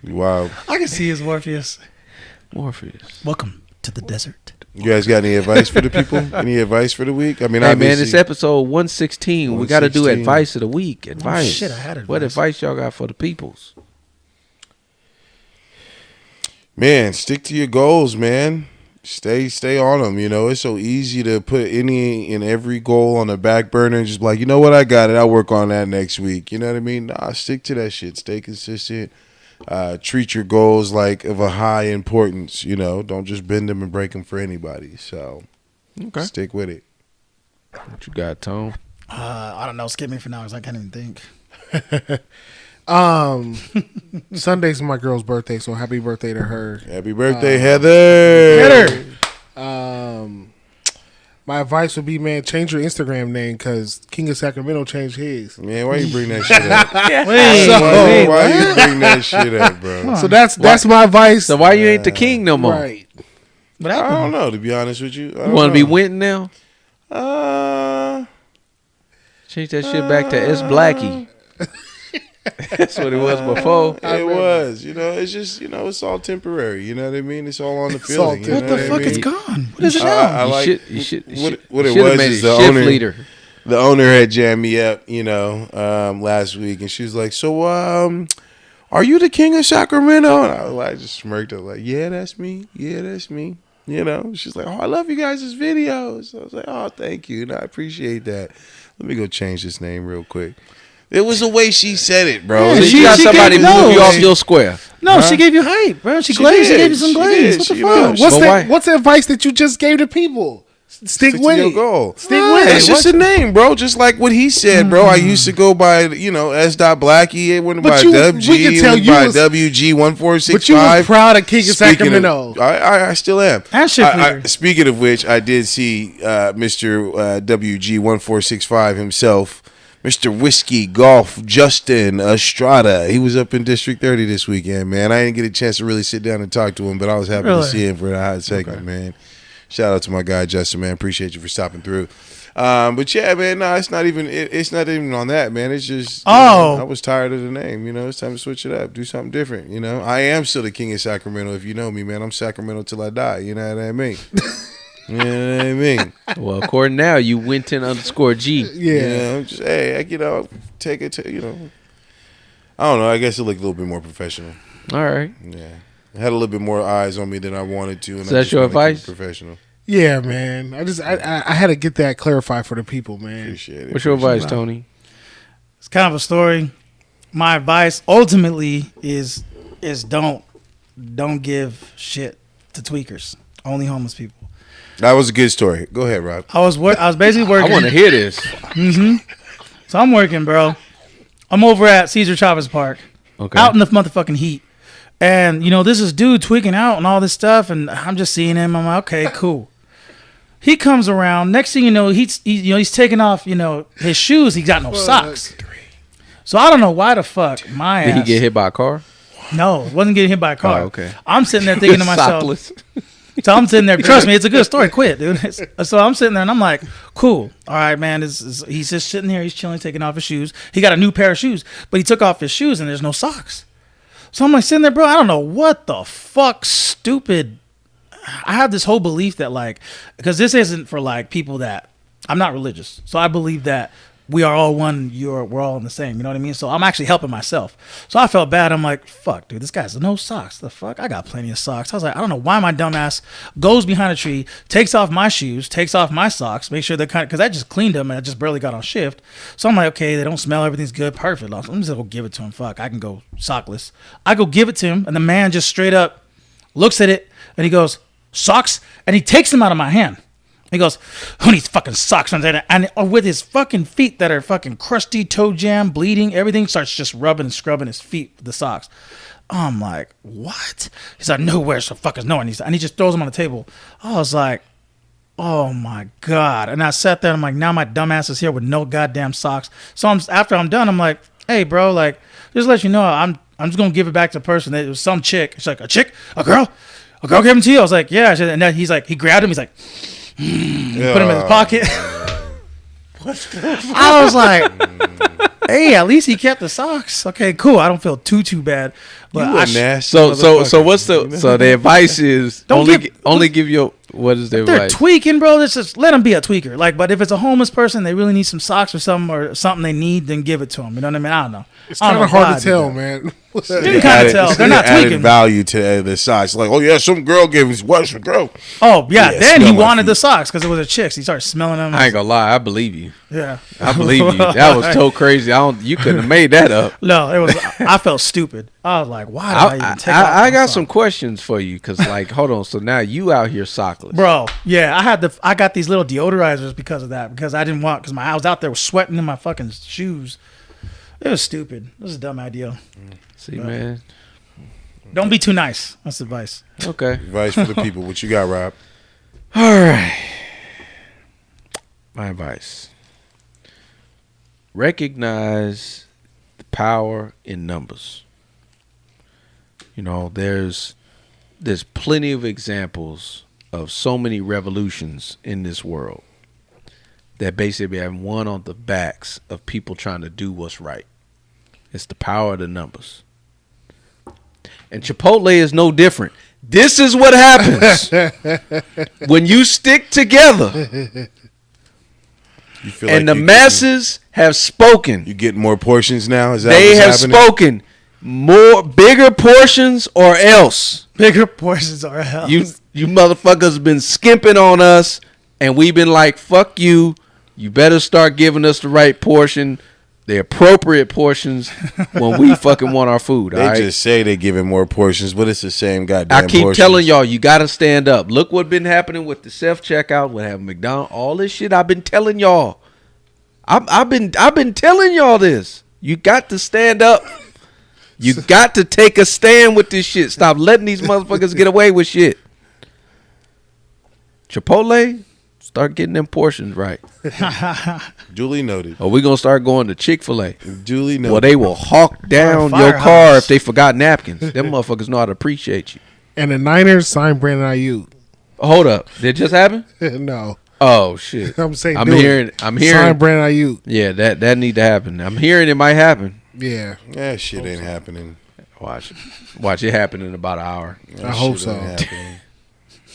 [SPEAKER 3] Wow.
[SPEAKER 4] I can see his Morpheus.
[SPEAKER 2] Morpheus.
[SPEAKER 4] Welcome to the desert.
[SPEAKER 3] You guys got any advice for the people? Any advice for the week? I mean,
[SPEAKER 2] Hey man,
[SPEAKER 3] obviously,
[SPEAKER 2] it's episode 116. We got to do
[SPEAKER 3] 116.
[SPEAKER 2] advice of the week. Advice.
[SPEAKER 4] shit, I had
[SPEAKER 2] What
[SPEAKER 4] advice.
[SPEAKER 2] advice y'all got for the peoples?
[SPEAKER 3] man, stick to your goals, man. Stay on them. You know, it's so easy to put any and every goal on the back burner and just be like, you know what, I got it. I'll work on that next week. You know what I mean? Nah, stick to that shit. Stay consistent. Treat your goals like of a high importance. You know, don't just bend them and break them for anybody. So, stick with it.
[SPEAKER 2] What you got, Tone?
[SPEAKER 4] I don't know. Skip me for now because I can't even think.
[SPEAKER 1] Sunday's my girl's birthday, so happy birthday to her.
[SPEAKER 3] Happy birthday, Heather.
[SPEAKER 1] My advice would be, man, change your Instagram name because King of Sacramento changed his.
[SPEAKER 3] Man, why you bring that shit up? Why you bring that shit up, bro?
[SPEAKER 1] So that's my advice.
[SPEAKER 2] So why you ain't the king no more?
[SPEAKER 1] Right.
[SPEAKER 4] But
[SPEAKER 3] I don't know, to be honest with you.
[SPEAKER 2] You want to be Winton now?
[SPEAKER 3] Uh,
[SPEAKER 2] Change that shit back to S Blackie. That's what it was before.
[SPEAKER 3] it was. You know, it's just, you know, it's all temporary. You know what I mean? It's all on the feeling. You know
[SPEAKER 4] what the fuck?
[SPEAKER 3] I mean?
[SPEAKER 4] It's gone. What is it now?
[SPEAKER 3] I like
[SPEAKER 2] you should
[SPEAKER 3] what it
[SPEAKER 2] should've
[SPEAKER 3] was
[SPEAKER 2] made
[SPEAKER 3] is
[SPEAKER 2] it
[SPEAKER 3] the
[SPEAKER 2] shift
[SPEAKER 3] owner.
[SPEAKER 2] leader.
[SPEAKER 3] The owner had jammed me up, you know, last week, and she was like, "So, are you the king of Sacramento?" And I was like, just smirked. I was like, "Yeah, that's me. Yeah, that's me." You know, she's like, "Oh, I love you guys' videos." I was like, "Oh, thank you. No, I appreciate that. Let me go change this name real quick." It was the way she said it, bro.
[SPEAKER 2] So
[SPEAKER 4] She-
[SPEAKER 2] you got
[SPEAKER 4] she
[SPEAKER 2] somebody
[SPEAKER 4] gave-
[SPEAKER 2] move you
[SPEAKER 4] no.
[SPEAKER 2] off your square.
[SPEAKER 4] No, she gave you hype, bro. She glazed. She
[SPEAKER 3] did.
[SPEAKER 4] gave you some
[SPEAKER 3] She
[SPEAKER 4] glaze.
[SPEAKER 3] did.
[SPEAKER 4] What the
[SPEAKER 3] She
[SPEAKER 4] fuck?
[SPEAKER 3] did.
[SPEAKER 1] What's the advice that you just gave to people? Stick
[SPEAKER 3] to
[SPEAKER 1] with
[SPEAKER 3] your
[SPEAKER 1] it.
[SPEAKER 3] goal.
[SPEAKER 1] Stick with
[SPEAKER 3] It's
[SPEAKER 1] it.
[SPEAKER 3] just a name, bro. Just like what he said, bro. I used to go by, you know, S. Blackie. It went by
[SPEAKER 1] we
[SPEAKER 3] WG.
[SPEAKER 1] can
[SPEAKER 3] It
[SPEAKER 1] tell
[SPEAKER 3] went
[SPEAKER 1] you
[SPEAKER 3] by
[SPEAKER 1] was-
[SPEAKER 3] WG1465.
[SPEAKER 1] But you was proud of King of
[SPEAKER 3] Speaking
[SPEAKER 1] Sacramento.
[SPEAKER 3] I still am.
[SPEAKER 4] And shift leader.
[SPEAKER 3] Speaking of which, I did see Mr. WG1465 himself, Mr. Whiskey Golf Justin Estrada. He was up in District 30 this weekend, man. I didn't get a chance to really sit down and talk to him, but I was happy to
[SPEAKER 4] Really?
[SPEAKER 3] see him for the hot segment, man. Shout out to my guy Justin, man. Appreciate you for stopping through. But yeah, man, no, it's not even. It's not even on that, man. It's just. You know, I was tired of the name. You know, it's time to switch it up, do something different. You know, I am still the king of Sacramento. If you know me, man, I'm Sacramento till I die. You know what I mean? You know what I mean?
[SPEAKER 2] Well, according now, you Winton_G.
[SPEAKER 1] Yeah.
[SPEAKER 3] You know, just you know, take it to, you know. I don't know. I guess it looked a little bit more professional.
[SPEAKER 2] All right.
[SPEAKER 3] Yeah, it had a little bit more eyes on me than I wanted to. And
[SPEAKER 2] So that's
[SPEAKER 3] I just
[SPEAKER 2] your
[SPEAKER 3] wanna keep
[SPEAKER 2] advice?
[SPEAKER 3] it professional.
[SPEAKER 1] Yeah, man. I had to get that clarified for the people, man.
[SPEAKER 3] Appreciate it.
[SPEAKER 2] What's your advice, Tony?
[SPEAKER 4] It's kind of a story. My advice ultimately is don't give shit to tweakers. Only homeless people.
[SPEAKER 3] That was a good story. Go ahead, Rob.
[SPEAKER 4] I was basically
[SPEAKER 2] I
[SPEAKER 4] working.
[SPEAKER 2] want to hear this.
[SPEAKER 4] So I'm working, bro. I'm over at Cesar Chavez Park, out in the motherfucking heat. And, this is dude tweaking out and all this stuff. And I'm just seeing him. I'm like, okay, cool. He comes around. Next thing you know, he's taking off, his shoes. He got no socks. So I don't know why the fuck my ass.
[SPEAKER 2] Did he get hit by a car?
[SPEAKER 4] No, wasn't getting hit by a car.
[SPEAKER 2] Oh, okay.
[SPEAKER 4] I'm sitting there thinking to myself. So I'm sitting there. Trust me, it's a good story. Quit, dude. So I'm sitting there and I'm like, cool. All right, man. He's just sitting here. He's chilling, taking off his shoes. He got a new pair of shoes, but he took off his shoes and there's no socks. So I'm like sitting there, bro. I don't know what the fuck, stupid. I have this whole belief that because this isn't for people that I'm not religious, so I believe that we are all one. We're all in the same. You know what I mean? So I'm actually helping myself. So I felt bad. I'm like, fuck, dude, this guy's no socks. The fuck? I got plenty of socks. I was like, I don't know why my dumbass goes behind a tree, takes off my shoes, takes off my socks, make sure they're because I just cleaned them and I just barely got on shift. So I'm like, okay, they don't smell. Everything's good. Perfect. I'm just gonna go give it to him. Fuck, I can go sockless. I go give it to him, and the man just straight up looks at it and he goes, socks? And he takes them out of my hand. He goes, who needs fucking socks? And with his fucking feet that are fucking crusty, toe jam, bleeding, everything, starts just rubbing and scrubbing his feet with the socks. I'm like, what? He's like, nowhere's the fuck is no one. And he just throws them on the table. I was like, oh my God. And I sat there and I'm like, now my dumb ass is here with no goddamn socks. So after I'm done, I'm like, hey, bro, just to let you know, I'm just going to give it back to the person. It was some chick. She's like, a chick? A girl? A girl gave him to you? I was like, yeah. And then he's like, he grabbed him. He's like, put him in his pocket. I was like, hey, at least he kept the socks. Okay, cool. I don't feel too bad. But
[SPEAKER 2] so what's the advice is only give your what is their advice?
[SPEAKER 4] They're tweaking, bro. Just let them be a tweaker. But if it's a homeless person, they really need some socks or something they need, then give it to them. You know what I mean? I don't know.
[SPEAKER 1] It's kind of hard to tell, man.
[SPEAKER 4] You can kind of tell. They're not tweaking.
[SPEAKER 3] Value to the socks. Like, oh yeah, some girl gave us what? Some girl.
[SPEAKER 4] Oh yeah. Then he wanted the socks because it was a chick. So he started smelling them.
[SPEAKER 2] I ain't gonna lie. I believe you.
[SPEAKER 4] Yeah.
[SPEAKER 2] I believe you. That was so crazy. You couldn't have made that up.
[SPEAKER 4] No, it was. I felt stupid. I was like, why did I even take off
[SPEAKER 2] I got some questions for you because, hold on. So now you out here sockless,
[SPEAKER 4] bro? Yeah, I got these little deodorizers because of that. Because I didn't want I was out there sweating in my fucking shoes. It was stupid. It was a dumb idea.
[SPEAKER 2] See, man.
[SPEAKER 4] Don't be too nice. That's advice.
[SPEAKER 2] Okay.
[SPEAKER 3] Advice for the people. What you got, Rob?
[SPEAKER 2] All right. My advice. Recognize the power in numbers. There's plenty of examples of so many revolutions in this world that basically have won on the backs of people trying to do what's right. It's the power of the numbers. And Chipotle is no different. This is what happens when you stick together.
[SPEAKER 3] You feel
[SPEAKER 2] and the masses have spoken.
[SPEAKER 3] You get more portions now? Is that
[SPEAKER 2] they have
[SPEAKER 3] happening?
[SPEAKER 2] spoken. Bigger portions or else.
[SPEAKER 4] Bigger portions or else.
[SPEAKER 2] You motherfuckers been skimping on us, and we've been like, fuck you. You better start giving us the right portion, the appropriate portions when we fucking want our food.
[SPEAKER 3] They just say they're giving more portions, but it's the same goddamn
[SPEAKER 2] I keep
[SPEAKER 3] portions.
[SPEAKER 2] telling y'all, you got to stand up. Look what been happening with the self-checkout, with having McDonald's, all this shit I've been telling y'all. I've been telling y'all this. You got to stand up. You got to take a stand with this shit. Stop letting these motherfuckers get away with shit. Chipotle, start getting them portions right.
[SPEAKER 3] Duly noted.
[SPEAKER 2] Or we going to start going to Chick-fil-A.
[SPEAKER 3] Duly noted.
[SPEAKER 2] Well, they will hawk down your car if they forgot napkins. Them motherfuckers know how to appreciate you.
[SPEAKER 1] And the Niners signed Brandon Ayuk.
[SPEAKER 2] Hold up. Did it just happen?
[SPEAKER 1] No.
[SPEAKER 2] Oh, shit.
[SPEAKER 1] I'm saying
[SPEAKER 2] I'm hearing.
[SPEAKER 1] Sign Brandon Ayuk.
[SPEAKER 2] Yeah, that need to happen. I'm hearing it might happen.
[SPEAKER 1] Yeah.
[SPEAKER 3] That shit ain't happening.
[SPEAKER 2] Watch it happen in about an hour.
[SPEAKER 1] I hope so.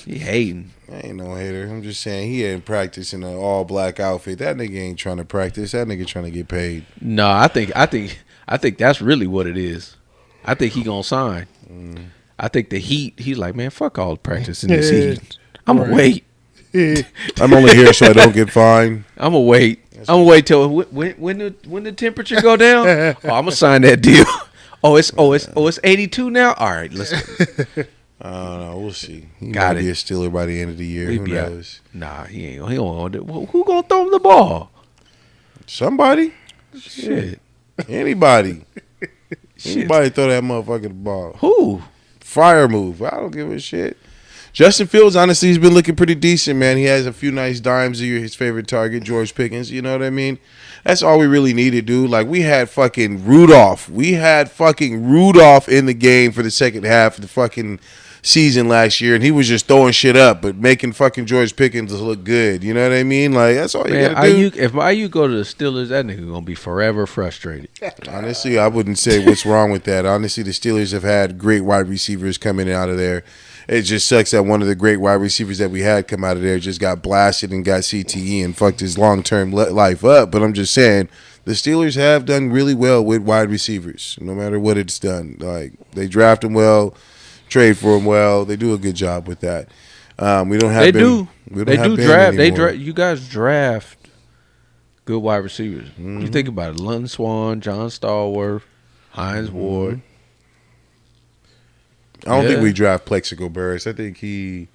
[SPEAKER 2] He hating.
[SPEAKER 3] I ain't no hater. I'm just saying he ain't practicing an all black outfit. That nigga ain't trying to practice. That nigga trying to get paid.
[SPEAKER 2] No, I think that's really what it is. I think he gonna sign. I think the Heat. He's like, man, fuck all the practice in this heat. I'm gonna wait.
[SPEAKER 3] I'm only here so I don't get fined.
[SPEAKER 2] I'm gonna wait. I'm gonna wait till when the temperature go down. Oh, I'm gonna sign that deal. It's 82 now. All right, let's go.
[SPEAKER 3] I don't know. We'll see. He
[SPEAKER 2] Got
[SPEAKER 3] might
[SPEAKER 2] it.
[SPEAKER 3] be a Steeler by the end of the year. Who knows?
[SPEAKER 2] Nah, he ain't. He don't. Who gonna throw him the ball?
[SPEAKER 3] Somebody.
[SPEAKER 2] Shit.
[SPEAKER 3] Anybody throw that motherfucker the ball.
[SPEAKER 2] Who?
[SPEAKER 3] Fire move. I don't give a shit. Justin Fields, honestly, he's been looking pretty decent, man. He has a few nice dimes. His favorite target, George Pickens. You know what I mean? That's all we really needed, dude. Like, we had fucking Rudolph. In the game for the second half of the fucking season last year, and he was just throwing shit up, but making fucking George Pickens look good. You know what I mean? Like, that's all you gotta do.
[SPEAKER 2] If Ayuk go to the Steelers, that nigga gonna be forever frustrated.
[SPEAKER 3] Honestly, I wouldn't say what's wrong with that. Honestly, the Steelers have had great wide receivers coming out of there. It just sucks that one of the great wide receivers that we had come out of there just got blasted and got CTE and fucked his long-term life up. But I'm just saying, the Steelers have done really well with wide receivers, no matter what it's done. Like, they draft them well, trade for them well. They do a good job with that. We don't have. They do
[SPEAKER 2] draft. You guys draft good wide receivers. You think about it: Lynn Swan, John Stallworth, Hines Ward.
[SPEAKER 3] I don't think we draft Plexico Burris. I think he.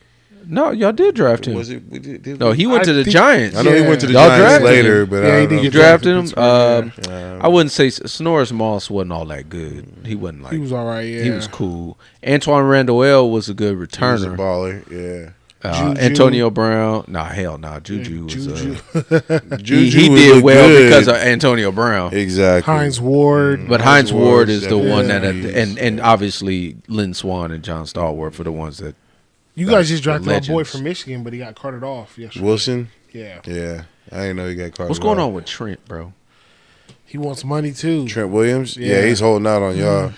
[SPEAKER 2] No, y'all did draft him.
[SPEAKER 3] Was it? Did
[SPEAKER 2] no, he went to the Giants.
[SPEAKER 3] I know he went to the
[SPEAKER 2] y'all
[SPEAKER 3] Giants later, but I
[SPEAKER 2] you drafted him. I wouldn't say Snorris Moss wasn't all that good. He wasn't like.
[SPEAKER 1] He was all right. Yeah,
[SPEAKER 2] he was cool. Antoine Randall was a good returner.
[SPEAKER 3] He was a baller. Yeah.
[SPEAKER 2] Antonio Brown. Hell no. Juju was
[SPEAKER 3] Juju
[SPEAKER 2] he did well good because of Antonio Brown.
[SPEAKER 3] Exactly.
[SPEAKER 1] Hines Ward.
[SPEAKER 2] But Hines Ward is the one that and obviously Lynn Swan and John Stallworth for the ones that
[SPEAKER 1] you guys just drafted my boy from Michigan, but he got carted off yesterday.
[SPEAKER 3] Wilson?
[SPEAKER 1] Yeah.
[SPEAKER 3] Yeah. I didn't know he got carted off.
[SPEAKER 2] What's going on with Trent, bro?
[SPEAKER 1] He wants money too.
[SPEAKER 3] Trent Williams? Yeah, he's holding out on y'all.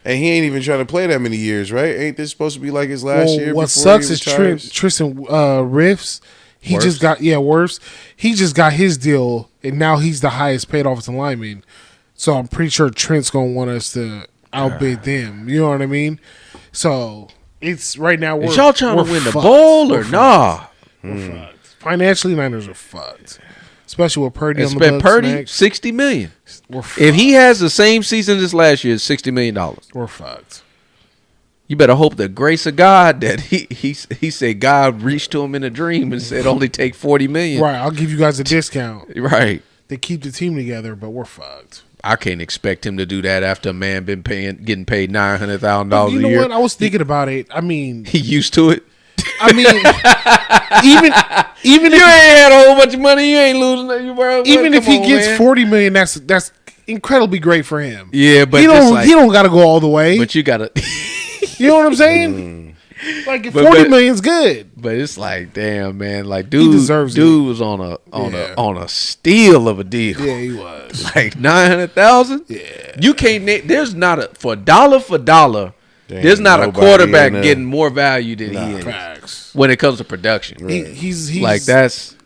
[SPEAKER 3] And he ain't even trying to play that many years, right? Ain't this supposed to be like his last year?
[SPEAKER 1] What sucks is Tristan Riffs. He just got Wirfs. He just got his deal, and now he's the highest paid offensive lineman. So I'm pretty sure Trent's gonna want us to outbid them. You know what I mean? So it's right now.
[SPEAKER 2] Is y'all trying to win the bowl or nah?
[SPEAKER 1] We're fucked. Financially, Niners are fucked. Especially with Purdy
[SPEAKER 2] and
[SPEAKER 1] on the Bucs
[SPEAKER 2] Purdy
[SPEAKER 1] next.
[SPEAKER 2] $60 million. If he has the same season as last year, it's $60 million.
[SPEAKER 1] We're fucked.
[SPEAKER 2] You better hope the grace of God that he said God reached to him in a dream and said only take $40 million.
[SPEAKER 1] Right, I'll give you guys a discount.
[SPEAKER 2] Right.
[SPEAKER 1] They keep the team together, but we're fucked.
[SPEAKER 2] I can't expect him to do that after a man been getting paid $900,000 a year.
[SPEAKER 1] You know what? I was thinking about it. I mean,
[SPEAKER 2] he used to it.
[SPEAKER 1] I mean, even
[SPEAKER 2] if you ain't had a whole bunch of money, you ain't losing nothing, bro.
[SPEAKER 1] Even if he gets $40 million, that's incredibly great for him.
[SPEAKER 2] Yeah, but
[SPEAKER 1] he don't got to go all the way.
[SPEAKER 2] But you gotta,
[SPEAKER 1] you know what I'm saying? Like if $40 million's good,
[SPEAKER 2] but it's like, damn, man, like dude,
[SPEAKER 1] he deserves
[SPEAKER 2] dude was on a steal of a deal.
[SPEAKER 1] Yeah, he was
[SPEAKER 2] like $900,000.
[SPEAKER 1] Yeah,
[SPEAKER 2] you can't. There's not a for dollar. There's not a quarterback getting more value than he is when it comes to production.
[SPEAKER 1] Right. He's
[SPEAKER 2] like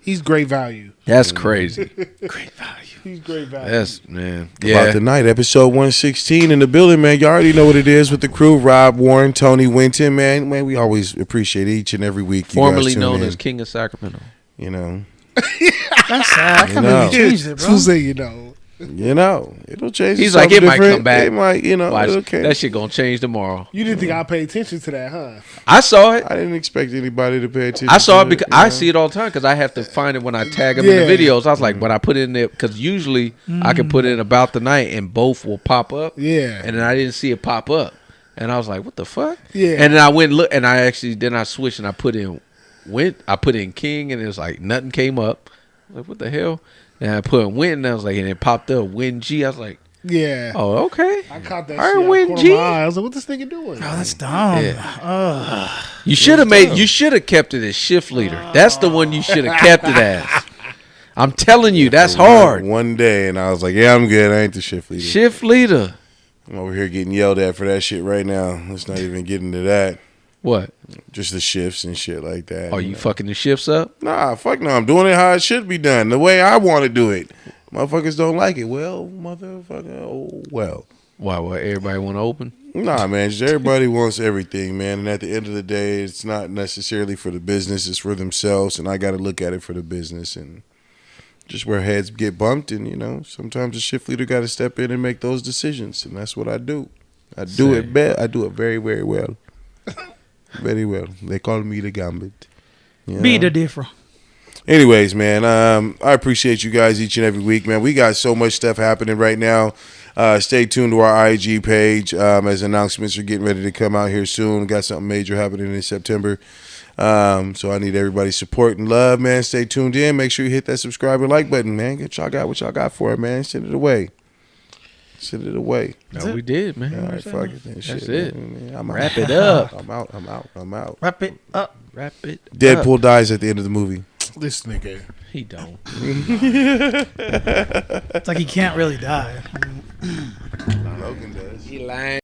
[SPEAKER 1] he's great value.
[SPEAKER 2] That's crazy.
[SPEAKER 1] Great value. He's great value.
[SPEAKER 2] That's man.
[SPEAKER 3] About the night, episode 116 in the building, man. You already know what it is with the crew. Rob Warren, Tony Winton, man. Man, we always appreciate each and every week.
[SPEAKER 2] Formerly known as King of Sacramento.
[SPEAKER 3] You know.
[SPEAKER 4] That's sad. I can't believe you changed it, bro.
[SPEAKER 1] So say you know.
[SPEAKER 3] You know, it'll change.
[SPEAKER 2] He's like, it might come back.
[SPEAKER 3] It might,
[SPEAKER 2] Watch,
[SPEAKER 3] okay.
[SPEAKER 2] That shit gonna change tomorrow.
[SPEAKER 1] You didn't think I'd pay attention to that, huh?
[SPEAKER 2] I saw it.
[SPEAKER 3] I didn't expect anybody to pay attention.
[SPEAKER 2] I saw it because I see it all the time because I have to find it when I tag them in the videos. I was like, when I put it in there, because usually I can put it in about the night and both will pop up.
[SPEAKER 1] Yeah.
[SPEAKER 2] And then I didn't see it pop up, and I was like, what the fuck?
[SPEAKER 1] Yeah.
[SPEAKER 2] And then I went look, and I switched and I put in King, and it was like nothing came up. I was like, what the hell? And I put in Win, and I was like, and it popped up Win G. I was like,
[SPEAKER 1] yeah.
[SPEAKER 2] Oh, okay.
[SPEAKER 1] I caught that
[SPEAKER 2] all
[SPEAKER 1] shit.
[SPEAKER 2] Right, Win G.
[SPEAKER 1] I was like, what this nigga doing?
[SPEAKER 4] Oh, that's dumb.
[SPEAKER 2] Yeah. You should have kept it as shift leader. That's the one you should have kept it as. I'm telling you, that's hard.
[SPEAKER 3] One day, and I was like, yeah, I'm good. I ain't the shift leader.
[SPEAKER 2] Shift leader.
[SPEAKER 3] I'm over here getting yelled at for that shit right now. Let's not even get into that.
[SPEAKER 2] What?
[SPEAKER 3] Just the shifts and shit like that.
[SPEAKER 2] Are you fucking the shifts up?
[SPEAKER 3] Nah, fuck no. I'm doing it how it should be done. The way I want to do it. Motherfuckers don't like it. Well, motherfucker, oh, well.
[SPEAKER 2] Why? What? Everybody want to open?
[SPEAKER 3] Nah, man. Just everybody wants everything, man. And at the end of the day, it's not necessarily for the business. It's for themselves. And I got to look at it for the business. And just where heads get bumped. And, sometimes the shift leader got to step in and make those decisions. And that's what I do. I do it very, very well. Very well. They call me the Gambit.
[SPEAKER 4] Be the different.
[SPEAKER 3] Anyways, man, I appreciate you guys each and every week, man. We got so much stuff happening right now. Stay tuned to our IG page as announcements are getting ready to come out here soon. Got something major happening in September. So I need everybody's support and love, man. Stay tuned in. Make sure you hit that subscribe and like button, man. Get y'all got what y'all got for it, man. Send it away. Send it away.
[SPEAKER 2] No, we did, man.
[SPEAKER 3] All right, fuck it.
[SPEAKER 2] That's
[SPEAKER 3] Shit,
[SPEAKER 2] it.
[SPEAKER 3] Man.
[SPEAKER 2] Wrap it up.
[SPEAKER 3] I'm out.
[SPEAKER 4] Wrap it up.
[SPEAKER 2] Wrap it up.
[SPEAKER 3] Deadpool dies at the end of the movie.
[SPEAKER 1] This nigga.
[SPEAKER 2] He don't.
[SPEAKER 4] It's like he can't really die.
[SPEAKER 3] Logan does.
[SPEAKER 2] He lying.